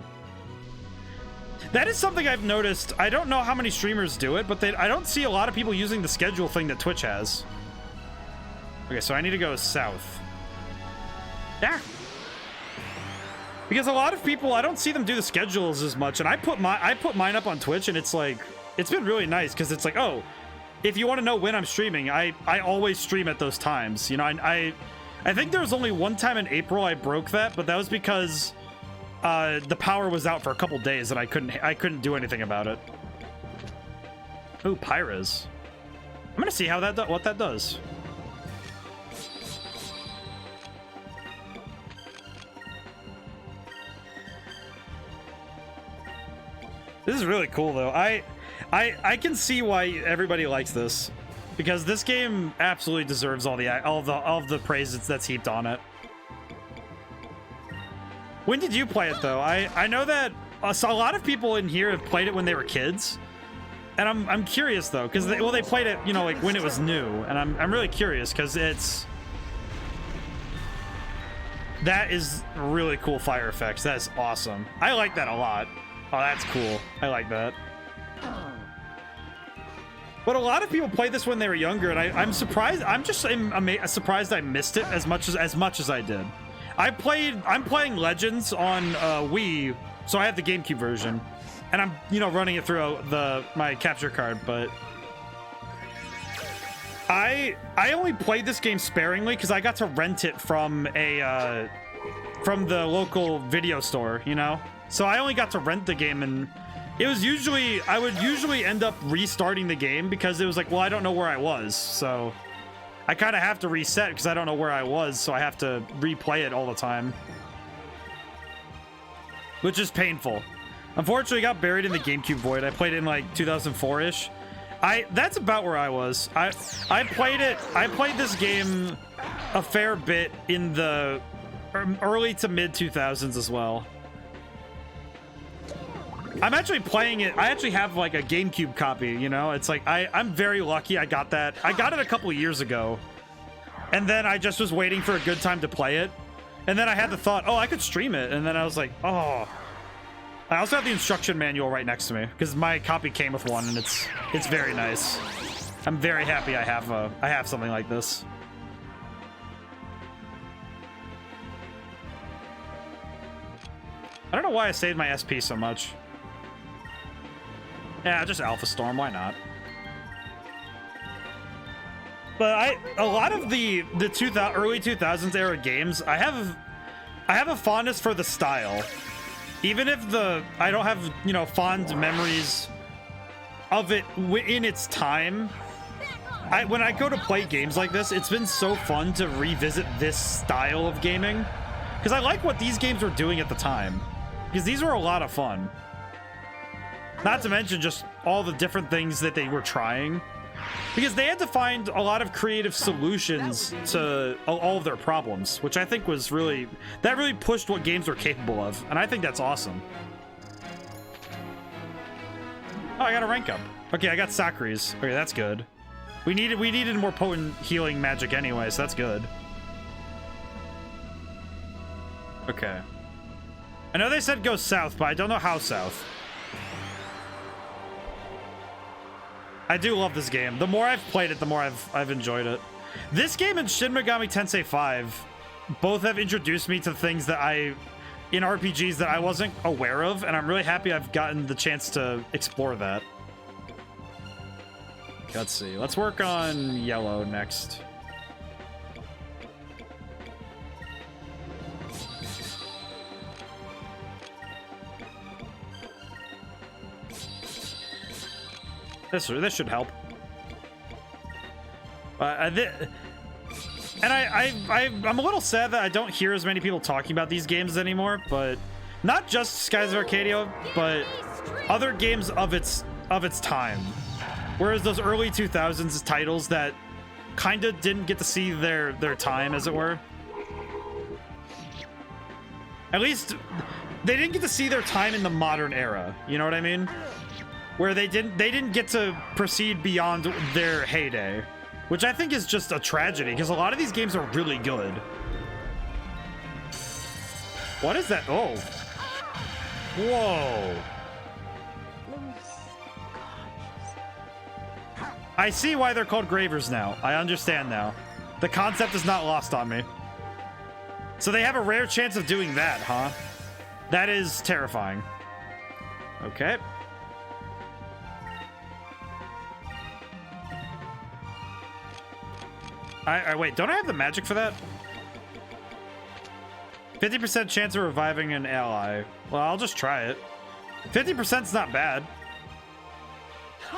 That is something I've noticed. I don't know how many streamers do it, but I don't see a lot of people using the schedule thing that Twitch has. Okay, so I need to go south. Yeah. Because a lot of people, I don't see them do the schedules as much, and I put mine up on Twitch, and it's like, it's been really nice because it's like, oh, if you want to know when I'm streaming, I always stream at those times. You know, I think there was only one time in April I broke that, but that was because the power was out for a couple days and I couldn't do anything about it. Ooh, Pyras. I'm gonna see what that does. This is really cool though. I can see why everybody likes this, because this game absolutely deserves all the praise that's heaped on it. When did you play it though? I know that a lot of people in here have played it when they were kids, and I'm curious though, because they played it, you know, like when it was new, and I'm really curious because that is really cool fire effects. That is awesome. I like that a lot. Oh, that's cool. I like that. But a lot of people played this when they were younger, and I'm surprised. I'm surprised I missed it as much as I did. I'm playing Legends on Wii, so I have the GameCube version, and I'm running it through my capture card. But I only played this game sparingly because I got to rent it from the local video store, you know. So I only got to rent the game, and I would usually end up restarting the game because it was like, well, I don't know where I was, so I kind of have to reset because I don't know where I was, so I have to replay it all the time, which is painful. Unfortunately, I got buried in the GameCube void. I played it in like 2004-ish. That's about where I was. I played this game a fair bit in the early to mid 2000s as well. I'm actually playing it. I actually have like a GameCube copy, you know? It's like, I'm very lucky I got that. I got it a couple of years ago. And then I just was waiting for a good time to play it. And then I had the thought, oh, I could stream it. And then I was like, oh. I also have the instruction manual right next to me because my copy came with one, and it's very nice. I'm very happy I have something like this. I don't know why I saved my SP so much. Yeah, just Alpha Storm, why not? But a lot of the early 2000s era games, I have a fondness for the style. Even if I don't have, you know, fond memories of it in its time, when I go to play games like this, it's been so fun to revisit this style of gaming. Because I like what these games were doing at the time. Because these were a lot of fun. Not to mention just all the different things that they were trying. Because they had to find a lot of creative solutions to all of their problems, which I think was really pushed what games were capable of, and I think that's awesome. Oh, I got a rank up. Okay, I got Sakuri's. Okay, that's good. We needed more potent healing magic anyway, so that's good. Okay. I know they said go south, but I don't know how south. I do love this game. The more I've played it, the more I've enjoyed it. This game and Shin Megami Tensei 5 both have introduced me to things that in RPGs that I wasn't aware of, and I'm really happy I've gotten the chance to explore that. Let's see. Let's work on yellow next. This should help. And I'm a little sad that I don't hear as many people talking about these games anymore, but not just Skies of Arcadia, but other games of its time. Whereas those early 2000s titles that kind of didn't get to see their time, as it were. At least they didn't get to see their time in the modern era. You know what I mean? Where they didn't get to proceed beyond their heyday, which I think is just a tragedy because a lot of these games are really good. What is that? Oh. Whoa. I see why they're called Gravers now. I understand now. The concept is not lost on me. So they have a rare chance of doing that, huh? That is terrifying. Okay. Wait, don't I have the magic for that? 50% chance of reviving an ally. Well, I'll just try it. 50%'s not bad.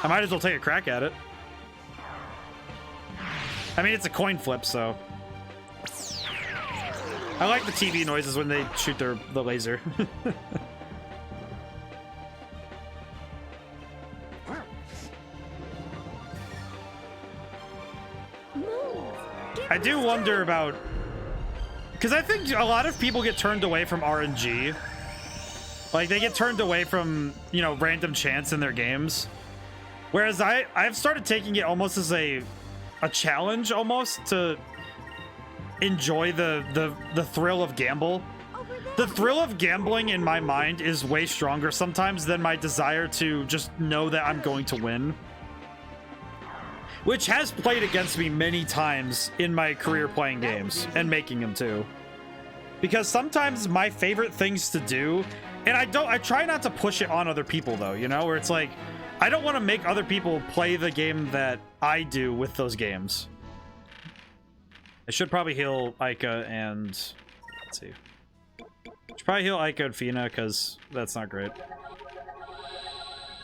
I might as well take a crack at it. I mean, it's a coin flip, so. I like the TV noises when they shoot the laser. I do wonder about, because I think a lot of people get turned away from RNG. Like, they get turned away from, you know, random chance in their games. Whereas I've started taking it almost as a challenge, almost, to enjoy the thrill of gamble. The thrill of gambling in my mind is way stronger sometimes than my desire to just know that I'm going to win. Which has played against me many times in my career playing games, and making them too. Because sometimes my favorite things to do, and I try not to push it on other people though, you know, where it's like, I don't want to make other people play the game that I do with those games. I should probably heal Aika and, let's see. Should probably heal Aika and Fina, because that's not great.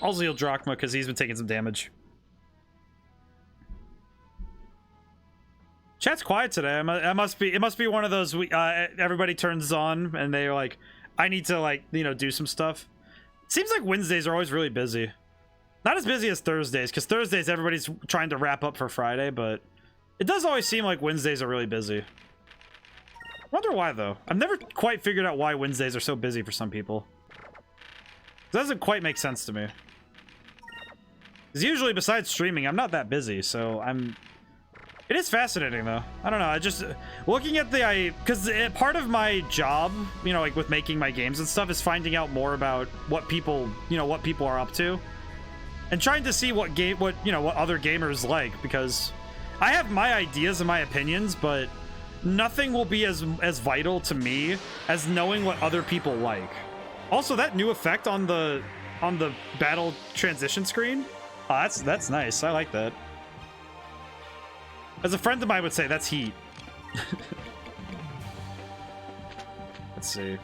Also heal Drachma, because he's been taking some damage. Chat's quiet today. It must be one of those everybody turns on and they're like, I need to, like, you know, do some stuff. Seems like Wednesdays are always really busy. Not as busy as Thursdays, because Thursdays everybody's trying to wrap up for Friday, but it does always seem like Wednesdays are really busy. Wonder why though. I've never quite figured out why Wednesdays are so busy for some people. It doesn't quite make sense to me. Because usually besides streaming, I'm not that busy, so it is fascinating though. I don't know. I just looking at because part of my job, you know, like with making my games and stuff, is finding out more about what people are up to, and trying to see what other gamers like. Because I have my ideas and my opinions, but nothing will be as vital to me as knowing what other people like. Also, that new effect on the battle transition screen, oh, that's nice. I like that. As a friend of mine would say, that's heat. Let's see.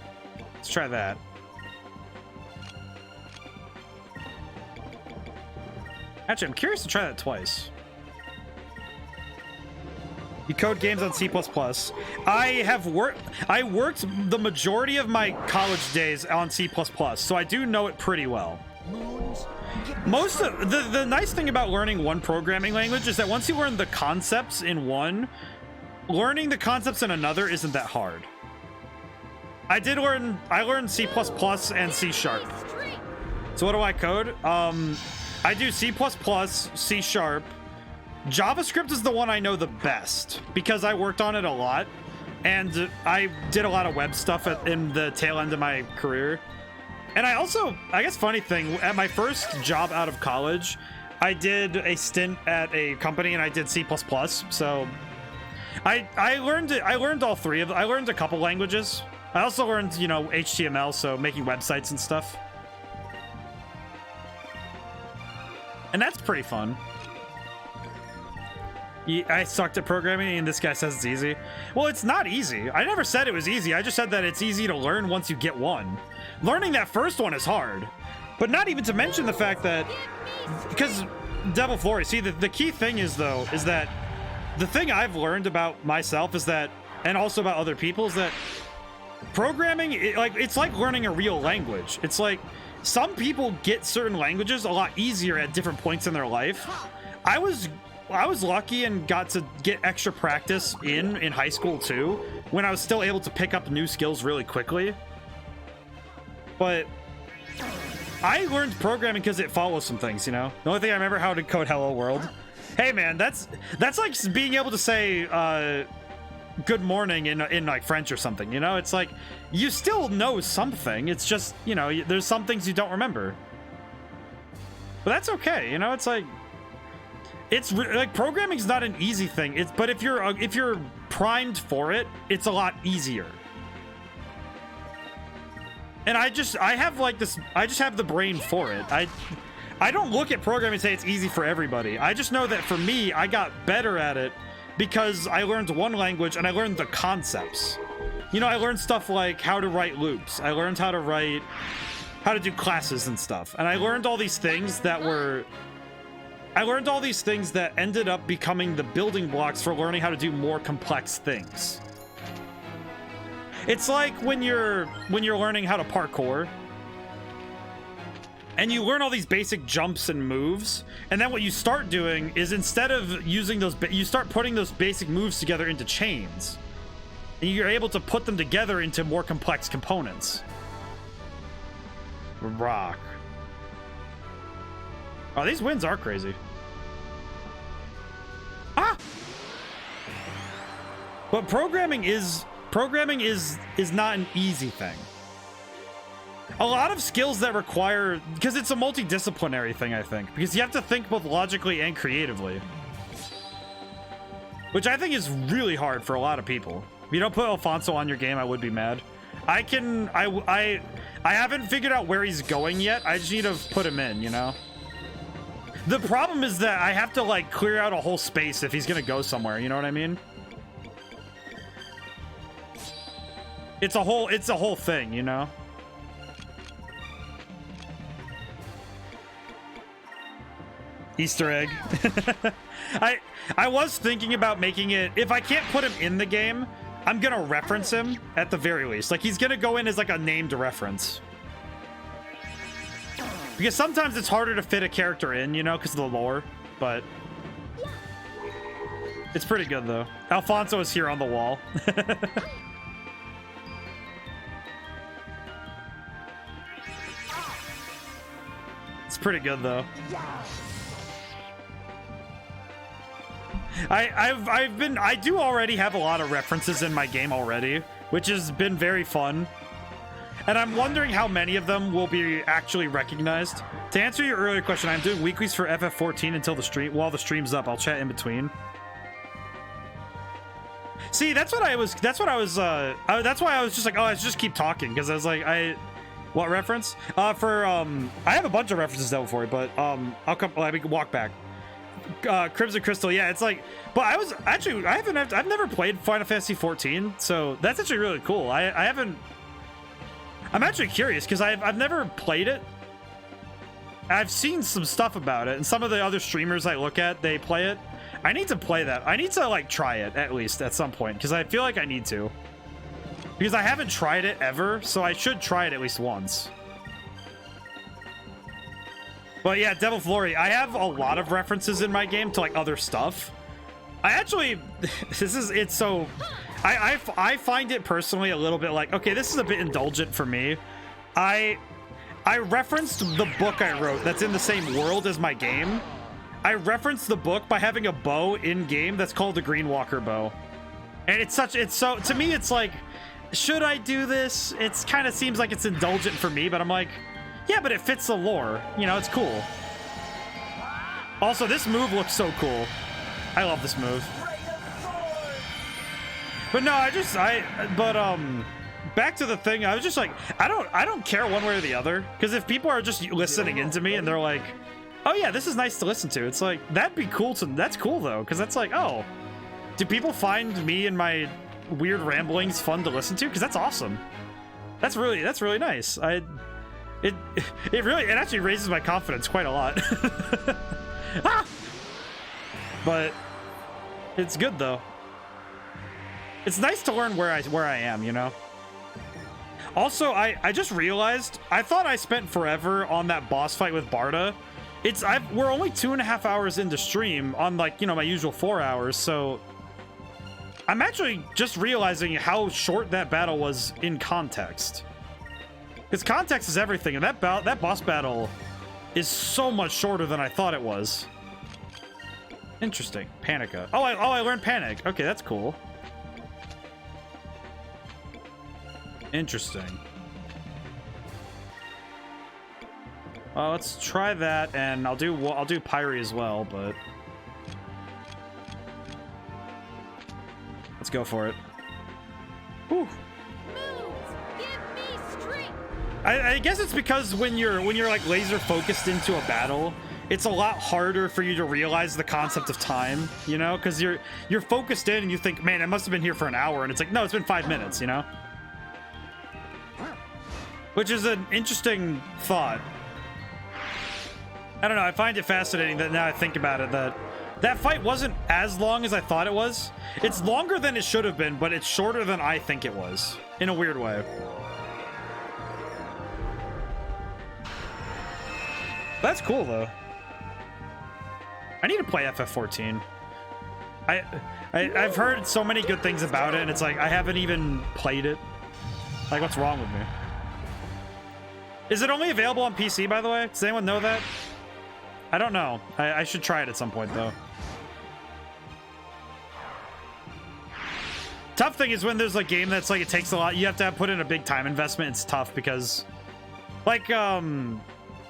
Let's try that. Actually, I'm curious to try that twice. You code games on C++. I worked the majority of my college days on C++, so I do know it pretty well. Most of the nice thing about learning one programming language is that once you learn the concepts in one, learning the concepts in another isn't that hard. I learned C++ and C#. So what do I code? I do C++, C#. JavaScript is the one I know the best because I worked on it a lot and I did a lot of web stuff in the tail end of my career. And I guess funny thing, at my first job out of college, I did a stint at a company and I did C++. So I learned all three of them. I learned a couple languages. I also learned, you know, HTML, so making websites and stuff. And that's pretty fun. I sucked at programming and this guy says it's easy. Well, it's not easy. I never said it was easy. I just said that it's easy to learn once you get one. Learning that first one is hard. But not even to mention the fact that, because Devil Flory, see, the key thing is though, is that the thing I've learned about myself is that, and also about other people, is that programming, it's like learning a real language. It's like some people get certain languages a lot easier at different points in their life. I was lucky and got to get extra practice in high school too, when I was still able to pick up new skills really quickly. But I learned programming because it follows some things, you know? The only thing I remember how to code Hello World. Hey man, that's like being able to say good morning in like French or something, you know? It's like you still know something. It's just, you know, there's some things you don't remember. But that's okay, you know? It's like like programming's not an easy thing. But if you're primed for it, it's a lot easier. And I just have the brain for it. I don't look at programming and say it's easy for everybody. I just know that for me, I got better at it because I learned one language and I learned the concepts. You know, I learned stuff like how to write loops. I learned how to do classes and stuff. And I learned all these things that ended up becoming the building blocks for learning how to do more complex things. It's like when you're learning how to parkour and you learn all these basic jumps and moves, and then what you start doing is instead of using those, you start putting those basic moves together into chains, and you're able to put them together into more complex components. Rock. Oh, these winds are crazy. Ah! But programming is not an easy thing. A lot of skills that require, because it's a multidisciplinary thing, I think, because you have to think both logically and creatively, which I think is really hard for a lot of people. If you don't put Alfonso on your game, I would be mad. I haven't figured out where he's going yet. I just need to put him in, you know? The problem is that I have to like clear out a whole space if he's gonna go somewhere, you know what I mean? It's a whole thing, you know? Easter egg. I was thinking about making it, if I can't put him in the game, I'm gonna reference him at the very least. Like he's gonna go in as like a named reference. Because sometimes it's harder to fit a character in, you know, because of the lore, but it's pretty good though. Alfonso is here on the wall. It's pretty good though. I do already have a lot of references in my game already, which has been very fun. And I'm wondering how many of them will be actually recognized. To answer your earlier question, I'm doing weeklies for FF14 until the stream. While the stream's up, I'll chat in between. See, that's why I was just like, oh, let's just keep talking, because I was like, what reference? I have a bunch of references though for it, but let me walk back. Crimson Crystal, yeah, it's like, but I've never played Final Fantasy 14, so that's actually really cool. I haven't. I'm actually curious because I've never played it. I've seen some stuff about it, and some of the other streamers I look at, they play it. I need to play that. I need to like try it at least at some point because I feel like I need to. Because I haven't tried it ever, so I should try it at least once. But yeah, Devil Flory, I have a lot of references in my game to like other stuff. I actually, it's so, I find it personally a little bit like, okay, this is a bit indulgent for me. I referenced the book I wrote that's in the same world as my game. I referenced the book by having a bow in game that's called the Green Walker bow. And it's so, to me, it's like, should I do this? It's kind of seems like it's indulgent for me, but I'm like, yeah, but it fits the lore. You know, it's cool. Also, this move looks so cool. I love this move. But no, back to the thing. I was just like, I don't care one way or the other. Because if people are just listening into me and they're like, oh yeah, this is nice to listen to. It's like, that'd be cool that's cool though. Because that's like, oh, do people find me and my weird ramblings fun to listen to? Because that's awesome. That's really nice. It actually raises my confidence quite a lot. Ah! But it's good though. It's nice to learn where I am, you know. Also, I just realized I thought I spent forever on that boss fight with Barda. We're only 2.5 hours into stream on, like, you know, my usual 4 hours, so I'm actually just realizing how short that battle was in context. Because context is everything, and that boss battle is so much shorter than I thought it was. Interesting. Panica. Oh, I learned Panic. Okay, that's cool. Interesting. Let's try that, and I'll do Pyre as well, but let's go for it. Whew. I guess it's because when you're like laser focused into a battle, it's a lot harder for you to realize the concept of time, you know, because you're focused in and you think, man, I must have been here for an hour, and it's like, no, it's been 5 minutes, you know, which is an interesting thought. I don't know. I find it fascinating that now I think about it, that fight wasn't as long as I thought it was. It's longer than it should have been, but it's shorter than I think it was in a weird way. That's cool though. I need to play FF14. I've heard so many good things about it, and it's like I haven't even played it. Like, what's wrong with me? Is it only available on PC, by the way? Does anyone know that? I don't know. I should try it at some point though. Tough thing is when there's a game that's like, it takes a lot, you have to put in a big time investment. It's tough because, like,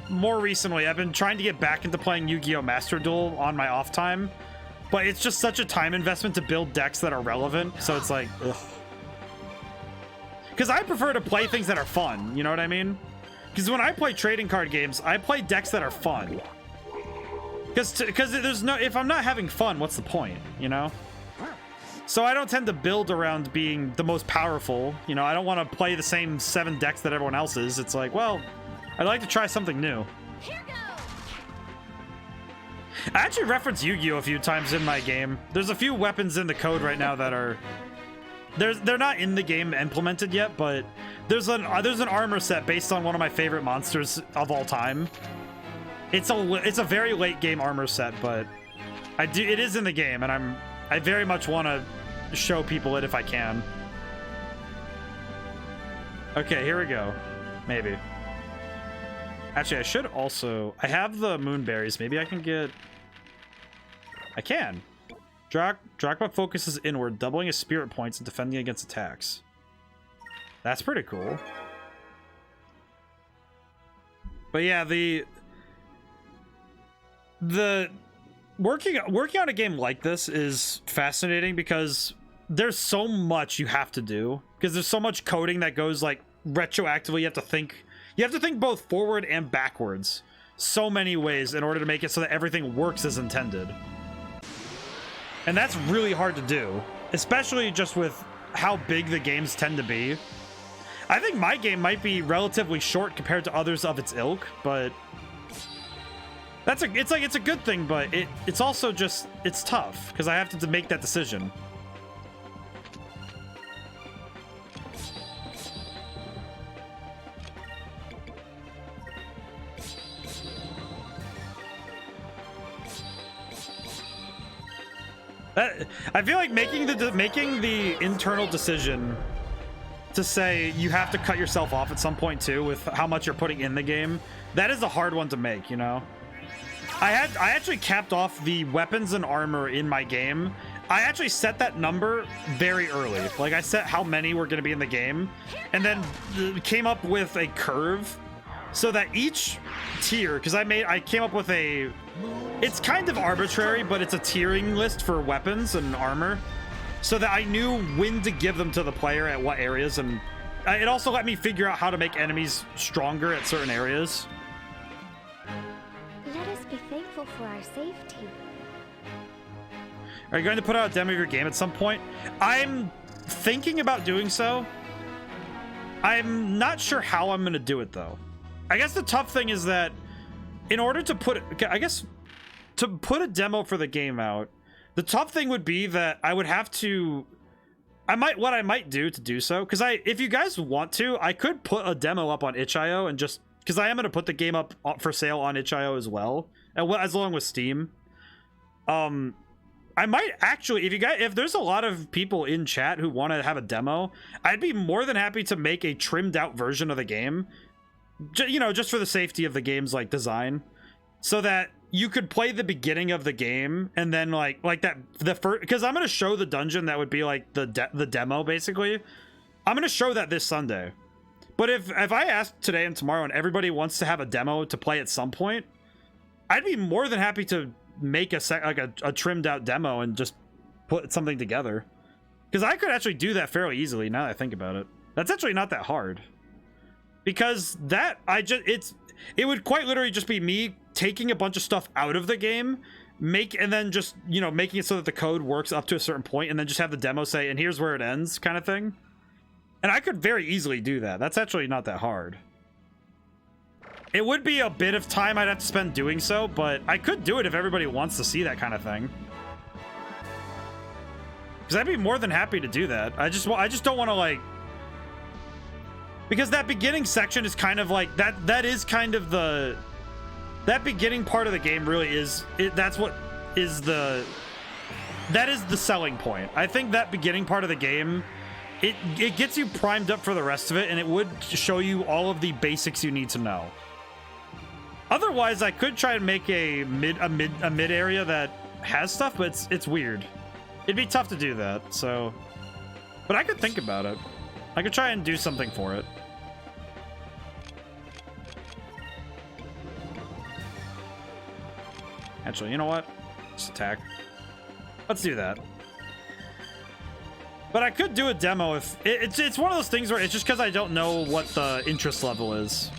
more recently, I've been trying to get back into playing Yu-Gi-Oh! Master Duel on my off time, but it's just such a time investment to build decks that are relevant, so it's like, ugh. Because I prefer to play things that are fun, you know what I mean? Because when I play trading card games, I play decks that are fun. Because there's no, if I'm not having fun, what's the point, you know? So I don't tend to build around being the most powerful, you know? I don't want to play the same 7 decks that everyone else is. It's like, well, I'd like to try something new. Here goes. I actually reference Yu-Gi-Oh! A few times in my game. There's a few weapons in the code right now that are... They're not in the game implemented yet, but there's an armor set based on one of my favorite monsters of all time. It's a very late game armor set, but it is in the game, and I very much want to show people it if I can. Okay, here we go. Maybe. Actually, I should also... I have the moonberries. Maybe I can get... I can. Drachma focuses inward, doubling his spirit points and defending against attacks. That's pretty cool. But yeah, the working on a game like this is fascinating because there's so much you have to do. Because there's so much coding that goes like retroactively. You have to think both forward and backwards. so many ways in order to make it so that everything works as intended. And that's really hard to do, especially just with how big the games tend to be. I think my game might be relatively short compared to others of its ilk, but it's a good thing, but it's also just, it's tough because I have to make that decision. I feel like making the internal decision to say you have to cut yourself off at some point too with how much you're putting in the game, that is a hard one to make, you know. I actually capped off the weapons and armor in my game. I actually set that number very early. Like, I set how many were going to be in the game and then came up with a curve so that each tier, because I came up with a, it's kind of arbitrary, but it's a tiering list for weapons and armor so that I knew when to give them to the player at what areas, and it also let me figure out how to make enemies stronger at certain areas. Let us be thankful for our safety. Are you going to put out a demo of your game at some point? I'm thinking about doing so. I'm not sure how I'm going to do it, though. I guess the tough thing is that in order to put it, I guess to put a demo for the game out, the tough thing would be that I would have to, what I might do to do so, because if you guys want to, I could put a demo up on itch.io and just, because I am going to put the game up for sale on itch.io as well, as long with Steam. I might actually, if there's a lot of people in chat who want to have a demo, I'd be more than happy to make a trimmed out version of the game, you know, just for the safety of the game's like design, so that you could play the beginning of the game and then like that the first, because I'm going to show the dungeon that would be like the demo basically. I'm going to show that this Sunday. But if I ask today and tomorrow and everybody wants to have a demo to play at some point, I'd be more than happy to make a trimmed out demo and just put something together, because I could actually do that fairly easily now that I think about it. That's actually not that hard, because that it would quite literally just be me taking a bunch of stuff out of the game, and then just, you know, making it so that the code works up to a certain point, and then just have the demo say, and here's where it ends, kind of thing. And I could very easily do that. That's actually not that hard. It would be a bit of time I'd have to spend doing so, but I could do it if everybody wants to see that kind of thing. Because I'd be more than happy to do that. I just don't want to, like, because that beginning section is kind of like that is kind of the, that beginning part of the game really is it. That's what is that is the selling point. I think that beginning part of the game, it gets you primed up for the rest of it, and it would show you all of the basics you need to know. Otherwise, I could try and make a mid area that has stuff, but it's weird. It'd be tough to do that, so, but I could think about it. I could try and do something for it. Actually, you know what? Just attack. Let's do that. But I could do a demo if it's one of those things where it's just because I don't know what the interest level is.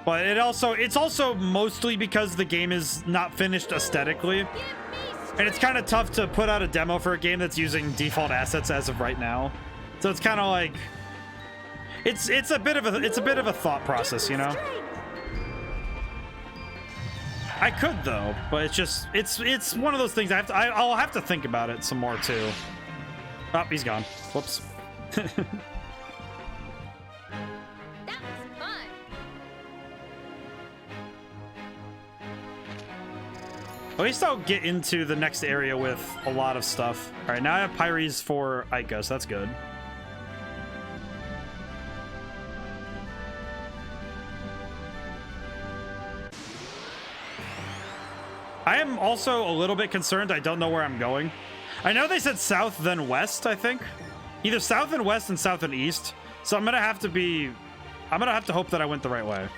But it's also mostly because the game is not finished aesthetically, and it's kind of tough to put out a demo for a game that's using default assets as of right now. So it's kind of like it's a bit of a thought process, you know. I could though, but it's one of those things I'll have to think about it some more too. Oh, he's gone. Whoops. At least I'll get into the next area with a lot of stuff. All right, now I have Pyres for Ica, so that's good. I am also a little bit concerned. I don't know where I'm going. I know they said south then west, I think. Either south and west and south and east. So I'm gonna have to hope that I went the right way.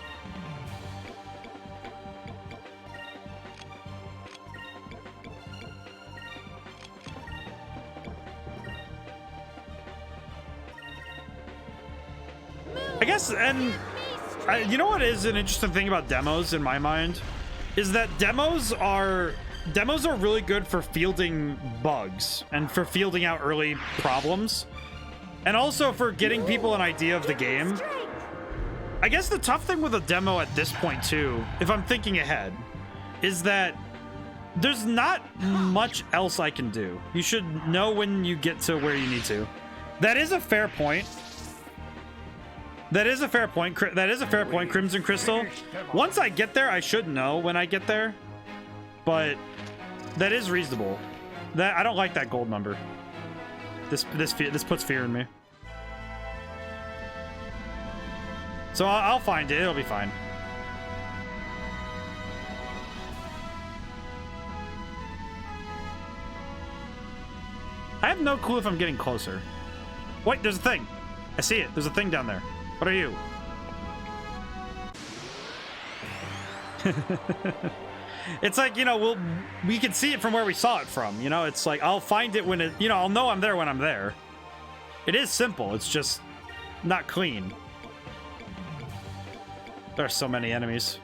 I guess, and you know what is an interesting thing about demos in my mind is that demos are really good for fielding bugs and for fielding out early problems, and also for getting people an idea of the game. I guess the tough thing with a demo at this point too, if I'm thinking ahead, is that there's not much else I can do. You should know when you get to where you need to. That is a fair point. That is a fair point. That is a fair point, Crimson Crystal. Once I get there, I should know when I get there. But that is reasonable. That I don't like that gold number. This puts fear in me. So I'll find it. It'll be fine. I have no clue if I'm getting closer. Wait, there's a thing. I see it. There's a thing down there. What are you? It's like, you know, we can see it from where we saw it from. You know, it's like I'll find it when it, you know, I'll know I'm there when I'm there. It is simple. It's just not clean. There are so many enemies.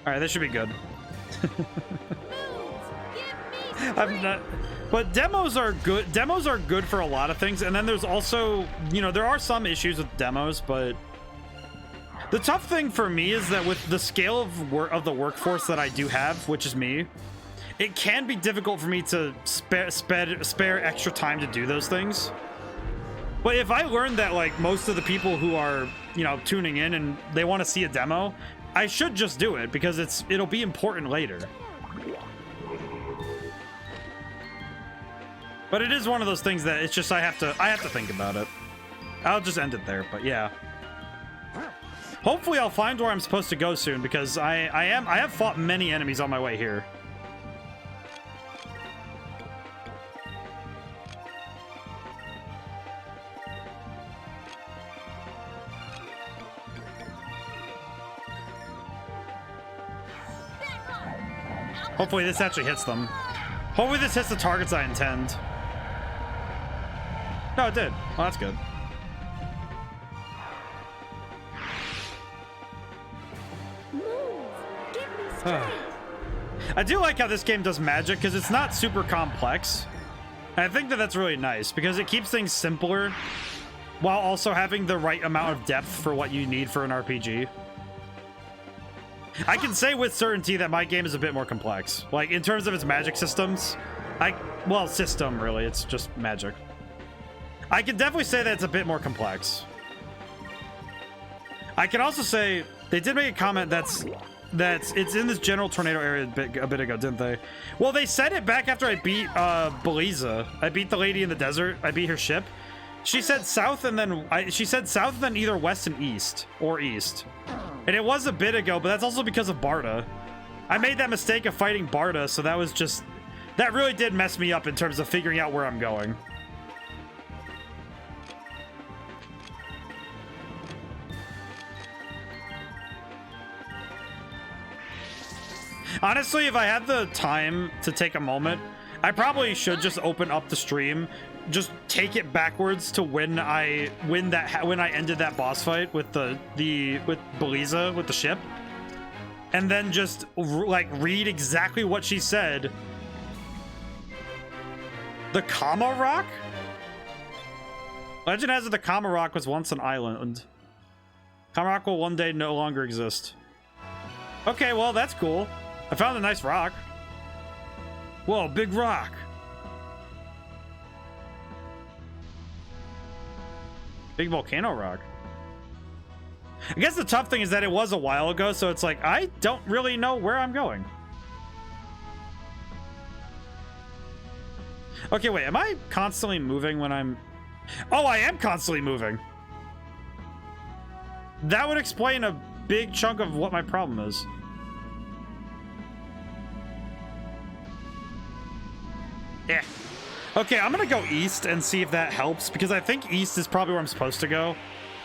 All right, this should be good. I'm not, but demos are good. Demos are good for a lot of things, and then there's also, you know, there are some issues with demos, but the tough thing for me is that with the scale of the workforce that I do have, which is me, it can be difficult for me to spare extra time to do those things. But if I learn that, like, most of the people who are, you know, tuning in and they want to see a demo, I should just do it because it'll be important later. But it is one of those things that it's just I have to think about it. I'll just end it there, but yeah. Hopefully I'll find where I'm supposed to go soon because I have fought many enemies on my way here. Hopefully this actually hits them. Hopefully this hits the targets I intend. No, it did. Well, that's good. I do like how this game does magic because it's not super complex. And I think that that's really nice because it keeps things simpler while also having the right amount of depth for what you need for an RPG. I can say with certainty that my game is a bit more complex. Like, in terms of its magic systems, well, system, really, it's just magic. I can definitely say that it's a bit more complex. I can also say, they did make a comment that's it's in this general tornado area a bit ago, didn't they? Well, they said it back after I beat Beliza. I beat the lady in the desert. I beat her ship. She said south and then she said south and then either west and east or east. And it was a bit ago, but that's also because of Barda. I made that mistake of fighting Barda, so that was just... That really did mess me up in terms of figuring out where I'm going. Honestly, if I had the time to take a moment, I probably should just open up the stream, just take it backwards to when I ended that boss fight with with Beliza with the ship, and then just like read exactly what she said. The Kama Rock? Legend has it the Kama Rock was once an island. Kama Rock will one day no longer exist. Okay, well that's cool. I found a nice rock. Whoa, big rock. Big volcano rock. I guess the tough thing is that it was a while ago, so it's like, I don't really know where I'm going. Okay, wait, am I constantly moving when I'm... Oh, I am constantly moving. That would explain a big chunk of what my problem is. Yeah. Okay, I'm gonna go east and see if that helps, because I think east is probably where I'm supposed to go.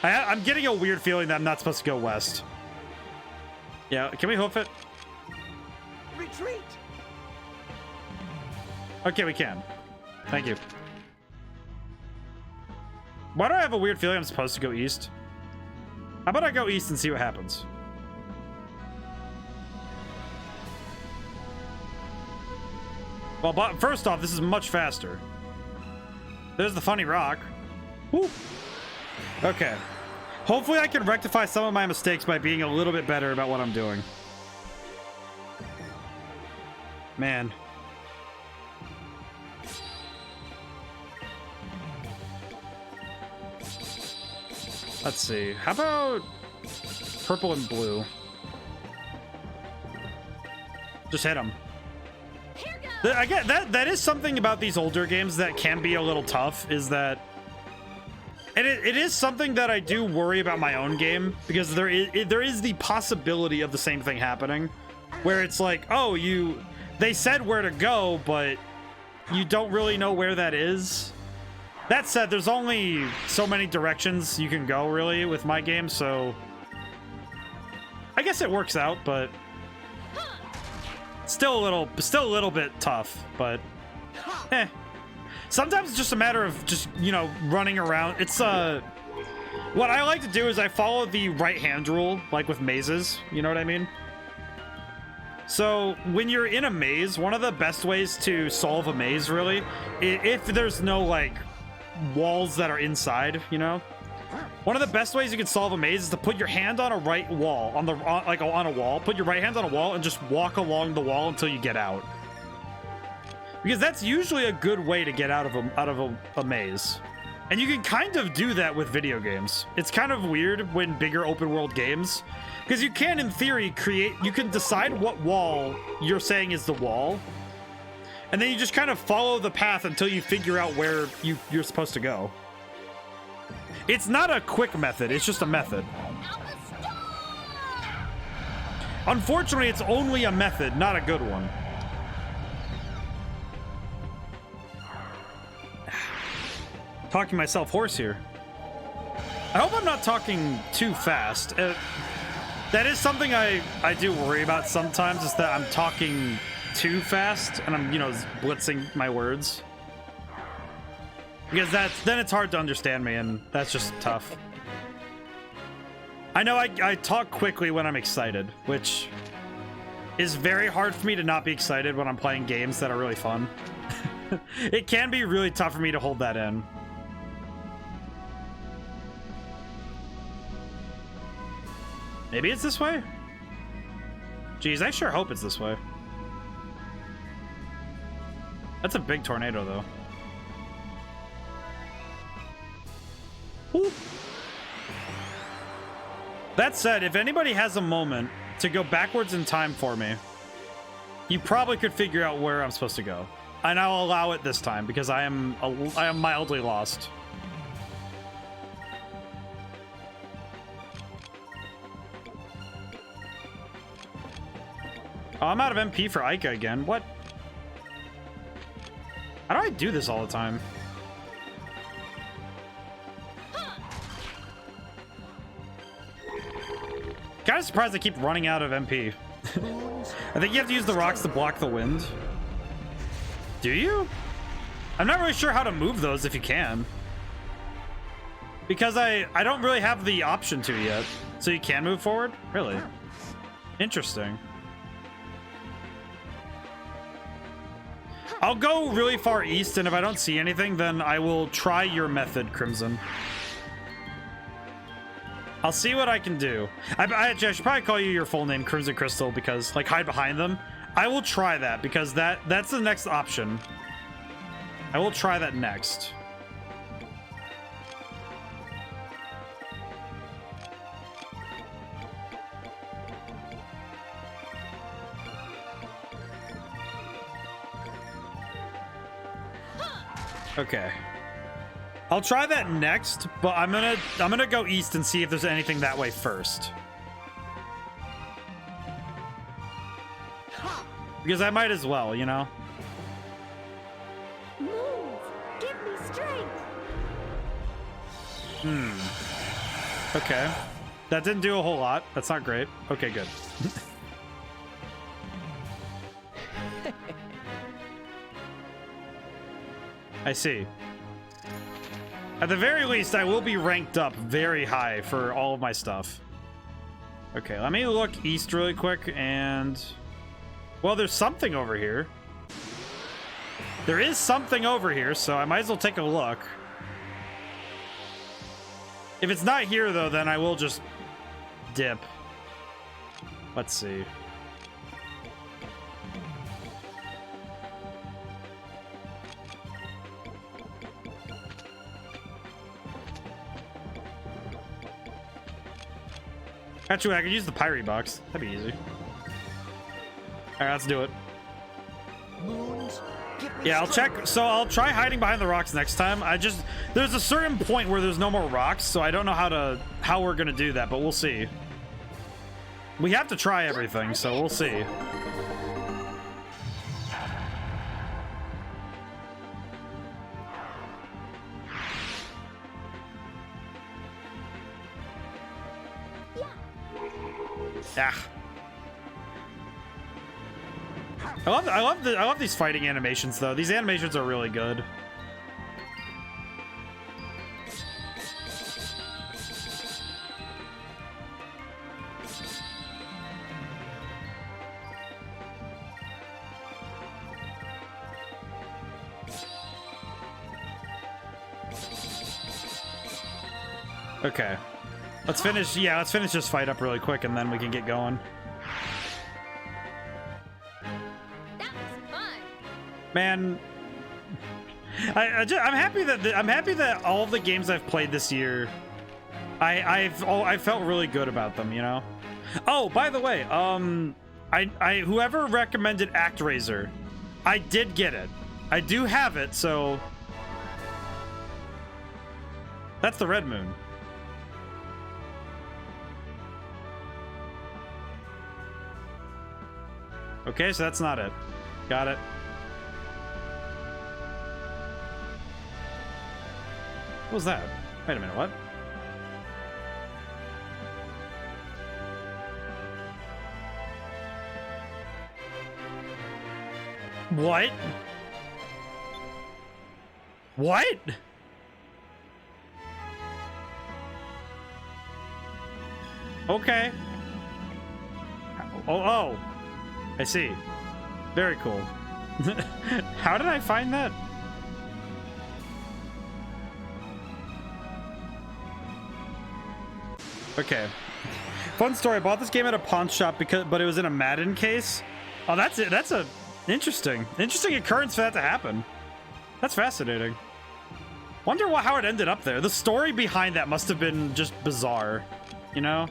I'm getting a weird feeling that I'm not supposed to go west. Yeah, can we hoof it? Retreat! Okay, we can. Thank you. Why do I have a weird feeling I'm supposed to go east? How about I go east and see what happens? Well, but first off, this is much faster. There's the funny rock. Woo. Okay. Hopefully I can rectify some of my mistakes by being a little bit better about what I'm doing. Man. Let's see. How about purple and blue? Just hit them. I get that is something about these older games that can be a little tough, is that, and it is something that I do worry about my own game, because there is the possibility of the same thing happening, where it's like, oh, they said where to go, but you don't really know where that is. That said, there's only so many directions you can go, really, with my game, so I guess it works out, but still a little bit tough. But sometimes it's just a matter of just, you know, running around. It's what I like to do is I follow the right hand rule, like with mazes, you know what I mean? So when you're in a maze, one of the best ways to solve a maze, really, if there's no like walls that are inside, you know, one of the best ways you can solve a maze is to put your hand on a right wall, on a wall. Put your right hand on a wall and just walk along the wall until you get out, because that's usually a good way to get out of a maze. And you can kind of do that with video games. It's kind of weird when bigger open world games, because you can, in theory, you can decide what wall you're saying is the wall, and then you just kind of follow the path until you figure out where you're supposed to go. It's not a quick method, it's just a method. Unfortunately, it's only a method, not a good one. Talking myself hoarse here. I hope I'm not talking too fast. That is something I do worry about sometimes, is that I'm talking too fast and I'm, you know, blitzing my words. Because then it's hard to understand me, and that's just tough. I know I talk quickly when I'm excited, which is very hard for me to not be excited when I'm playing games that are really fun. It can be really tough for me to hold that in. Maybe it's this way? Jeez, I sure hope it's this way. That's a big tornado, though. Ooh. That said, if anybody has a moment to go backwards in time for me, you probably could figure out where I'm supposed to go. And I'll allow it this time, because I am mildly lost. Oh, I'm out of MP for Ica again. What? How do I do this all the time? Kind of surprised I keep running out of MP. I think you have to use the rocks to block the wind. Do you? I'm not really sure how to move those if you can. Because I don't really have the option to yet. So you can move forward? Really? Interesting. I'll go really far east, and if I don't see anything, then I will try your method, Crimson. I'll see what I can do. I should probably call you your full name, Crimson Crystal, because, like, hide behind them. I will try that, because that's the next option. I will try that next. Okay. I'll try that next, but I'm gonna go east and see if there's anything that way first. Because I might as well, you know? Move! Give me strength! Okay. That didn't do a whole lot. That's not great. Okay, good. I see. At the very least, I will be ranked up very high for all of my stuff. Okay, let me look east really quick and... Well, there's something over here. There is something over here, so I might as well take a look. If it's not here, though, then I will just dip. Let's see. Actually, I could use the pirate box. That'd be easy. Alright, let's do it. Moons, give me Yeah, I'll strength. check. So I'll try hiding behind the rocks next time. There's a certain point where there's no more rocks, so I don't know how we're gonna do that, but we'll see. We have to try everything, so we'll see. Ah. I love these fighting animations though. These animations are really good. Okay. Let's finish, yeah, let's finish this fight up really quick and then we can get going. That was fun. Man, I'm happy that all of the games I've played this year, I felt really good about them, you know. Oh, by the way, whoever recommended ActRaiser, I did get it. I do have it, so that's the Red Moon. Okay, so that's not it. Got it. What was that? Wait a minute, what? What? What? Okay. Oh. I see. Very cool. How did I find that? Okay. Fun story. I bought this game at a pawn shop but it was in a Madden case. Oh, that's it. That's a interesting occurrence for that to happen. That's fascinating. Wonder how it ended up there. The story behind that must have been just bizarre, you know?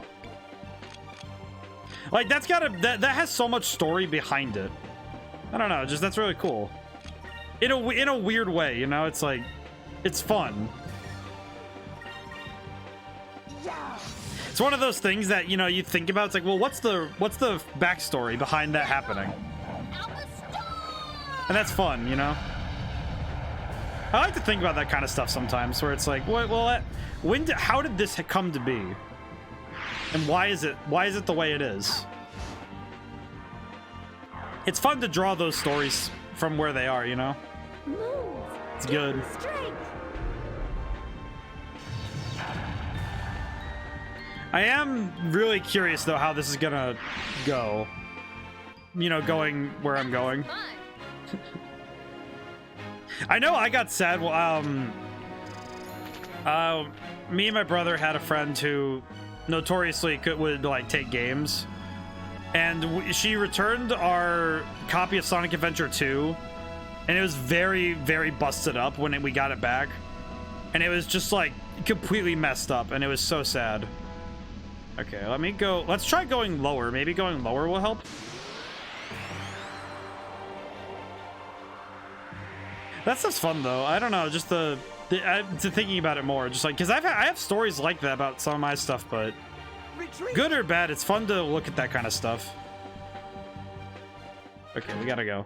Like that has so much story behind it. I don't know, just that's really cool. In a weird way, you know, it's like it's fun. It's one of those things that, you know, you think about, it's like, well, what's the backstory behind that happening? And that's fun, you know? I like to think about that kind of stuff sometimes, where it's like, well, how did this come to be? And why is it the way it is? It's fun to draw those stories from where they are, you know? It's good. I am really curious though how this is gonna go. You know, going where I'm going. I know I got sad. Me and my brother had a friend who notoriously would like take games, and she returned our copy of Sonic Adventure 2, and it was very, very busted up when we got it back, and it was just like completely messed up, and it was so sad. Okay, let's try going lower. Maybe going lower will help. That stuff's fun though. I don't know, just to thinking about it more, just like, because I have stories like that about some of my stuff, but good or bad, it's fun to look at that kind of stuff. Okay, we gotta go.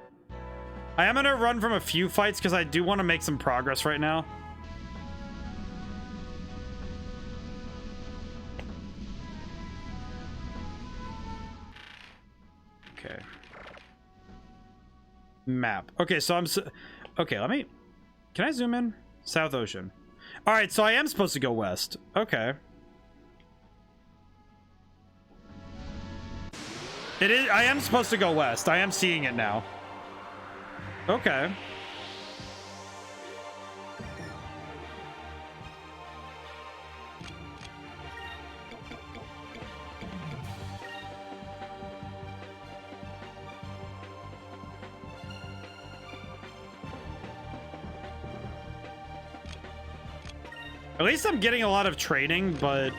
I am gonna run from a few fights because I do want to make some progress right now. Okay. Map. Okay, so okay, let me... Can I zoom in? South Ocean. All right, so I am supposed to go west. Okay. It is. I am supposed to go west. I am seeing it now. Okay. At least I'm getting a lot of training, but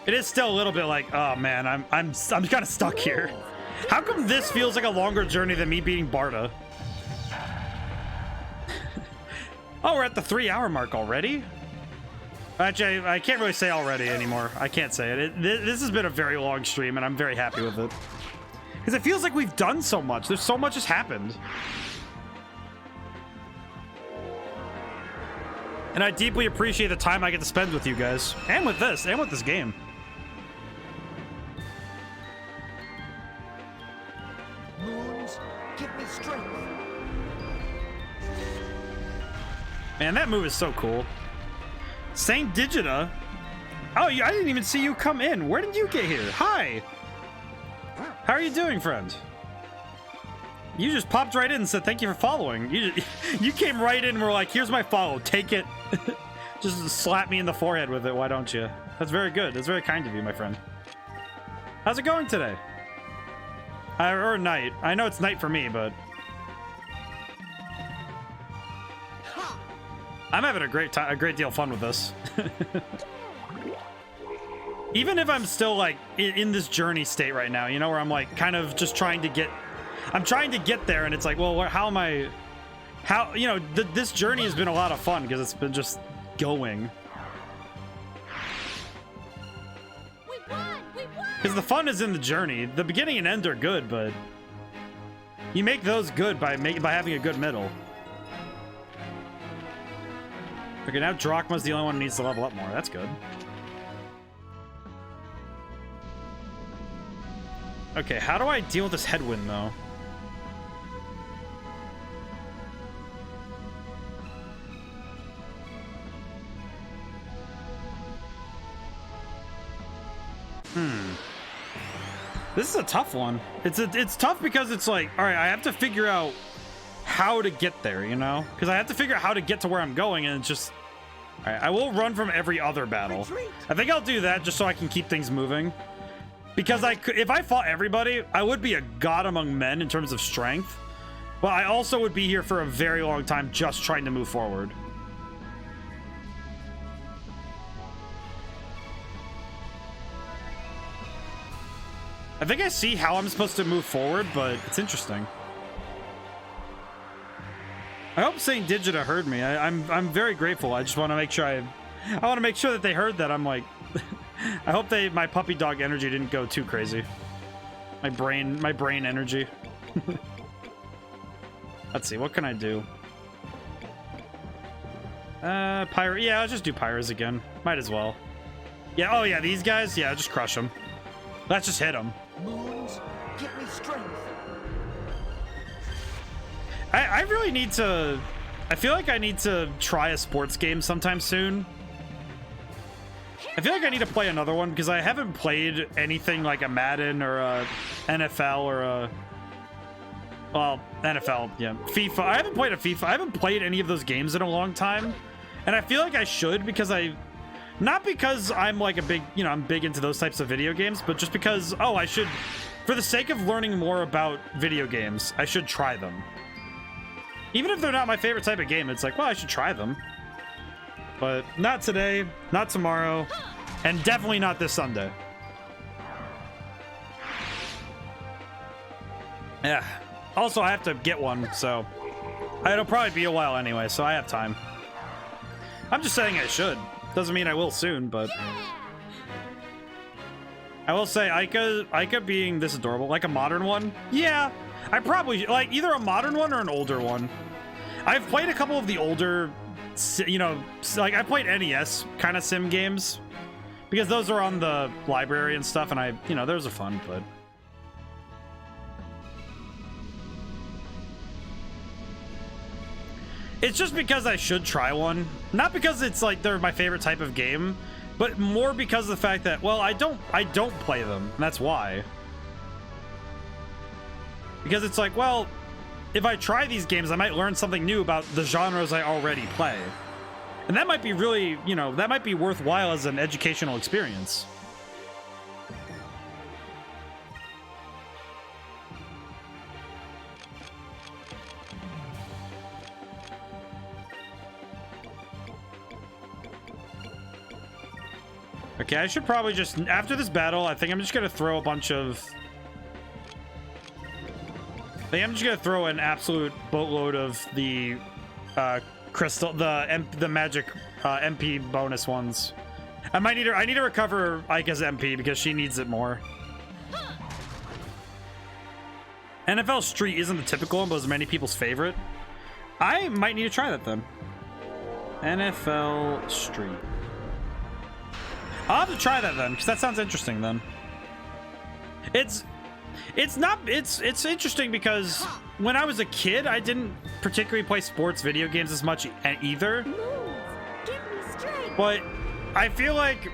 it is still a little bit like, oh man, I'm kind of stuck here. How come this feels like a longer journey than me beating Barta? Oh, we're at the 3-hour mark already? Actually, I can't really say already anymore. I can't say it. This has been a very long stream, and I'm very happy with it. Because it feels like we've done so much. There's so much has happened. And I deeply appreciate the time I get to spend with you guys. And with this game. Moons, give me strength. Man, that move is so cool. Saint Digita? Oh, I didn't even see you come in. Where did you get here? Hi. How are you doing, friend? You just popped right in and said thank you for following. You came right in and were like, here's my follow. Take it. Just slap me in the forehead with it. Why don't you? That's very good. That's very kind of you, my friend. How's it going today? Or night. I know it's night for me, but... I'm having a great deal of fun with this. Even if I'm still like in this journey state right now, you know, where I'm like kind of just trying to get... I'm trying to get there, and it's like, well, how am I... How, you know, this journey has been a lot of fun because it's been just going. We won! We won! Because the fun is in the journey. The beginning and end are good, but you make those good by having a good middle. Okay, now Drachma's the only one who needs to level up more. That's good. Okay, how do I deal with this headwind, though? This is a tough one. It's tough because it's like, all right, I have to figure out how to get there, you know? Because I have to figure out how to get to where I'm going, and it's just... All right, I will run from every other battle. I think I'll do that just so I can keep things moving. Because if I fought everybody, I would be a god among men in terms of strength. But I also would be here for a very long time just trying to move forward. I think I see how I'm supposed to move forward, but it's interesting. I hope Saint Digita heard me. I'm very grateful. I just want to make sure I want to make sure that they heard that. I'm like, I hope my puppy dog energy didn't go too crazy. My brain energy. Let's see, what can I do? Pyro. Yeah, let's just do Pyros again. Might as well. Yeah. Oh yeah, these guys. Yeah, just crush them. Let's just hit them. Moons, give me strength. I really need to... I feel like I need to try a sports game sometime soon. I feel like I need to play another one because I haven't played anything like a Madden or a NFL or a... Well, NFL, yeah. FIFA. I haven't played a FIFA. I haven't played any of those games in a long time. And I feel like I should because not because I'm like a big, you know, I'm big into those types of video games, but just because, oh, I should, for the sake of learning more about video games, I should try them. Even if they're not my favorite type of game, it's like, well, I should try them. But not today, not tomorrow, and definitely not this Sunday. Yeah. Also, I have to get one, so it'll probably be a while anyway, so I have time. I'm just saying I should. Doesn't mean I will soon, but I will say Ica being this adorable, like a modern one. Yeah, I probably like either a modern one or an older one. I've played a couple of the older, you know, like I played NES kind of sim games because those are on the library and stuff, and you know, those are fun, but. It's just because I should try one. Not because it's like they're my favorite type of game, but more because of the fact that, well, I don't play them, and that's why. Because it's like, well, if I try these games, I might learn something new about the genres I already play. And that might be really, you know, that might be worthwhile as an educational experience. Okay, I should probably just, after this battle, I think I'm just gonna throw a bunch of... I'm just gonna throw an absolute boatload of the crystal, the magic MP bonus ones. I need to recover Aika's MP because she needs it more. NFL Street isn't the typical one, but is many people's favorite. I might need to try that then. NFL Street. I'll have to try that then, because that sounds interesting then. It's interesting because when I was a kid, I didn't particularly play sports video games as much either. Moons, give me strength. But I feel like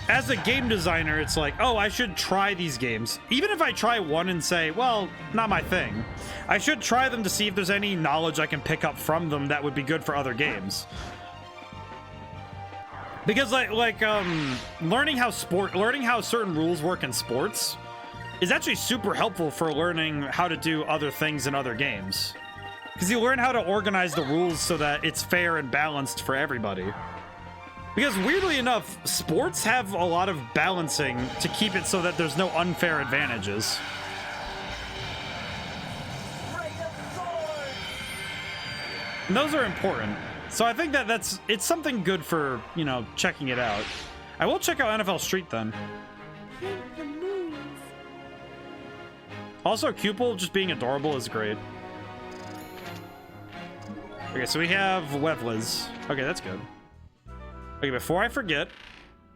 as a game designer, it's like, oh, I should try these games. Even if I try one and say, well, not my thing, I should try them to see if there's any knowledge I can pick up from them that would be good for other games. Because learning how certain rules work in sports is actually super helpful for learning how to do other things in other games. Because you learn how to organize the rules so that it's fair and balanced for everybody. Because weirdly enough, sports have a lot of balancing to keep it so that there's no unfair advantages. And those are important. So I think that it's something good for, you know, checking it out. I will check out NFL Street then. Thank the moons. Also, Cupel just being adorable is great. Okay, so we have Wevliz. Okay, that's good. Okay, before I forget,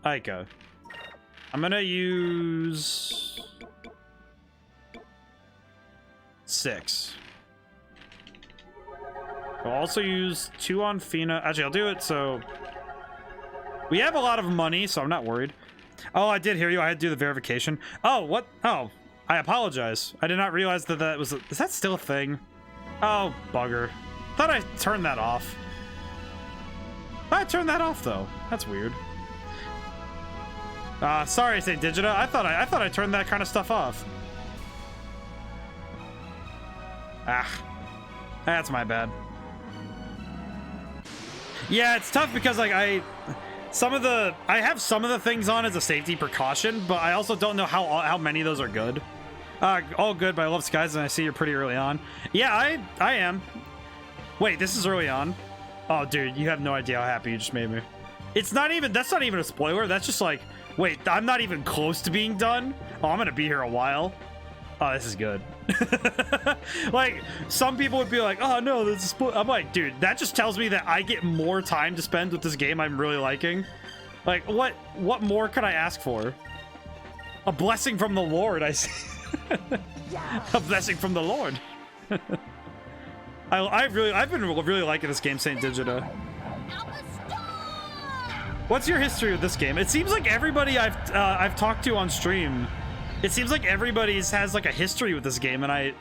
Aika. I'm gonna use 6. I'll also use 2 on Fina. Actually, I'll do it so... We have a lot of money, so I'm not worried. Oh, I did hear you. I had to do the verification. Oh, what? Oh, I apologize. I did not realize that was... Is that still a thing? Oh, bugger. Thought I turned that off. I turned that off, though. That's weird. Sorry, St. Digita. I thought I turned that kind of stuff off. Ah. That's my bad. Yeah, it's tough because like I have some of the things on as a safety precaution, but I also don't know how many of those are good. All good, but I love Skies, and I see you're pretty early on. Yeah, I am. Wait, this is early on. Oh, dude, you have no idea how happy you just made me. That's not even a spoiler. That's just like, wait, I'm not even close to being done. Oh, I'm gonna be here a while. Oh, this is good. Like, some people would be like, oh no, this is I'm like, dude, that just tells me that I get more time to spend with this game I'm really liking. Like, what more could I ask for? A blessing from the Lord, I see. A blessing from the Lord. I've been really liking this game, Saint Digita. What's your history with this game? It seems like everybody I've talked to on stream, it seems like everybody's has like a history with this game, and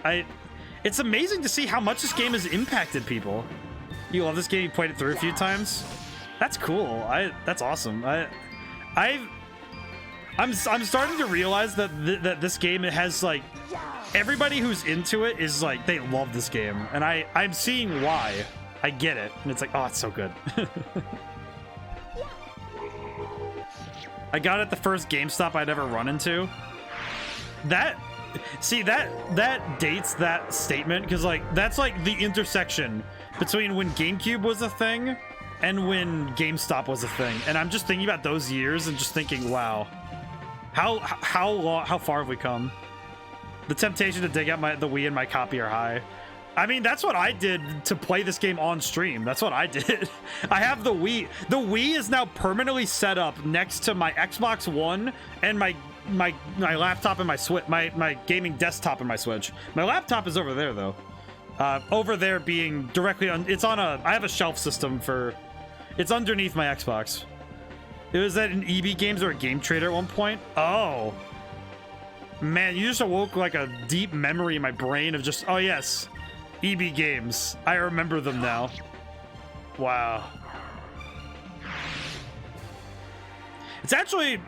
it's amazing to see how much this game has impacted people. You love this game? You played it through a few times? That's cool. That's awesome. I'm starting to realize that that this game, it has like everybody who's into it is like they love this game, and I'm seeing why. I get it, and it's like, oh, it's so good. I got it the first GameStop I'd ever run into. That dates that statement, because like that's like the intersection between when GameCube was a thing and when GameStop was a thing, and I'm just thinking about those years and just thinking, wow, how far have we come? The temptation to dig out the Wii and my copy are high. I mean, that's what I did to play this game on stream. That's what I did. I have the Wii. The Wii is now permanently set up next to my Xbox One and my laptop and my Switch, my gaming desktop and my Switch. My laptop is over there though. Over there being directly on, it's on a, I have a shelf system for, it's underneath my Xbox. It was at an EB Games or a Game Trader at one point. Oh. Man, you just awoke like a deep memory in my brain of just, oh yes, EB Games. I remember them now. Wow. It's actually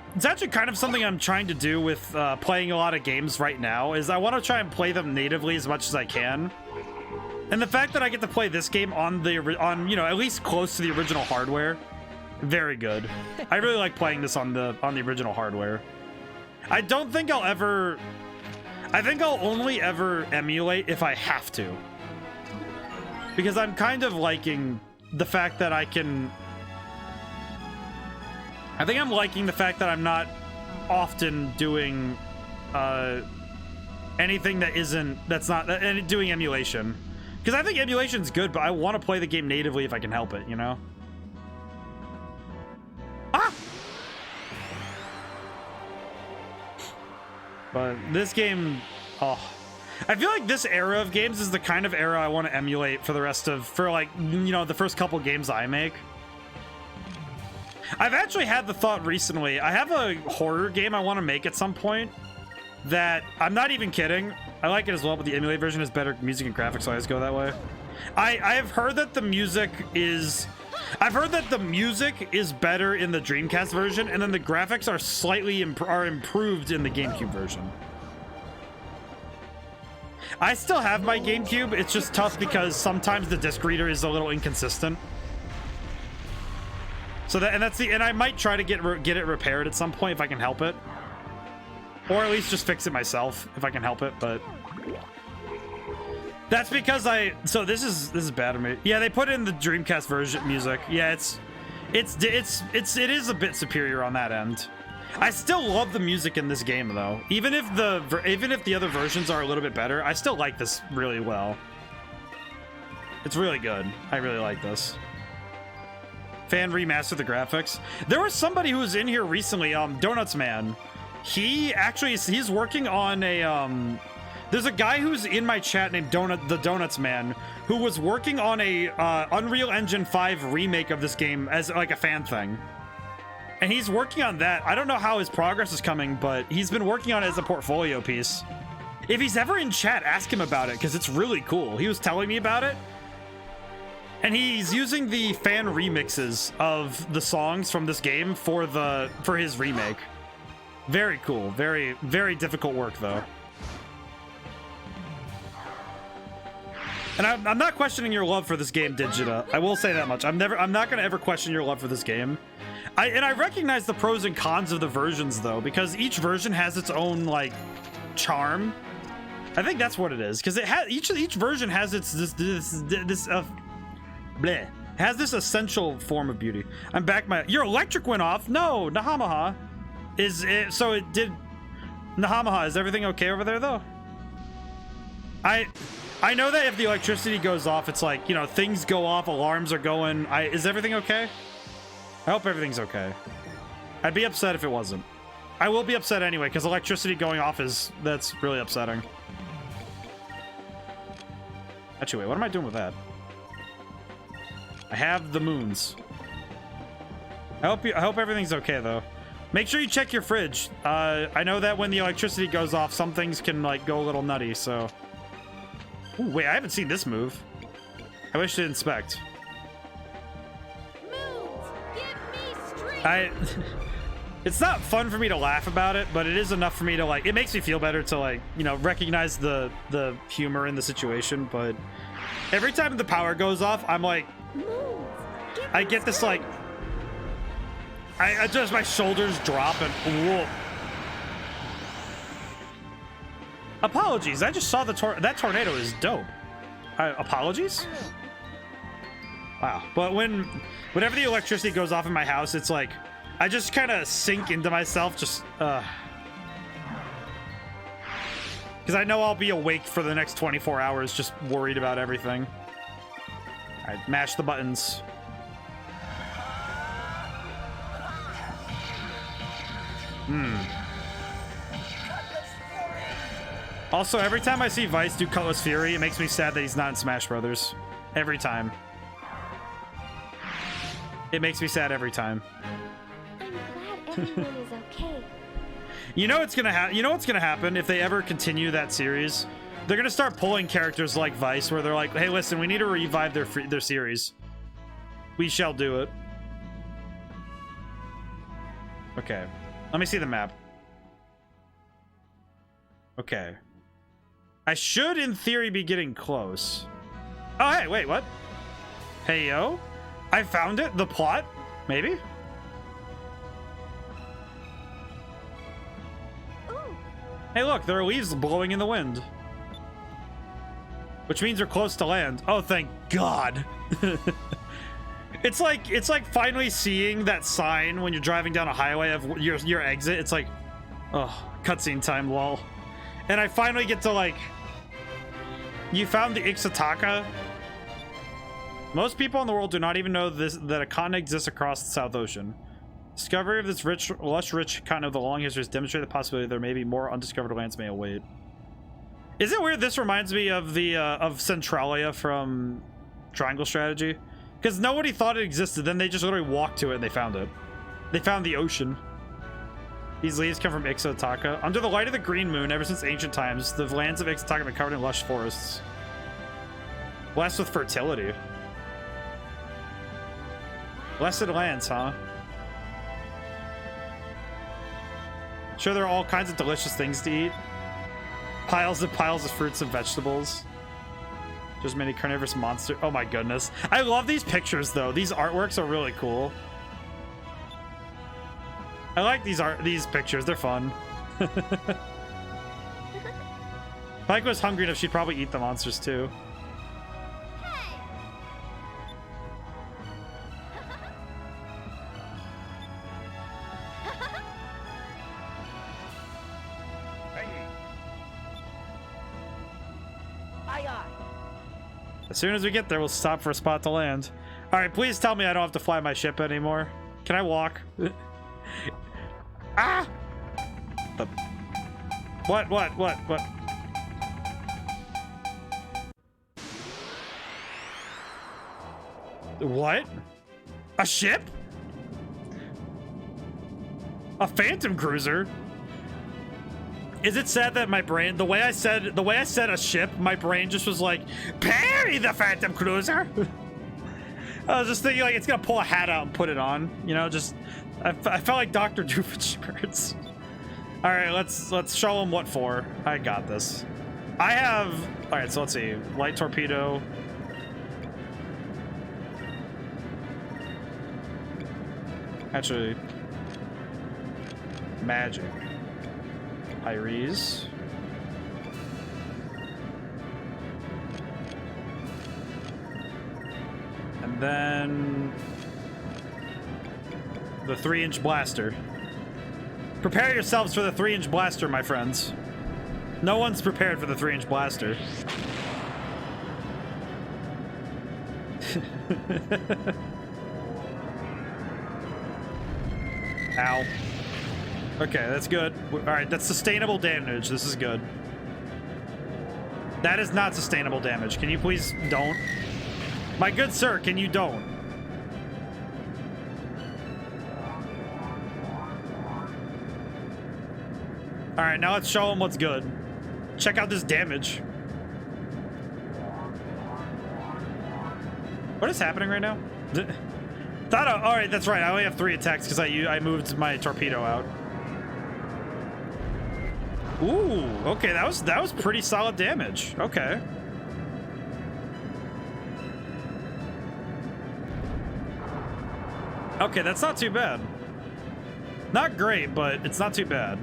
kind of something I'm trying to do with playing a lot of games right now, is I want to try and play them natively as much as I can. And the fact that I get to play this game on you know, at least close to the original hardware, very good. I really like playing this on the original hardware. I don't think I'll ever, I think I'll only ever emulate if I have to. Because I'm kind of liking the fact that I can, I think I'm liking the fact that I'm not often doing anything that isn't, that's not, doing emulation. Because I think emulation's good, but I want to play the game natively if I can help it, you know? Ah! But this game, oh. I feel like this era of games is the kind of era I want to emulate for the rest of, for like, you know, the first couple games I make. I've actually had the thought recently, I have a horror game I want to make at some point that, I'm not even kidding, I like it as well, but the emulated version has better music and graphics, so I just go that way. I've heard that the music is, I've heard that the music is better in the Dreamcast version, and then the graphics are slightly improved in the GameCube version. I still have my GameCube, it's just tough because sometimes the disc reader is a little inconsistent. So that, and I might try to get it repaired at some point if I can help it. Or at least just fix it myself if I can help it, but that's because so this is bad of me. Yeah, they put in the Dreamcast version music. Yeah, it is a bit superior on that end. I still love the music in this game though. Even if the other versions are a little bit better, I still like this really well. It's really good. I really like this. Fan remaster the graphics. There was somebody who was in here recently, Donuts Man. He's working on a there's a guy who's in my chat named the Donuts Man who was working on a Unreal Engine 5 remake of this game as like a fan thing. And he's working on that. I don't know how his progress is coming, but he's been working on it as a portfolio piece. If he's ever in chat, ask him about it because it's really cool. He was telling me about it. And he's using the fan remixes of the songs from this game for his remake. Very cool. Very, very difficult work, though. And I'm not questioning your love for this game, Digita. I will say that much. I'm not gonna ever question your love for this game. I recognize the pros and cons of the versions, though, because each version has its own like charm. I think that's what it is, because it has each version has its has this essential form of beauty. I'm back. Your electric went off. No, Nahamaha. Is it, so it did. Nahamaha, is everything okay over there though? I know that if the electricity goes off, it's like, you know, things go off, alarms are going. Is everything okay? I hope everything's okay. I'd be upset if it wasn't. I will be upset anyway, because electricity going off that's really upsetting. Actually, wait, what am I doing with that? I have the moons. I hope everything's okay though. Make sure you check your fridge. I know that when the electricity goes off, some things can like go a little nutty, so. Ooh, wait, I haven't seen this move. I wish to inspect. Moons, give me strength. It's not fun for me to laugh about it, but it is enough for me to like, it makes me feel better to like, you know, recognize the humor in the situation, but every time the power goes off, I'm like, I get this like, I just, my shoulders drop and whoa. Apologies, I just saw that tornado is dope. Apologies? Wow, but whenever the electricity goes off in my house, it's like, I just kind of sink into myself, just, because I know I'll be awake for the next 24 hours, just worried about everything. All right, mash the buttons. Also, every time I see Vice do Cutlass Fury, it makes me sad that he's not in Smash Brothers. Every time. It makes me sad every time. I'm glad everyone is okay. You know what's gonna happen if they ever continue that series? They're gonna start pulling characters like Vice, where they're like, "Hey, listen, we need to revive their series. We shall do it." Okay, let me see the map. Okay, I should, in theory, be getting close. Oh, hey, wait, what? Hey, yo, I found it. The plot, maybe. Ooh, Hey, look, there are leaves blowing in the wind. Which means we're close to land. Oh, thank God. It's like finally seeing that sign when you're driving down a highway of your exit. It's like, oh, cutscene time, lol. And I finally get to, like, you found the Ixataka. Most people in the world do not even know that a continent exists across the South Ocean. Discovery of this lush, rich continent with a long history has demonstrated the possibility there may be more undiscovered lands may await. Is it weird? This reminds me of the of Centralia from Triangle Strategy, because nobody thought it existed. Then they just literally walked to it and they found it. They found the ocean. These leaves come from Ixotaka. Under the light of the green moon, ever since ancient times, the lands of Ixotaka have been covered in lush forests, blessed with fertility. Blessed lands, huh? Sure, there are all kinds of delicious things to eat. Piles and piles of fruits and vegetables. There's many carnivorous monsters. Oh my goodness. I love these pictures though. These artworks are really cool. I like these pictures. They're fun. If Pike was hungry enough, she'd probably eat the monsters too. As soon as we get there, we'll stop for a spot to land. All right, please tell me I don't have to fly my ship anymore. Can I walk? Ah! What? What? A ship? A Phantom Cruiser? Is it sad that my brain, the way I said a ship, my brain just was like, parry the Phantom Cruiser. I was just thinking like it's gonna pull a hat out and put it on, you know. Just I felt like Dr. Doofenshmirtz. All right, let's show him what for. I got this. I have. All right, so let's see. Light torpedo. Actually, magic. Iris. And then the 3-inch blaster. Prepare yourselves for the 3-inch blaster, my friends. No one's prepared for the 3-inch blaster. Ow. Okay, that's good. All right, that's sustainable damage. This is good. That is not sustainable damage. Can you please don't? My good sir, can you don't? All right, now let's show him what's good. Check out this damage. What is happening right now? All right, that's right. I only have 3 attacks because I moved my torpedo out. Ooh, okay, that was pretty solid damage. Okay. Okay, that's not too bad. Not great, but it's not too bad.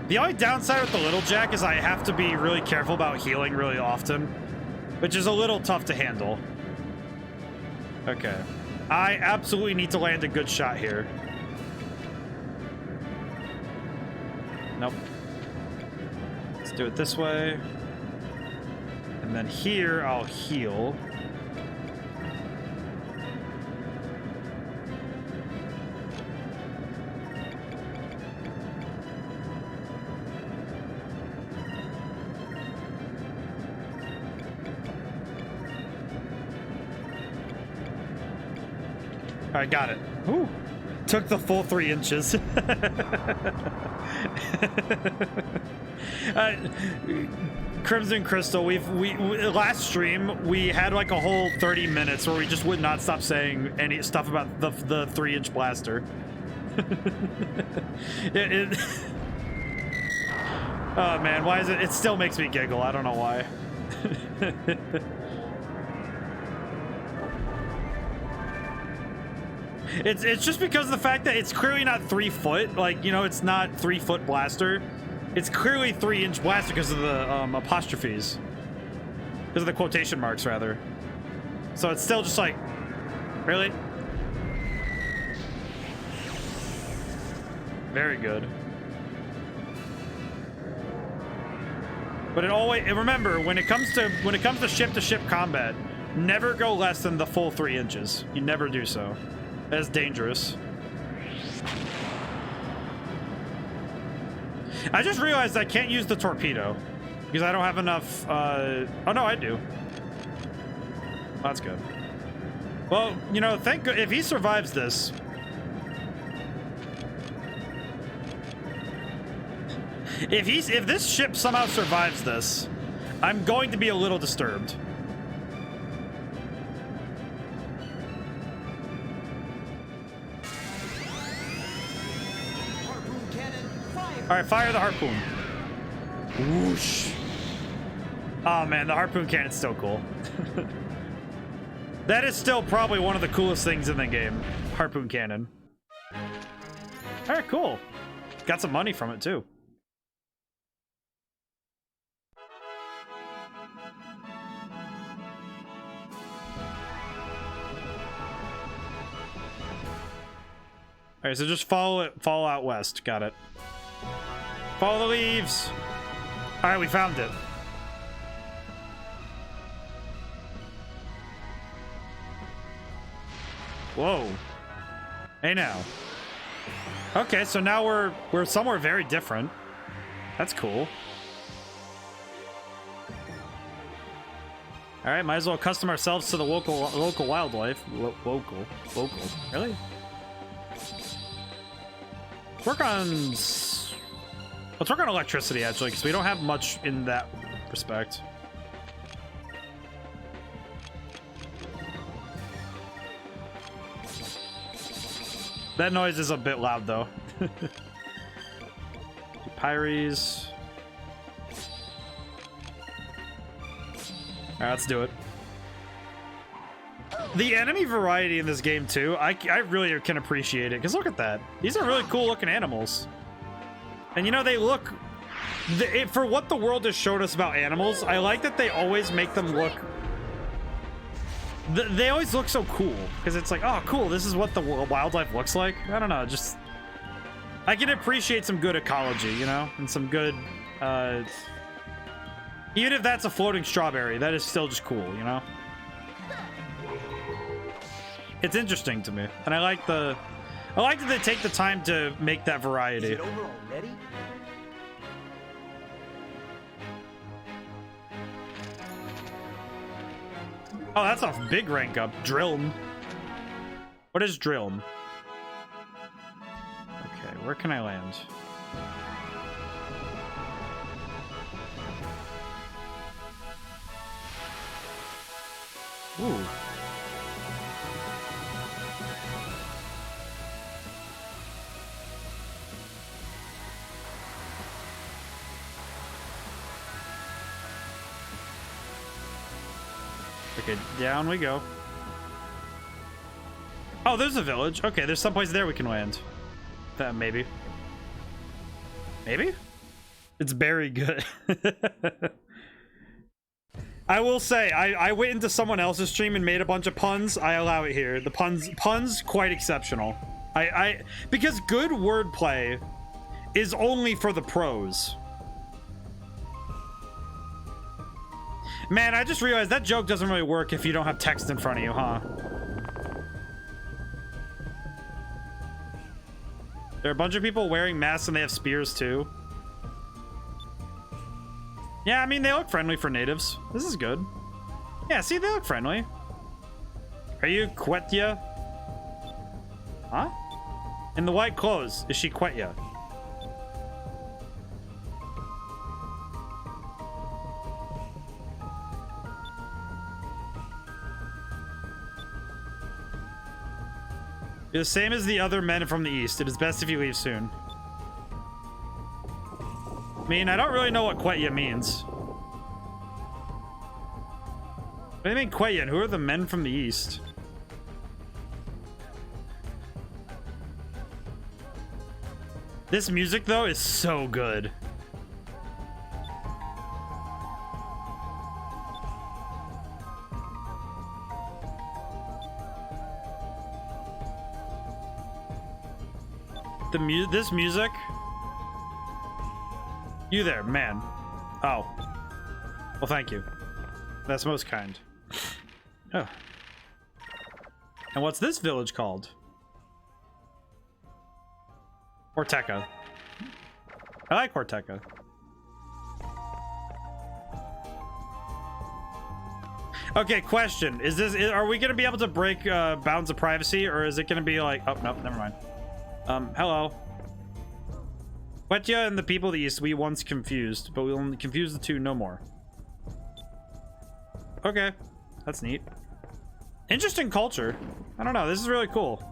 The only downside with the Little Jack is I have to be really careful about healing really often, which is a little tough to handle. Okay. I absolutely need to land a good shot here. Nope. Let's do it this way. And then here, I'll heal. right, got it. Ooh. Took the full 3 inches. Crimson Crystal, we last stream we had like a whole 30 minutes where we just would not stop saying any stuff about the 3-inch blaster. Oh man, why is it? It still makes me giggle. I don't know why. It's just because of the fact that it's clearly not 3 foot. Like, you know, it's not 3-foot blaster. It's clearly 3-inch blaster because of the apostrophes. Because of the quotation marks, rather. So it's still just like, really? Very good. But it always, and remember, when it comes to ship-to-ship combat, never go less than the full 3 inches. You never do so. That's dangerous. I just realized I can't use the torpedo because I don't have enough. Oh no, I do. Oh, that's good. Well, you know, if he survives this. If this ship somehow survives this, I'm going to be a little disturbed. All right, fire the harpoon. Whoosh. Oh man, the harpoon cannon's still cool. That is still probably one of the coolest things in the game. Harpoon cannon. All right, cool. Got some money from it too. All right, so just follow out west. Got it. Follow the leaves. All right, we found it. Whoa. Hey now. Okay, so now we're somewhere very different. That's cool. All right, might as well accustom ourselves to the local wildlife. Local. Really? Let's work on electricity actually, because we don't have much in that respect. That noise is a bit loud though. Pyres. Alright, let's do it. The enemy variety in this game too, I really can appreciate it, because look at that. These are really cool looking animals. And you know, they look... for what the world has showed us about animals, I like that they always make them look... They always look so cool, because it's like, oh cool, this is what the wildlife looks like. I don't know, just... I can appreciate some good ecology, you know? And some good... even if that's a floating strawberry, that is still just cool, you know? It's interesting to me, and I like that they take the time to make that variety. Is it over already? Oh, that's a big rank up. Drillm. What is Drillm? Okay, where can I land? Ooh. Okay, down we go. Oh, there's a village. Okay, there's someplace there we can land. Maybe. Maybe? It's very good. I will say, I went into someone else's stream and made a bunch of puns. I allow it here. The puns quite exceptional. Because good wordplay is only for the pros. Man, I just realized that joke doesn't really work if you don't have text in front of you, huh? There are a bunch of people wearing masks and they have spears too. Yeah, I mean, they look friendly for natives. This is good. Yeah, see, they look friendly. Are you Quetia? Huh? In the white clothes. Is she Quenya? You're the same as the other men from the east. It is best if you leave soon. I mean, I don't really know what Quenya means. What do you mean Quenya? And who are the men from the east? This music, though, is so good. This music. You there, man. Oh. Well, thank you. That's most kind. Oh. And what's this village called? Corteca. I like Corteca. Okay, question. Are we gonna be able to break bounds of privacy, or is it gonna be like, oh no, never mind. Hello. Quenya and the people of the east we once confused, but we will confuse the two no more. Okay, that's neat. Interesting culture. I don't know, this is really cool.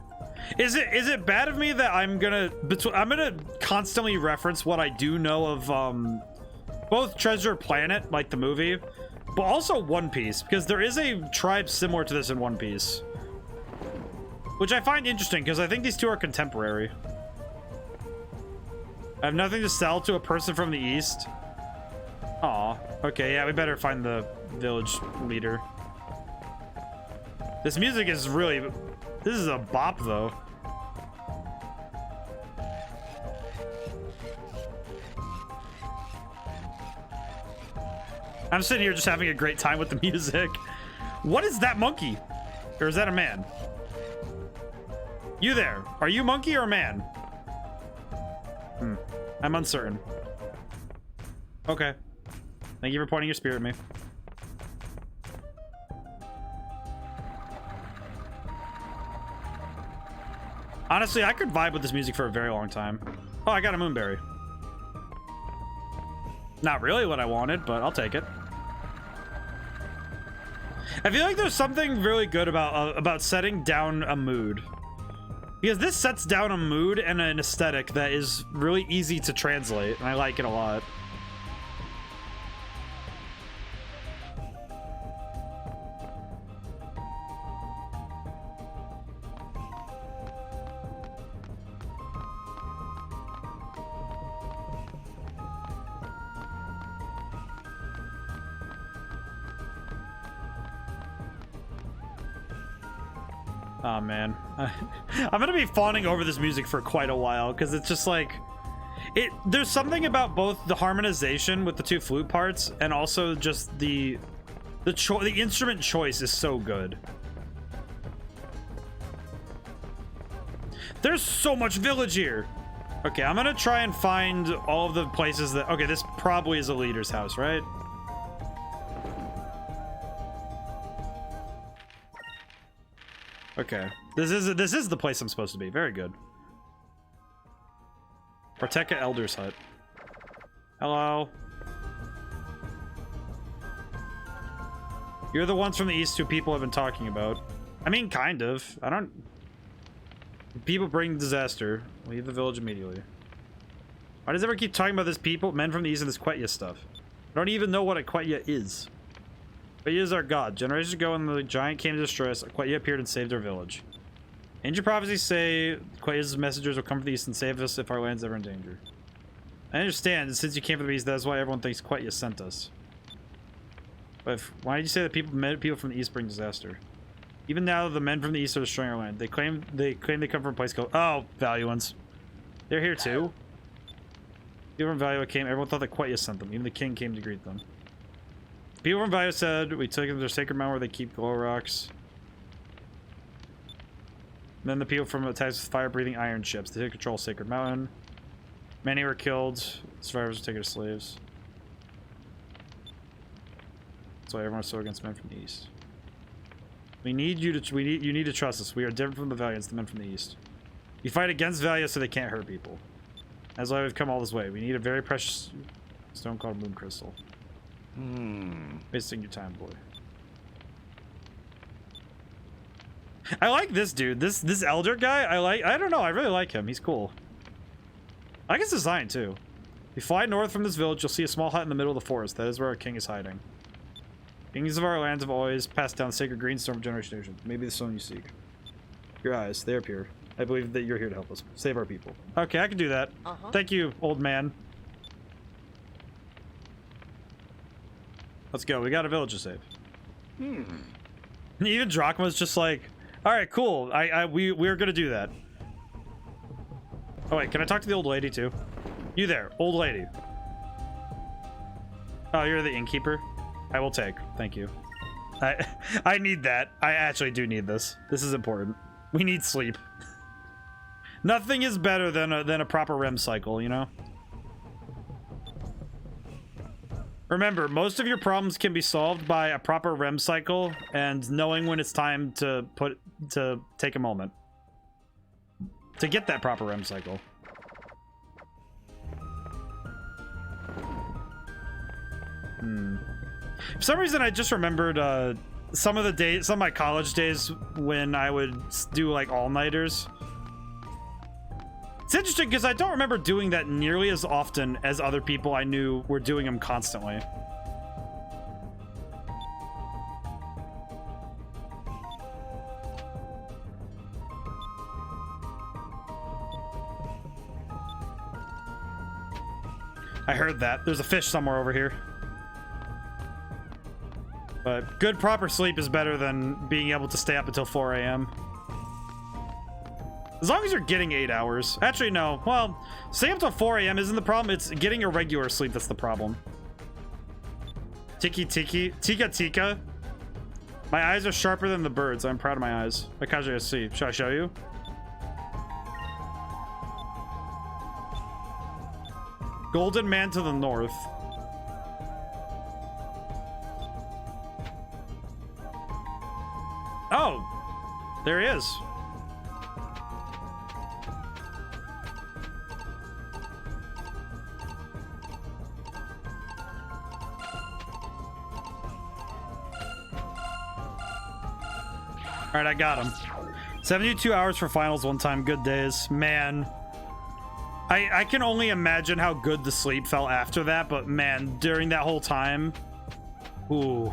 Is it bad of me that I'm gonna constantly reference what I do know of both Treasure Planet, like the movie, but also One Piece, because there is a tribe similar to this in One Piece, which I find interesting because I think these two are contemporary. I have nothing to sell to a person from the east. Aw. Okay, yeah, we better find the village leader. This music is really... This is a bop, though. I'm sitting here just having a great time with the music. What is that monkey? Or is that a man? You there. Are you monkey or man? I'm uncertain. Okay. Thank you for pointing your spear at me. Honestly, I could vibe with this music for a very long time. Oh, I got a moonberry. Not really what I wanted, but I'll take it. I feel like there's something really good about setting down a mood. Because this sets down a mood and an aesthetic that is really easy to translate, and I like it a lot. Oh man, I'm gonna be fawning over this music for quite a while because it's just like there's something about both the harmonization with the two flute parts and also just the instrument choice is so good. There's so much village here. Okay, I'm gonna try and find all of the places that... Okay, this probably is a leader's house, right? Okay, this is the place I'm supposed to be. Very good. Corteca Elder's hut. Hello. You're the ones from the east who people have been talking about. I mean, kind of. I don't... People bring disaster. Leave the village immediately. Why does everyone keep talking about this people, men from the east, and this Quenya stuff? I don't even know what a Quenya is. Quenya is our god. Generations ago, when the giant came to destroy us, Quenya appeared and saved our village. Ancient prophecies say Quenya's messengers will come from the east and save us if our land's ever in danger. I understand, and since you came from the east, that's why everyone thinks Quenya sent us. But why did you say that people from the east bring disaster? Even now, the men from the east are destroying our land. They claim they come from a place called... Oh, Valuans. They're here too. People from Valua came. Everyone thought that Quenya sent them. Even the king came to greet them. People from Valua said we took them to their sacred mountain where they keep glow rocks. And then the people from attacks with fire-breathing iron ships. They took control of Sacred Mountain. Many were killed. Survivors were taken as slaves. That's why everyone was so against men from the east. We need you to. You need to trust us. We are different from the Valiants, the men from the east. You fight against Valia so they can't hurt people. That's why we've come all this way. We need a very precious stone called moon crystal. Wasting your time, boy. I like this dude. This elder guy. I don't know. I really like him. He's cool. I like his design too. If you fly north from this village, you'll see a small hut in the middle of the forest. That is where our king is hiding. Kings of our lands have always passed down sacred green stone from generation to generation. Maybe the stone you seek. Your eyes, they appear. I believe that you're here to help us save our people. Okay, I can do that. Thank you, old man. Let's go. We got a village to save. Even Drachma's just like, all right, cool. We're gonna do that. Oh wait, can I talk to the old lady too? You there, old lady. Oh, you're the innkeeper. I will take. Thank you. I need that. I actually do need this. This is important. We need sleep. Nothing is better than a proper REM cycle, you know? Remember, most of your problems can be solved by a proper REM cycle and knowing when it's time to take a moment to get that proper REM cycle. For some reason, I just remembered some of my college days when I would do like all-nighters. It's interesting because I don't remember doing that nearly as often as other people I knew were doing them constantly. I heard that. There's a fish somewhere over here. But good proper sleep is better than being able to stay up until 4 a.m. As long as you're getting 8 hours. Actually, no. Well, staying up till 4 a.m. isn't the problem. It's getting irregular sleep that's the problem. Tiki tiki. Tika tika. My eyes are sharper than the birds. I'm proud of my eyes. Arcadia, see. Should I show you? Golden man to the north. Oh, there he is. All right, I got him. 72 hours for finals one time. Good days, man. I can only imagine how good the sleep felt after that, but man, during that whole time, ooh.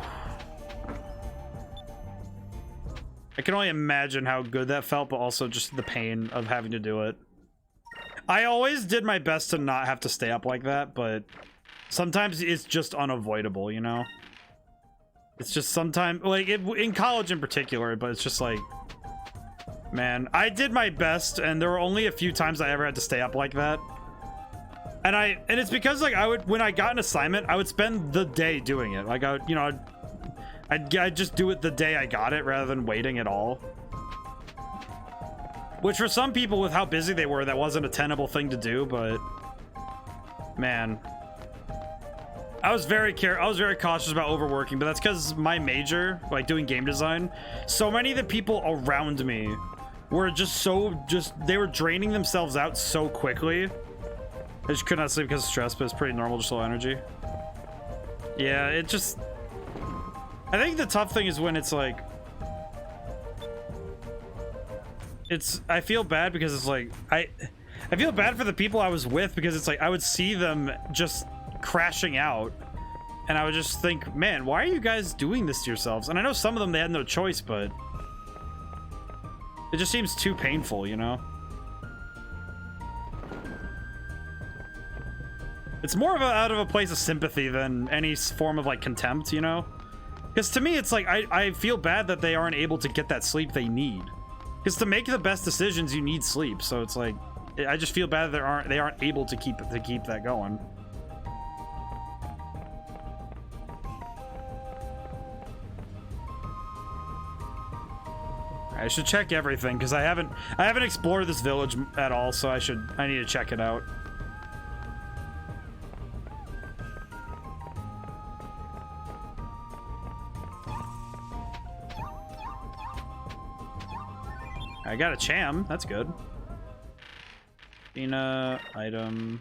I can only imagine how good that felt, but also just the pain of having to do it. I always did my best to not have to stay up like that, but sometimes it's just unavoidable, you know? It's just sometimes, like, in college in particular, but it's just like, man, I did my best, and there were only a few times I ever had to stay up like that. And it's because, like, when I got an assignment, I would spend the day doing it. Like, I'd just do it the day I got it rather than waiting at all. Which for some people with how busy they were, that wasn't a tenable thing to do, but man, I was very cautious about overworking, but that's because my major, like doing game design, so many of the people around me were they were draining themselves out so quickly. I just could not sleep because of stress, but it's pretty normal, just low energy. Yeah, it just, I think the tough thing is when it's like, I feel bad because it's like, I feel bad for the people I was with because it's like, I would see them just crashing out and I would just think, man, why are you guys doing this to yourselves? And I know some of them, they had no choice, but it just seems too painful, you know? It's more of out of a place of sympathy than any form of like contempt, you know? Because to me, it's like, I feel bad that they aren't able to get that sleep they need. Because to make the best decisions, you need sleep. So it's like, I just feel bad that they aren't able to keep that going. I should check everything because I haven't explored this village at all, so I need to check it out. I got a cham. That's good. Spina, item.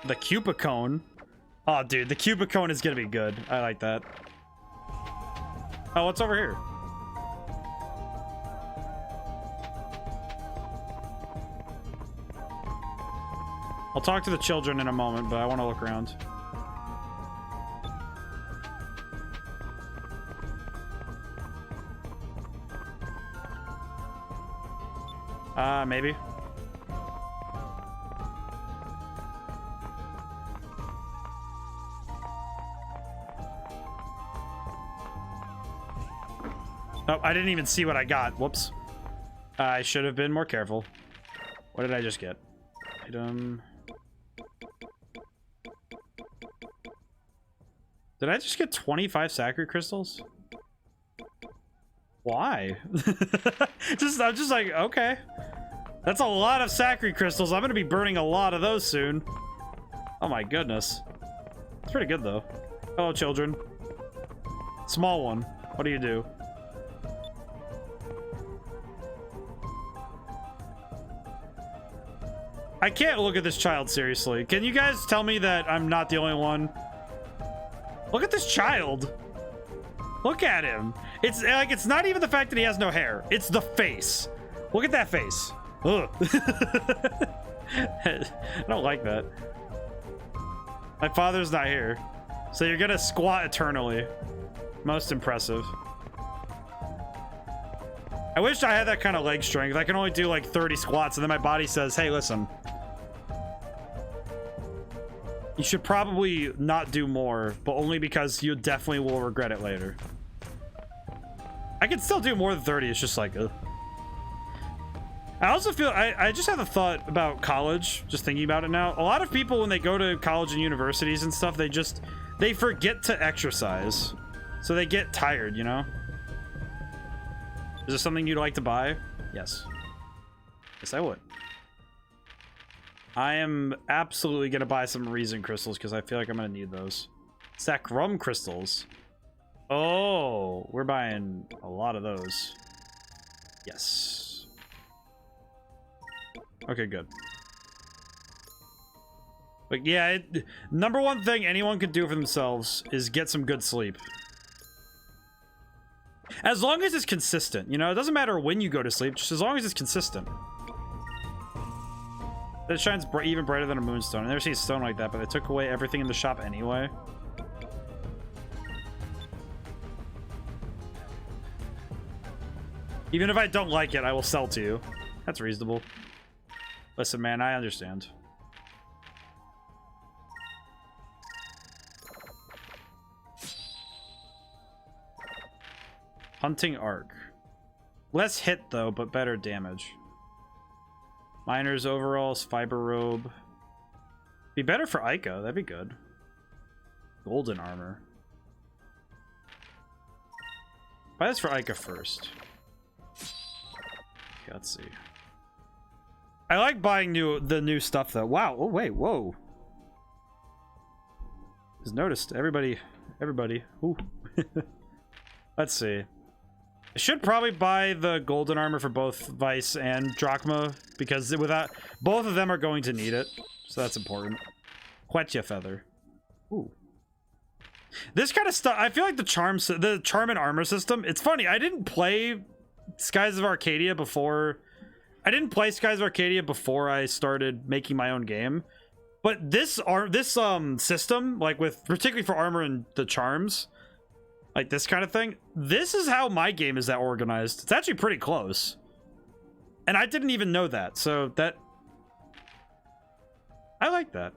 The Cupicone. Oh, dude, the Cupicone is gonna be good. I like that. Oh, what's over here? I'll talk to the children in a moment, but I want to look around. Maybe. Oh, I didn't even see what I got. Whoops. I should have been more careful. What did I just get? Item. Did I just get 25 Sacred Crystals? Why? I'm just like, okay. That's a lot of Sacred Crystals. I'm going to be burning a lot of those soon. Oh my goodness. It's pretty good though. Hello, children. Small one. What do you do? I can't look at this child seriously. Can you guys tell me that I'm not the only one? Look at this child. Look at him. It's like, it's not even the fact that he has no hair. It's the face. Look at that face. Ugh. I don't like that. My father's not here. So you're gonna squat eternally. Most impressive. I wish I had that kind of leg strength. I can only do like 30 squats and then my body says, hey, listen. You should probably not do more, but only because you definitely will regret it later. I can still do more than 30. It's just like, ugh. I also feel, I just had a thought about college, just thinking about it now. A lot of people, when they go to college and universities and stuff, they forget to exercise. So they get tired, you know? Is there something you'd like to buy? Yes. Yes, I would. I am absolutely going to buy some reason crystals because I feel like I'm going to need those. Sacrum crystals. Oh, we're buying a lot of those. Yes. Okay, good. But yeah, number one thing anyone could do for themselves is get some good sleep. As long as it's consistent, you know, it doesn't matter when you go to sleep, just as long as it's consistent. It shines even brighter than a moonstone. I never seen a stone like that, but they took away everything in the shop anyway. Even if I don't like it, I will sell to you. That's reasonable. Listen, man, I understand. Hunting Arc. Less hit, though, but better damage. Miner's Overalls, Fiber Robe. Be better for Ica. That'd be good. Golden Armor. Buy this for Ica first. Okay, let's see. I like buying the new stuff, though. Wow. Oh, wait. Whoa. Just noticed. Everybody. Ooh. Let's see. I should probably buy the golden armor for both Vice and Drachma, because without both of them are going to need it. So that's important. Quetya Feather. Ooh. This kind of stuff, I feel like the charm and armor system, it's funny, I didn't play Skies of Arcadia before I started making my own game. But this system, like with particularly for armor and the charms, like this kind of thing, this is how my game is that organized. It's actually pretty close. And I didn't even know that. So that I like that.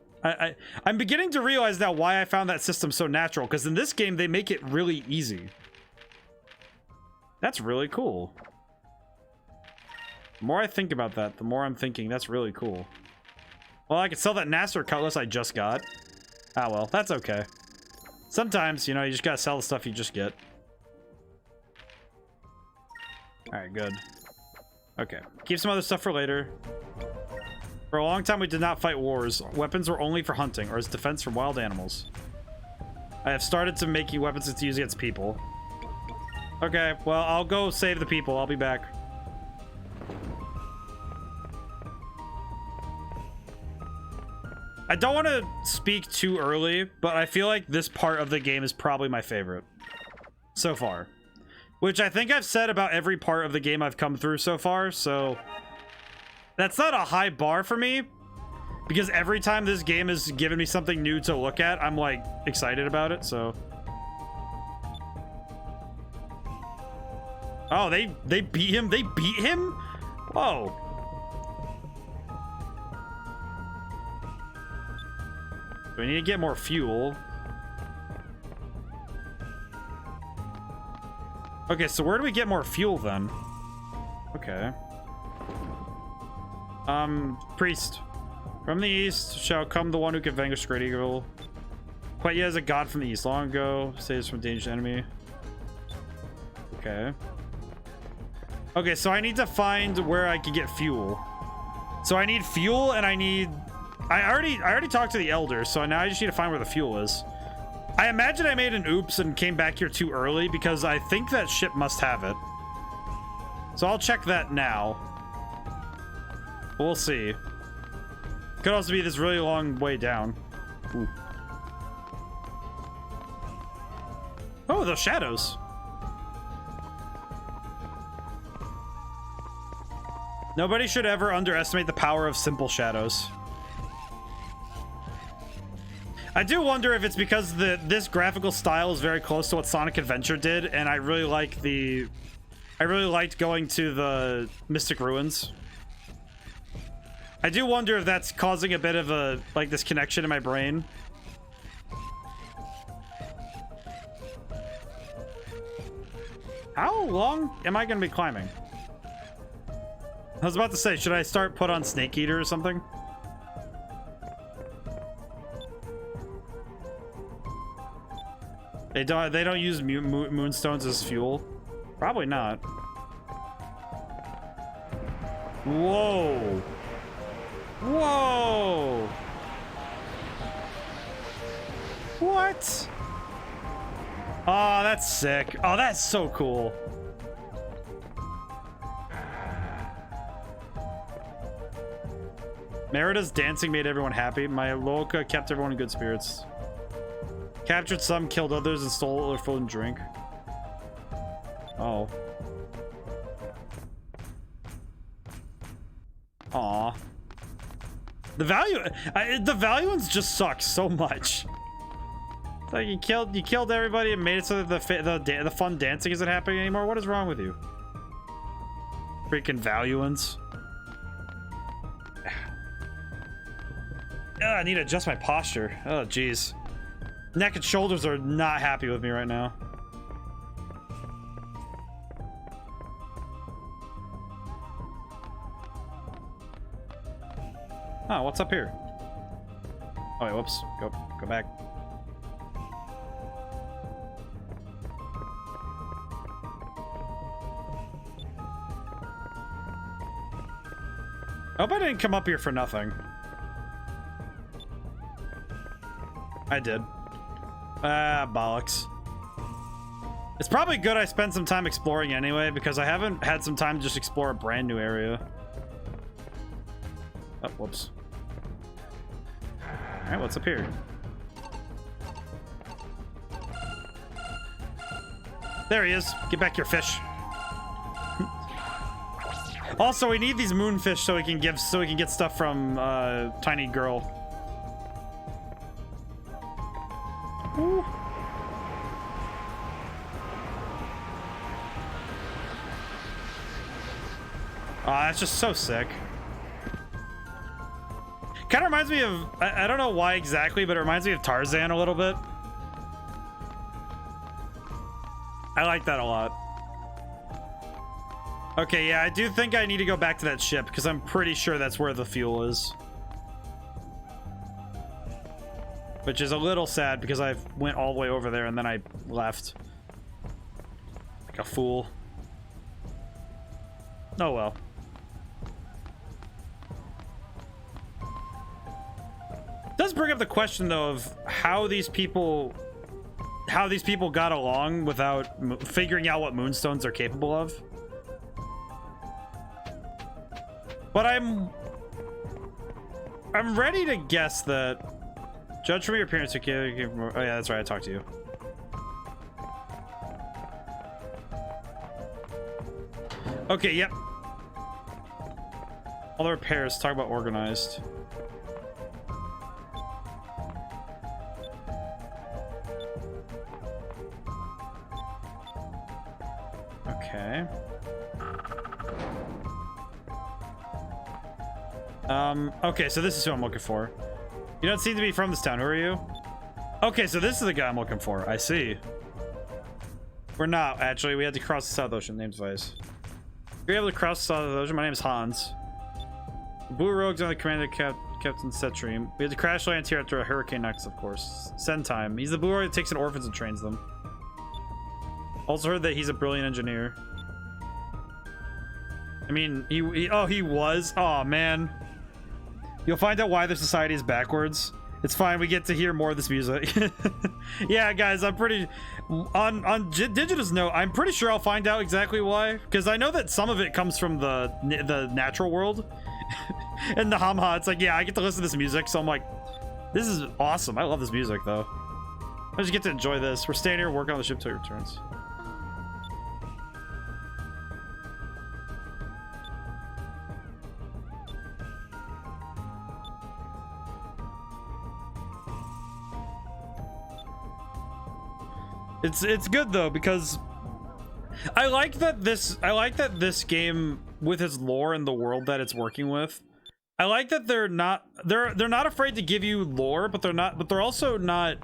I'm beginning to realize now why I found that system so natural, because in this game they make it really easy. That's really cool. The more I think about that, the more I'm thinking that's really cool. Well, I could sell that Nasser cutlass I just got. Ah, well, that's okay. Sometimes, you know, you just gotta sell the stuff you just get. Alright, good. Okay. Keep some other stuff for later. For a long time, we did not fight wars. Weapons were only for hunting, or as defense from wild animals. I have started to make weapons to use against people. Okay, well, I'll go save the people. I'll be back. I don't want to speak too early, but I feel like this part of the game is probably my favorite so far. Which I think I've said about every part of the game I've come through so far, so... That's not a high bar for me, because every time this game has given me something new to look at, I'm, like, excited about it, so... Oh, they beat him? They beat him? Whoa. We need to get more fuel. Okay, so where do we get more fuel then? Okay. Priest. From the east shall come the one who can vanquish great evil. Quite yet as a god from the east. Long ago, saves from dangerous enemy. Okay. Okay, so I need to find where I can get fuel. So I need fuel and I need... I already talked to the elders, so now I just need to find where the fuel is. I imagine I made an oops and came back here too early because I think that ship must have it. So I'll check that now. We'll see. Could also be this really long way down. Ooh. Oh, those shadows. Nobody should ever underestimate the power of simple shadows. I do wonder if it's because this graphical style is very close to what Sonic Adventure did, and I really liked going to the Mystic Ruins. I do wonder if that's causing a bit of a, like, this connection in my brain. How long am I going to be climbing? I was about to say, should I start put on Snake Eater or something? They don't use moonstones as fuel? Probably not. Whoa. Whoa. What? Oh, that's sick. Oh, that's so cool. Merida's dancing made everyone happy. My Loka kept everyone in good spirits. Captured some, killed others, and stole their food and drink. Oh. Aw. The Valuans just suck so much. It's like you killed everybody and made it so that the fun dancing isn't happening anymore. What is wrong with you? Freaking Valuans. I need to adjust my posture. Oh, jeez. Neck and shoulders are not happy with me right now. Oh, what's up here? Oh, wait, whoops. Go back. I hope I didn't come up here for nothing. I did. Ah, bollocks. It's probably good I spent some time exploring anyway, because I haven't had some time to just explore a brand new area. Oh, whoops. Alright, what's up here? There he is. Get back your fish. Also, we need these moonfish so we can get stuff from Tiny Girl. Ooh. Oh, that's just so sick. Kind of reminds me of, I don't know why exactly, but it reminds me of Tarzan a little bit. I like that a lot. Okay, yeah, I do think I need to go back to that ship because I'm pretty sure that's where the fuel is. Which is a little sad because I went all the way over there and then I left. Like a fool. Oh well. It does bring up the question though of how these people how these people got along without figuring out what moonstones are capable of. But I'm ready to guess that. Judge from your appearance. Oh yeah, that's right. I talked to you. Okay. Yep. All the repairs. Talk about organized. Okay. Okay, so this is who I'm looking for. You don't seem to be from this town. Who are you? Okay, so this is the guy I'm looking for. I see. We're not, actually. We had to cross the South Ocean. Name's Vice. You're able to cross the South Ocean. My name is Hans. The Blue Rogues are the commander Captain Setream. We had to crash land here after a hurricane next, of course. Send time. He's the Blue Rogue that takes in orphans and trains them. Also heard that he's a brilliant engineer. I mean, he was. Oh man. You'll find out why the society is backwards. It's fine. We get to hear more of this music. Yeah, guys, I'm pretty on Digita's note. I'm pretty sure I'll find out exactly why, because I know that some of it comes from the natural world. And the hamha, it's like, yeah, I get to listen to this music, so I'm like, this is awesome. I love this music though. I just get to enjoy this. We're staying here working on the ship till it returns. It's good though, because I like that this game, with its lore and the world that it's working with, I like that they're not afraid to give you lore, but they're also not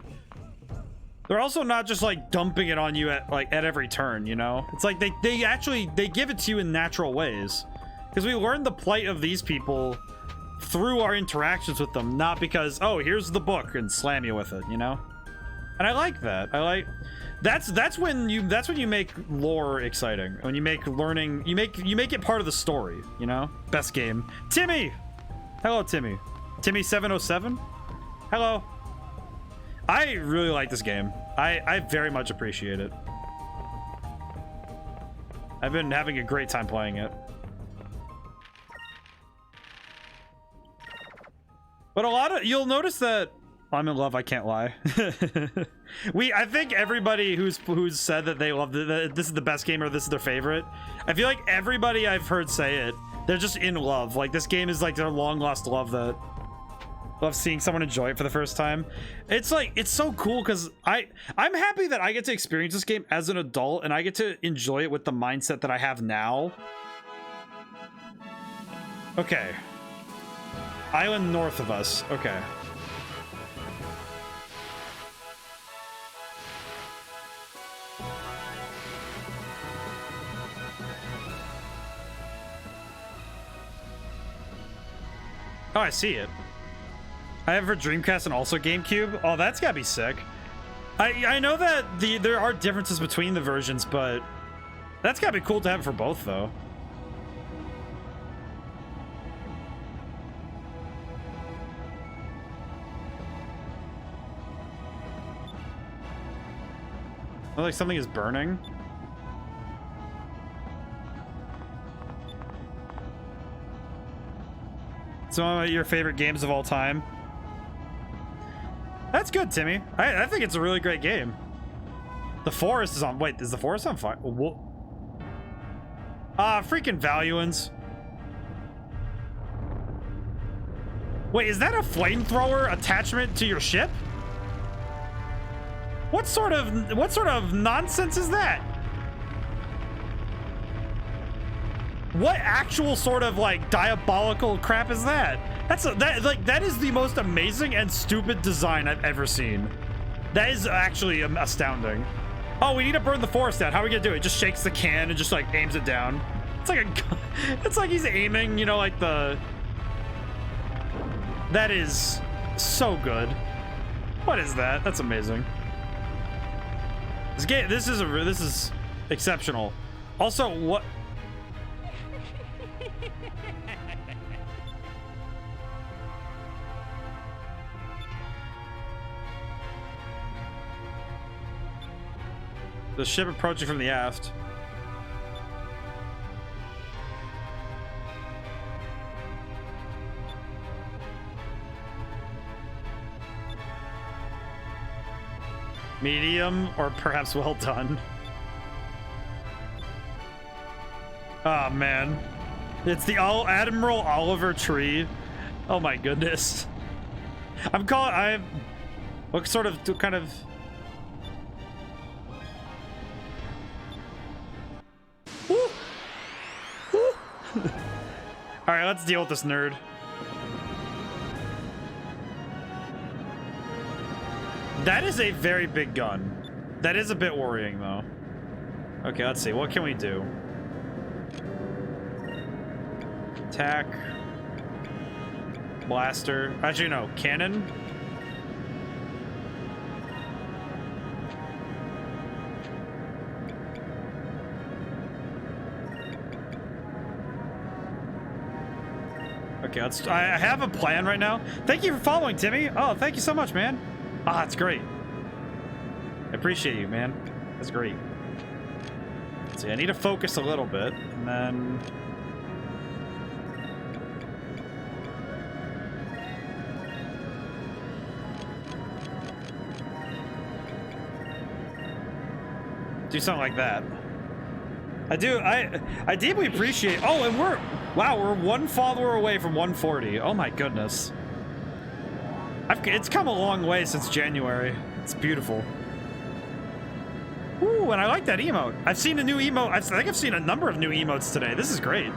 just like dumping it on you at every turn, you know? It's like they actually give it to you in natural ways, because we learn the plight of these people through our interactions with them, not because, oh, here's the book and slam you with it, you know? And I like that. That's when you make lore exciting. When you make learning, you make it part of the story, you know? Best game. Timmy! Hello, Timmy. Timmy 707? Hello. I really like this game. I very much appreciate it. I've been having a great time playing it. But you'll notice that I'm in love, I can't lie. I think everybody who's said that they love that this is the best game or this is their favorite, I feel like everybody I've heard say it, they're just in love. Like, this game is like their long lost love that love seeing someone enjoy it for the first time. It's like, it's so cool because I'm happy that I get to experience this game as an adult and I get to enjoy it with the mindset that I have now. Okay. Island north of us. Okay. Oh, I see it. I have it for Dreamcast and also GameCube. Oh, that's gotta be sick. I know that there are differences between the versions, but that's gotta be cool to have it for both, though. Oh, like something is burning. Some of your favorite games of all time. That's good, Timmy. I think it's a really great game. The forest is on. Wait, is the forest on fire? Freaking Valuans. Wait, is that a flamethrower attachment to your ship? What sort of nonsense is that? What actual sort of like diabolical crap is that? That is the most amazing and stupid design I've ever seen. That is actually astounding. Oh, we need to burn the forest down. How are we gonna do it? Just shakes the can and just like aims it down. It's like it's like he's aiming, you know, like the. That is so good. What is that? That's amazing. This is exceptional. Also, what? The ship approaching from the aft. Medium, or perhaps well done. Oh man, it's the Admiral Oliver Tree. Oh my goodness. What sort of kind of. Woo. Woo. All right, let's deal with this nerd. That is a very big gun. That is a bit worrying, though. Okay, let's see. What can we do? Attack. Blaster. Actually, no. Cannon. Okay, I have a plan right now. Thank you for following, Timmy. Oh, thank you so much, man. Ah, that's great. I appreciate you, man. That's great. Let's see, I need to focus a little bit, and then... do something like that. I deeply appreciate... Oh, and we're one follower away from 140. Oh my goodness. It's come a long way since January. It's beautiful. Ooh, and I like that emote. I've seen a new emote. I think I've seen a number of new emotes today. This is great.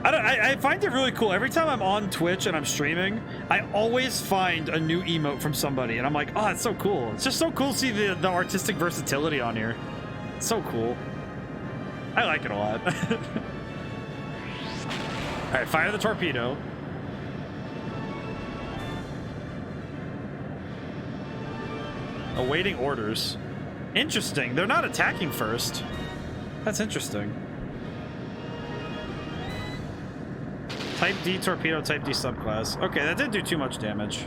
I find it really cool. Every time I'm on Twitch and I'm streaming, I always find a new emote from somebody. And I'm like, oh, it's so cool. It's just so cool to see the artistic versatility on here. It's so cool. I like it a lot. All right, fire the torpedo. Awaiting orders. Interesting. They're not attacking first. That's interesting. Type D torpedo, Type D subclass. Okay, that didn't do too much damage.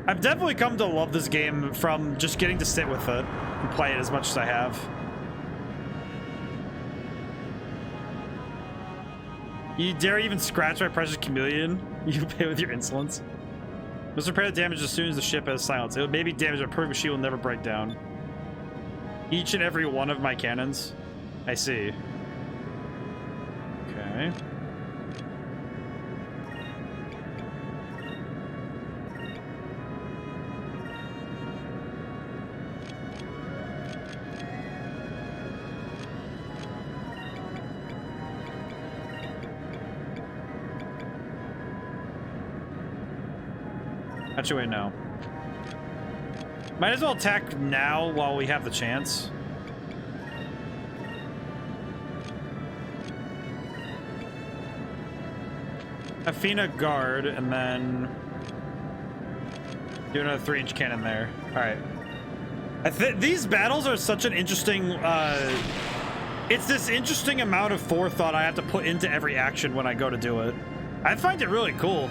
I've definitely come to love this game from just getting to sit with it and play it as much as I have. You dare even scratch my precious chameleon? You pay with your insolence. Must repair the damage as soon as the ship has silence. It may be damaged, but proving she will never break down. Each and every one of my cannons. I see. Okay. Actually, wait, no. Might as well attack now while we have the chance. Athena guard, and then do another 3-inch cannon there. All right. These battles are such an interesting... it's this interesting amount of forethought I have to put into every action when I go to do it. I find it really cool.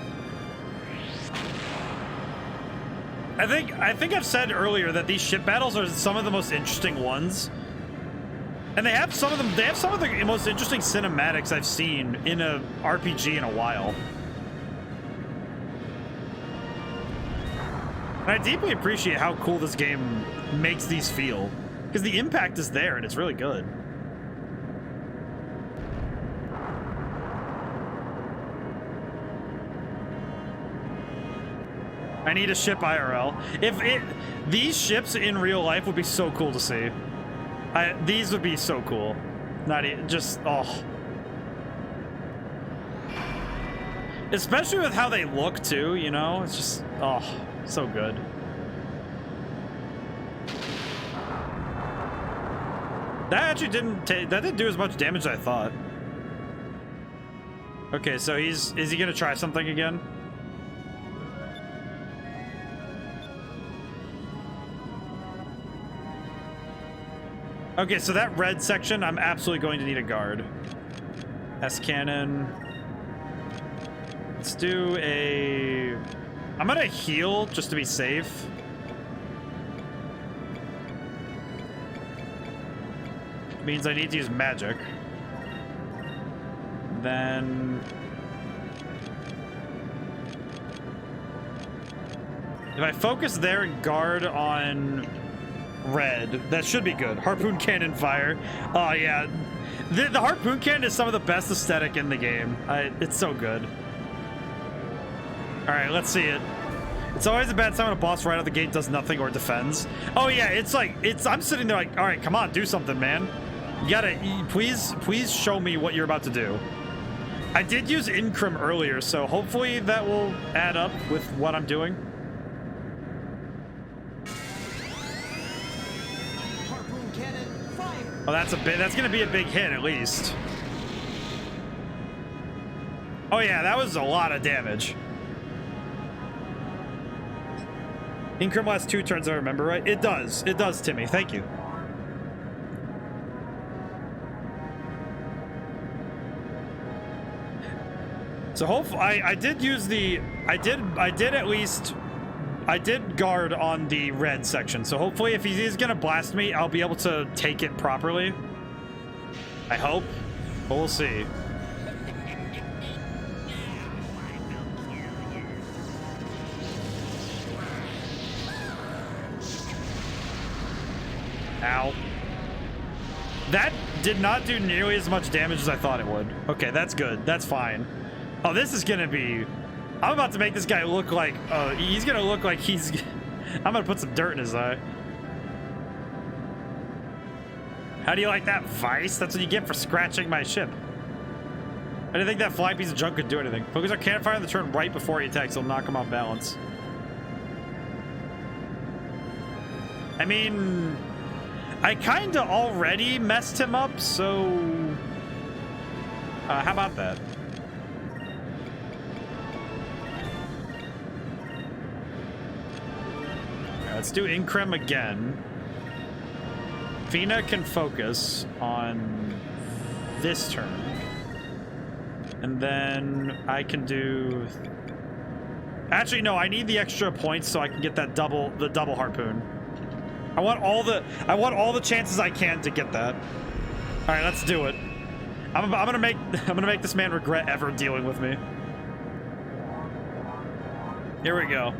I think I've said earlier that these ship battles are some of the most interesting ones. And they have some of the most interesting cinematics I've seen in a RPG in a while. And I deeply appreciate how cool this game makes these feel, because the impact is there and it's really good. I need a ship IRL. These ships in real life would be so cool to see. These would be so cool. Oh. Especially with how they look too, you know? It's just, oh, so good. That actually didn't do as much damage as I thought. Okay, so is he gonna try something again? Okay, so that red section, I'm absolutely going to need a guard. S-cannon. Let's do a... I'm gonna heal just to be safe. means I need to use magic. Then if I focus there and guard on red, that should be good. Harpoon cannon fire. Oh yeah, the harpoon cannon is some of the best aesthetic in the game. It's so good. All right, let's see it. It's always a bad sign when a boss right out the gate does nothing or defends. Oh yeah, it's like, I'm sitting there like, all right, come on, do something, man. You gotta, please show me what you're about to do. I did use Incrim earlier, so hopefully that will add up with what I'm doing. Harpoon cannon, fire! Oh, that's gonna be a big hit at least. Oh yeah, that was a lot of damage. Incrim lasts 2 turns, I remember right? It does, Timmy, thank you. So hopefully, I did use the, I did guard on the red section. So hopefully if he is gonna blast me, I'll be able to take it properly. I hope, but we'll see. Ow. That did not do nearly as much damage as I thought it would. Okay, that's good. That's fine. Oh, this is gonna be... I'm about to make this guy look like... he's gonna look like he's... I'm gonna put some dirt in his eye. How do you like that, Vice? That's what you get for scratching my ship. I didn't think that flying piece of junk could do anything. Focus our cannon fire on the turn right before he attacks. It'll knock him off balance. I mean... I kinda already messed him up, so... how about that? Alright, let's do Incrim again. Fina can focus on this turn. And then I can do... Actually, no, I need the extra points so I can get that double harpoon. I want all the chances I can to get that. All right, let's do it. I'm gonna make this man regret ever dealing with me. Here we go.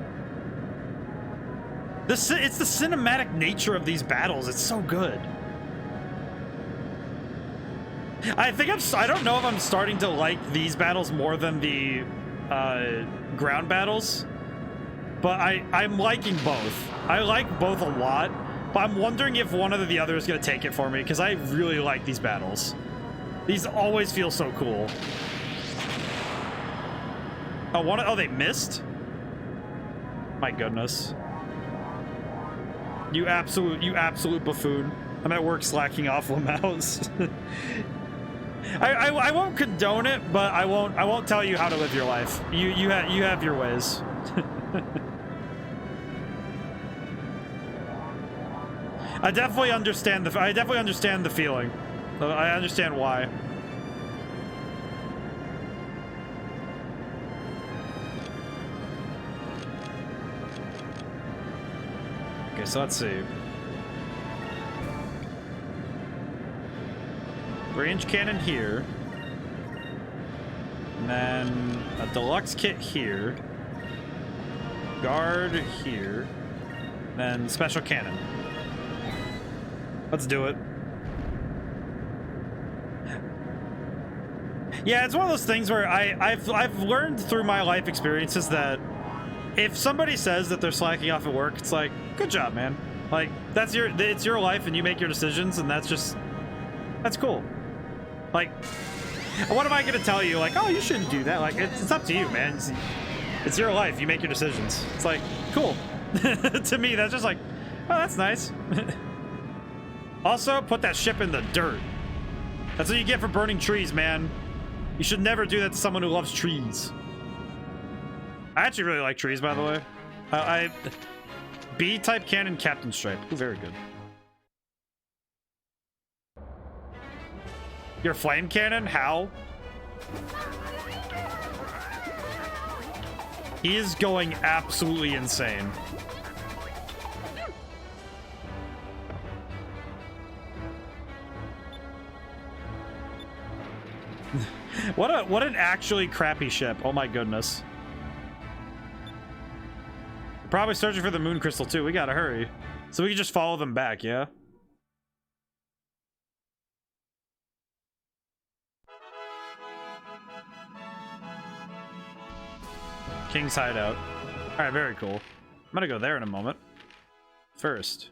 It's the cinematic nature of these battles. It's so good. I don't know if I'm starting to like these battles more than the ground battles, but I'm liking both. I like both a lot, but I'm wondering if one or the other is going to take it for me, because I really like these battles. These always feel so cool. Oh, they missed? My goodness. You absolute buffoon. I'm at work slacking off a mouse. I won't condone it, but I won't tell you how to live your life. You have your ways. I definitely understand the feeling. I understand why. Okay, so let's see. Range cannon here. And then a deluxe kit here. Guard here. Then special cannon. Let's do it. Yeah, it's one of those things where I've learned through my life experiences that if somebody says that they're slacking off at work, it's like, good job, man. Like, it's your life and you make your decisions, and that's cool. Like, what am I gonna tell you? Like, oh, you shouldn't do that. Like, it's up to you, man. It's your life. You make your decisions. It's like, cool. To me, that's just like, oh, that's nice. Also, put that ship in the dirt. That's what you get for burning trees, man. You should never do that to someone who loves trees. I actually really like trees, by the way. B-type cannon, Captain Stripe. Ooh, very good. Your flame cannon? How? He is going absolutely insane. What an actually crappy ship. Oh my goodness. Probably searching for the moon crystal too. We gotta hurry. So we can just follow them back, yeah? King's hideout. Alright, very cool. I'm gonna go there in a moment. First.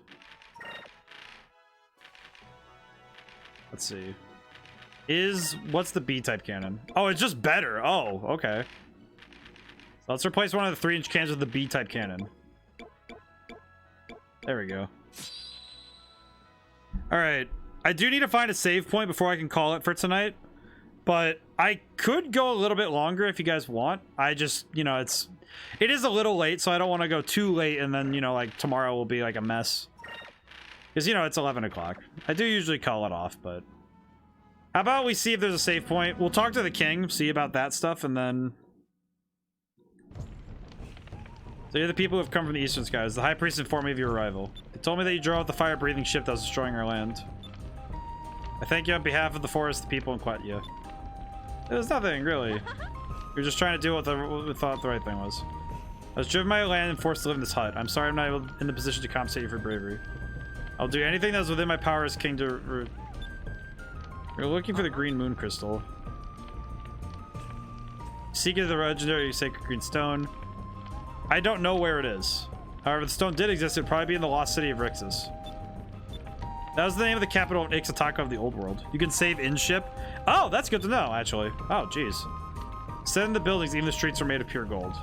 Let's see. What's the B-type cannon? Oh, it's just better. Oh, okay. So let's replace one of the 3-inch cannons with the B-type cannon. There we go. Alright. I do need to find a save point before I can call it for tonight. But I could go a little bit longer if you guys want. I just, you know, it is a little late, so I don't want to go too late and then, you know, like tomorrow will be like a mess. Because, you know, it's 11 o'clock. I do usually call it off, but... How about we see if there's a save point? We'll talk to the king, see about that stuff, and then... So you're the people who have come from the eastern skies. The high priest informed me of your arrival. They told me that you drove the fire-breathing ship that was destroying our land. I thank you on behalf of the forest, the people, and Quatia. It was nothing, really. We were just trying to do what we thought the right thing was. I was driven by land and forced to live in this hut. I'm sorry I'm not in the position to compensate you for bravery. I'll do anything that's within my power as king to... We're looking for the green moon crystal. Seeking the legendary sacred green stone. I don't know where it is. However, the stone did exist. It'd probably be in the lost city of Rixus. That was the name of the capital of Ixataka of the old world. You can save in ship. Oh, that's good to know, actually. Oh, jeez. Instead in the buildings, even the streets are made of pure gold.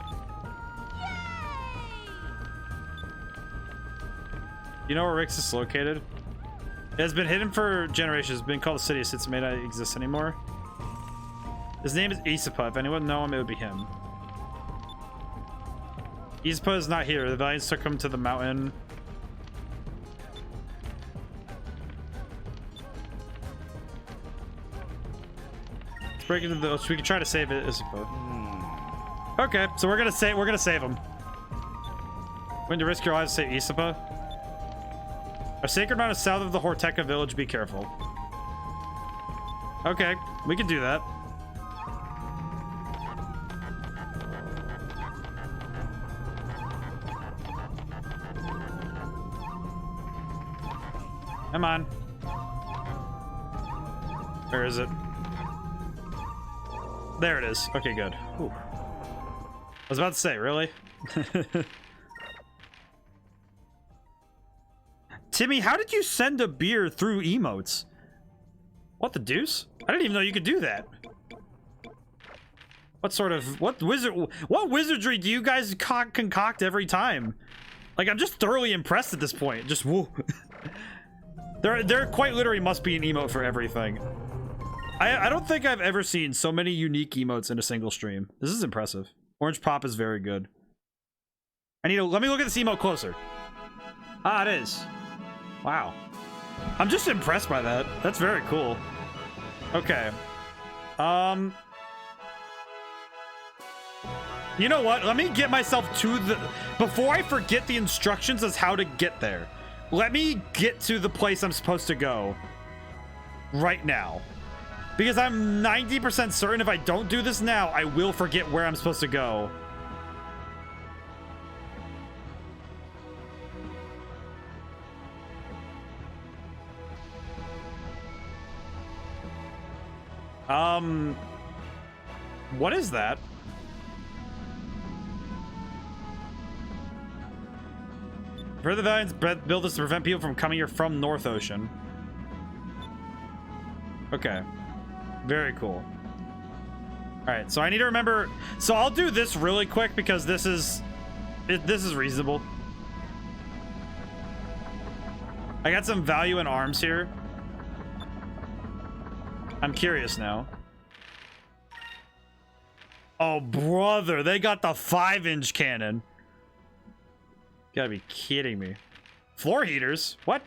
You know where Rixus is located? It has been hidden for generations. It's been called a city since it may not exist anymore. His name is Isapa. If anyone know him, it would be him. Isapa is not here. The Valiants took him to the mountain. Let's break into the... So we can try to save it, Isapa. Okay, so we're gonna save him. Going to risk your lives to save Isapa? A sacred mountain is south of the Horteka village. Be careful. Okay, we can do that. Come on. Where is it? There it is. Okay, good. Ooh. I was about to say, really? Timmy, how did you send a beer through emotes? What the deuce? I didn't even know you could do that. What wizardry do you guys concoct every time? Like, I'm just thoroughly impressed at this point. Just woo. There quite literally must be an emote for everything. I don't think I've ever seen so many unique emotes in a single stream. This is impressive. Orange Pop is very good. Let me look at this emote closer. Ah, it is. Wow. I'm just impressed by that. That's very cool. Okay. You know what? Let me get myself to the... Before I forget the instructions as how to get there, let me get to the place I'm supposed to go right now. Because I'm 90% certain if I don't do this now, I will forget where I'm supposed to go. What is that? Further Valiants build this to prevent people from coming here from North Ocean. Okay. Very cool. Alright, so I need to remember... So I'll do this really quick because this is reasonable. I got some value in arms here. I'm curious now. Oh, brother. They got the 5-inch cannon. You gotta be kidding me. Floor heaters? What?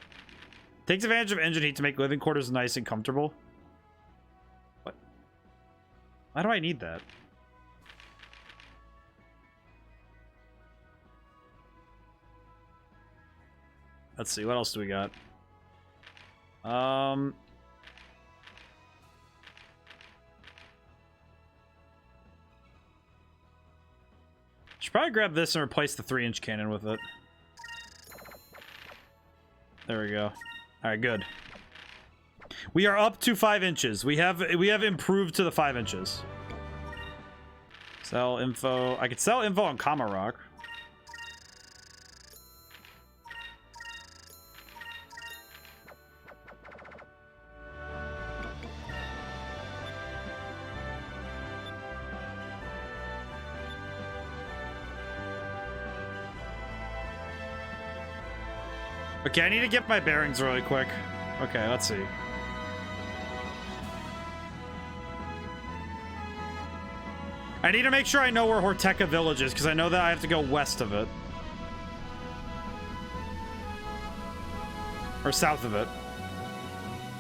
Takes advantage of engine heat to make living quarters nice and comfortable. What? Why do I need that? Let's see. What else do we got? Should probably grab this and replace the 3-inch cannon with it. There we go. All right, good. We are up to 5 inches. We have improved to the 5 inches. Sell info. I could sell info on Kama Rock. Okay, I need to get my bearings really quick. Okay, let's see. I need to make sure I know where Horteca Village is, because I know that I have to go west of it. Or south of it.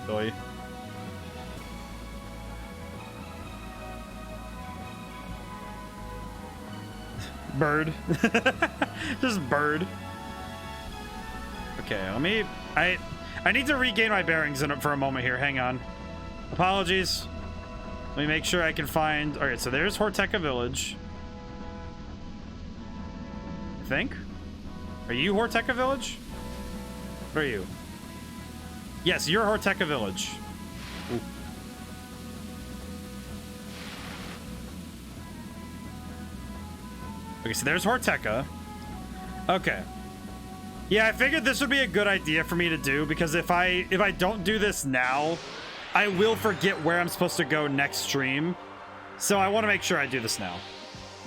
Really. Bird. Just bird. Okay, let me... I need to regain my bearings for a moment here. Hang on. Apologies. Let me make sure I can find... Alright, so there's Horteca Village. I think? Are you Horteca Village? Where are you? Yes, you're Horteca Village. Ooh. Okay, so there's Horteca. Okay. Yeah, I figured this would be a good idea for me to do, because if I don't do this now, I will forget where I'm supposed to go next stream. So I want to make sure I do this now.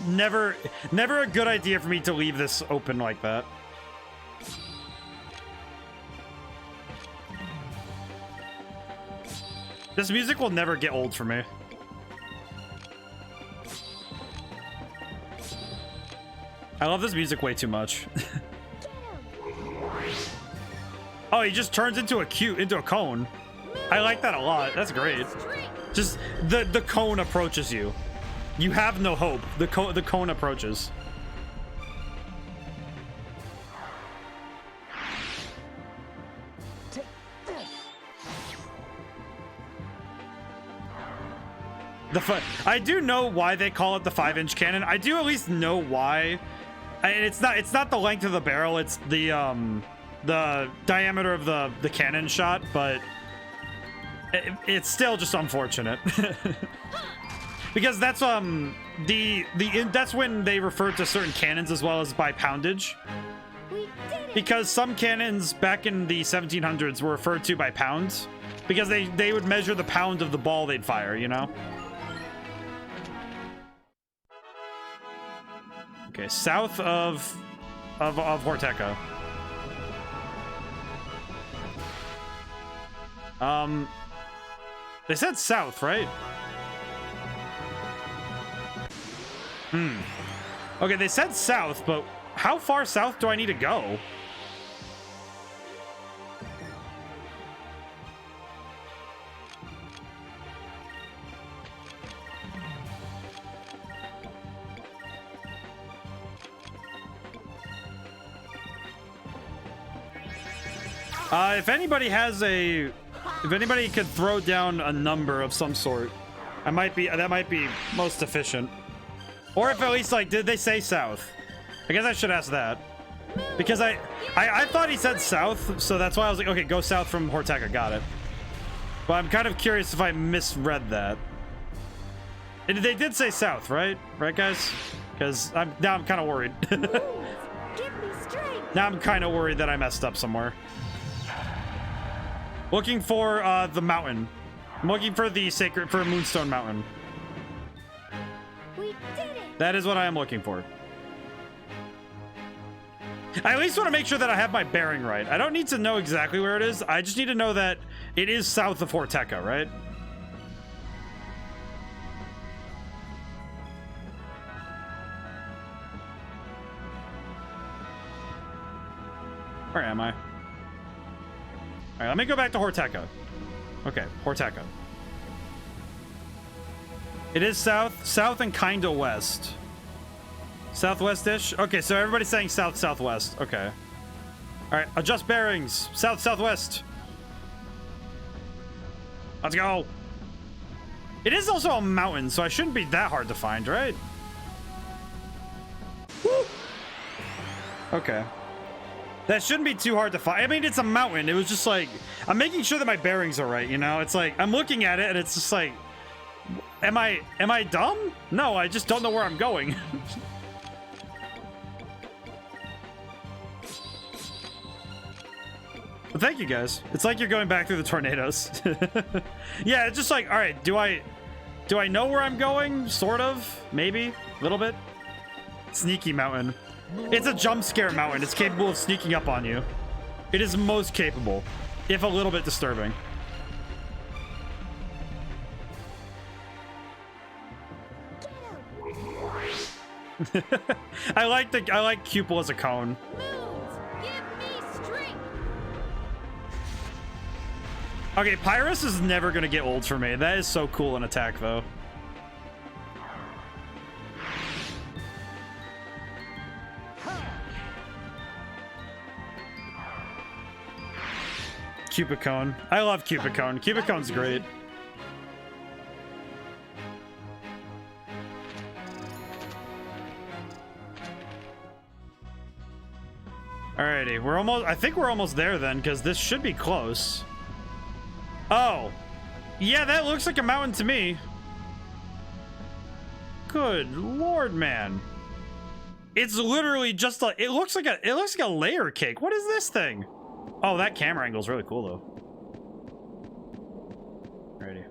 Never a good idea for me to leave this open like that. This music will never get old for me. I love this music way too much. Oh, he just turns into a cone. I like that a lot. That's great. Just the cone approaches you. You have no hope. The cone approaches. I do know why they call it the 5-inch cannon. I do at least know why. And it's not the length of the barrel. It's the diameter of the cannon shot, but it's still just unfortunate. Because that's that's when they refer to certain cannons as well as by poundage. Because some cannons back in the 1700s were referred to by pounds, because they would measure the pound of the ball they'd fire, you know? Okay, south of Horteca. They said south, right? Okay, they said south, but how far south do I need to go? If anybody has if anybody could throw down a number of some sort, that might be most efficient. Or if at least, like, did they say south? I guess I should ask that. Because I thought he said south, so that's why I was like, okay, go south from Horteca, got it. But I'm kind of curious if I misread that. And they did say south, right? Right, guys? Because now I'm kind of worried. Give me strength. Now I'm kind of worried that I messed up somewhere. Looking for the mountain. I'm looking for for Moonstone Mountain. We did it. That is what I am looking for. I at least want to make sure that I have my bearing right. I don't need to know exactly where it is. I just need to know that it is south of Horteca, right? Where am I? All right, let me go back to Horteca. Okay, Horteca. It is south and kind of west. Southwest-ish? Okay, so everybody's saying south-southwest. Okay. All right, adjust bearings. South-southwest. Let's go. It is also a mountain, so I shouldn't be that hard to find, right? Woo! Okay. That shouldn't be too hard to find. I mean, it's a mountain. It was just like, I'm making sure that my bearings are right, you know? It's like, I'm looking at it and it's just like, am I dumb? No, I just don't know where I'm going. But thank you guys. It's like you're going back through the tornadoes. Yeah, it's just like, all right, do I know where I'm going? Sort of, maybe, a little bit. Sneaky mountain. It's a jump scare mountain. It's capable of sneaking up on you. It is most capable, if a little bit disturbing. I like Cupel as a cone. Moons, give me strength. Okay, Pyrus is never gonna get old for me. That is so cool an attack, though. Cupicone. I love Cupicone. Cupicone's great. Alrighty, we're almost, I think we're almost there then, because this should be close. Oh. Yeah, that looks like a mountain to me. Good lord, man. It's literally just a, it looks like a layer cake. What is this thing? Oh, that camera angle is really cool, though. Alrighty.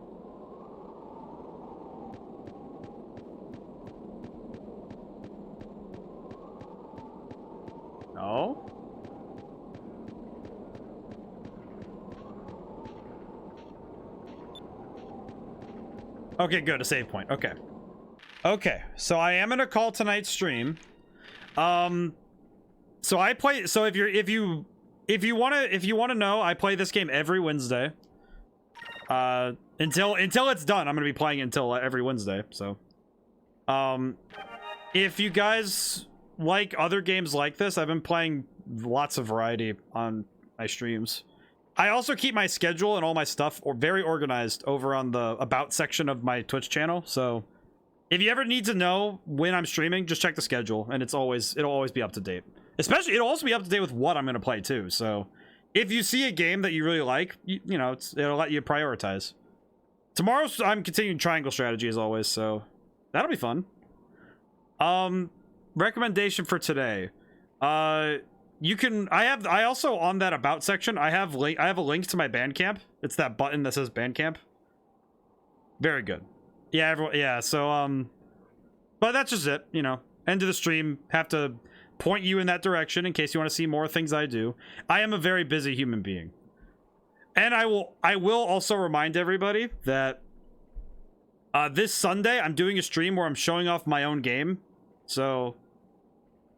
No. Okay, good. A save point. Okay. Okay. So I am gonna call tonight's stream. So I play. So if you wanna know, I play this game every Wednesday. Until it's done, I'm gonna be playing it until every Wednesday. So, if you guys like other games like this, I've been playing lots of variety on my streams. I also keep my schedule and all my stuff very organized over on the About section of my Twitch channel. So, if you ever need to know when I'm streaming, just check the schedule, and it'll always be up to date. Especially, it'll also be up to date with what I'm gonna play too. So, if you see a game that you really like, you know, it'll let you prioritize. Tomorrow, I'm continuing Triangle Strategy as always, so that'll be fun. Recommendation for today. You can. I also on that About section. I have a link to my Bandcamp. It's that button that says Bandcamp. Very good. Yeah, everyone. Yeah. So but that's just it. You know, end of the stream. Have to point you in that direction in case you want to see more things I do. I am a very busy human being. And I will also remind everybody that this Sunday I'm doing a stream where I'm showing off my own game. So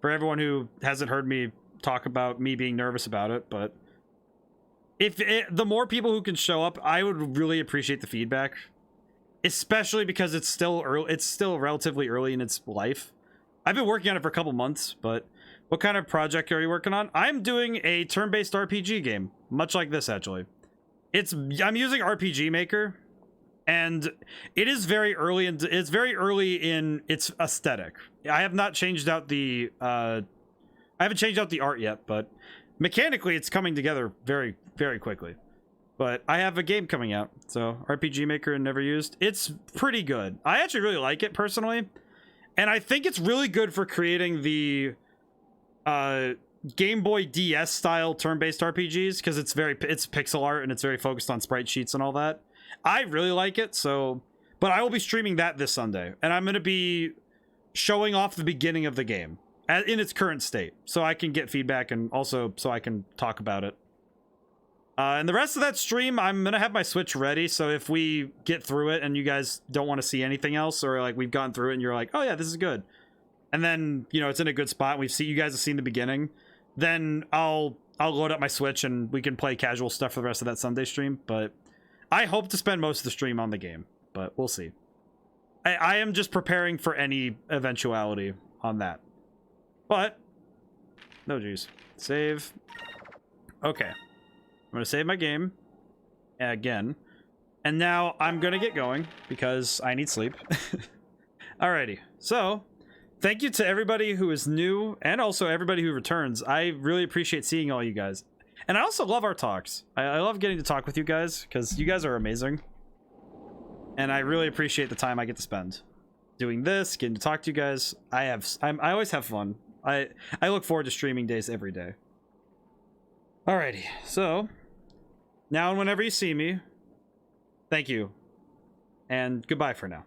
for everyone who hasn't heard me talk about me being nervous about it, but the more people who can show up, I would really appreciate the feedback, especially because it's still early. It's still relatively early in its life. I've been working on it for a couple months, but what kind of project are you working on? I'm doing a turn-based RPG game, much like this actually. I'm using RPG Maker, and it is very early, and it's very early in its aesthetic. I have not changed out the I haven't changed out the art yet, but mechanically it's coming together very, very quickly. But I have a game coming out, so RPG Maker and never used. It's pretty good. I actually really like it personally, and I think it's really good for creating the Game Boy DS style turn-based RPGs, because it's pixel art and it's very focused on sprite sheets and all that. I really like it, so but I will be streaming that this Sunday, and I'm going to be showing off the beginning of the game in its current state, so I can get feedback and also so I can talk about it. And the rest of that stream, I'm going to have my Switch ready, so if we get through it and you guys don't want to see anything else, or like we've gone through it and you're like, oh yeah, this is good, and then, you know, it's in a good spot, you guys have seen the beginning, then I'll load up my Switch and we can play casual stuff for the rest of that Sunday stream. But I hope to spend most of the stream on the game, but we'll see. I am just preparing for any eventuality on that. But no, geez. Save. Okay. I'm gonna save my game again, and now I'm gonna get going because I need sleep. Alrighty. So thank you to everybody who is new and also everybody who returns. I really appreciate seeing all you guys. And I also love our talks. I love getting to talk with you guys because you guys are amazing. And I really appreciate the time I get to spend doing this, getting to talk to you guys. I always have fun. I look forward to streaming days every day. Alrighty, so now and whenever you see me, thank you. And goodbye for now.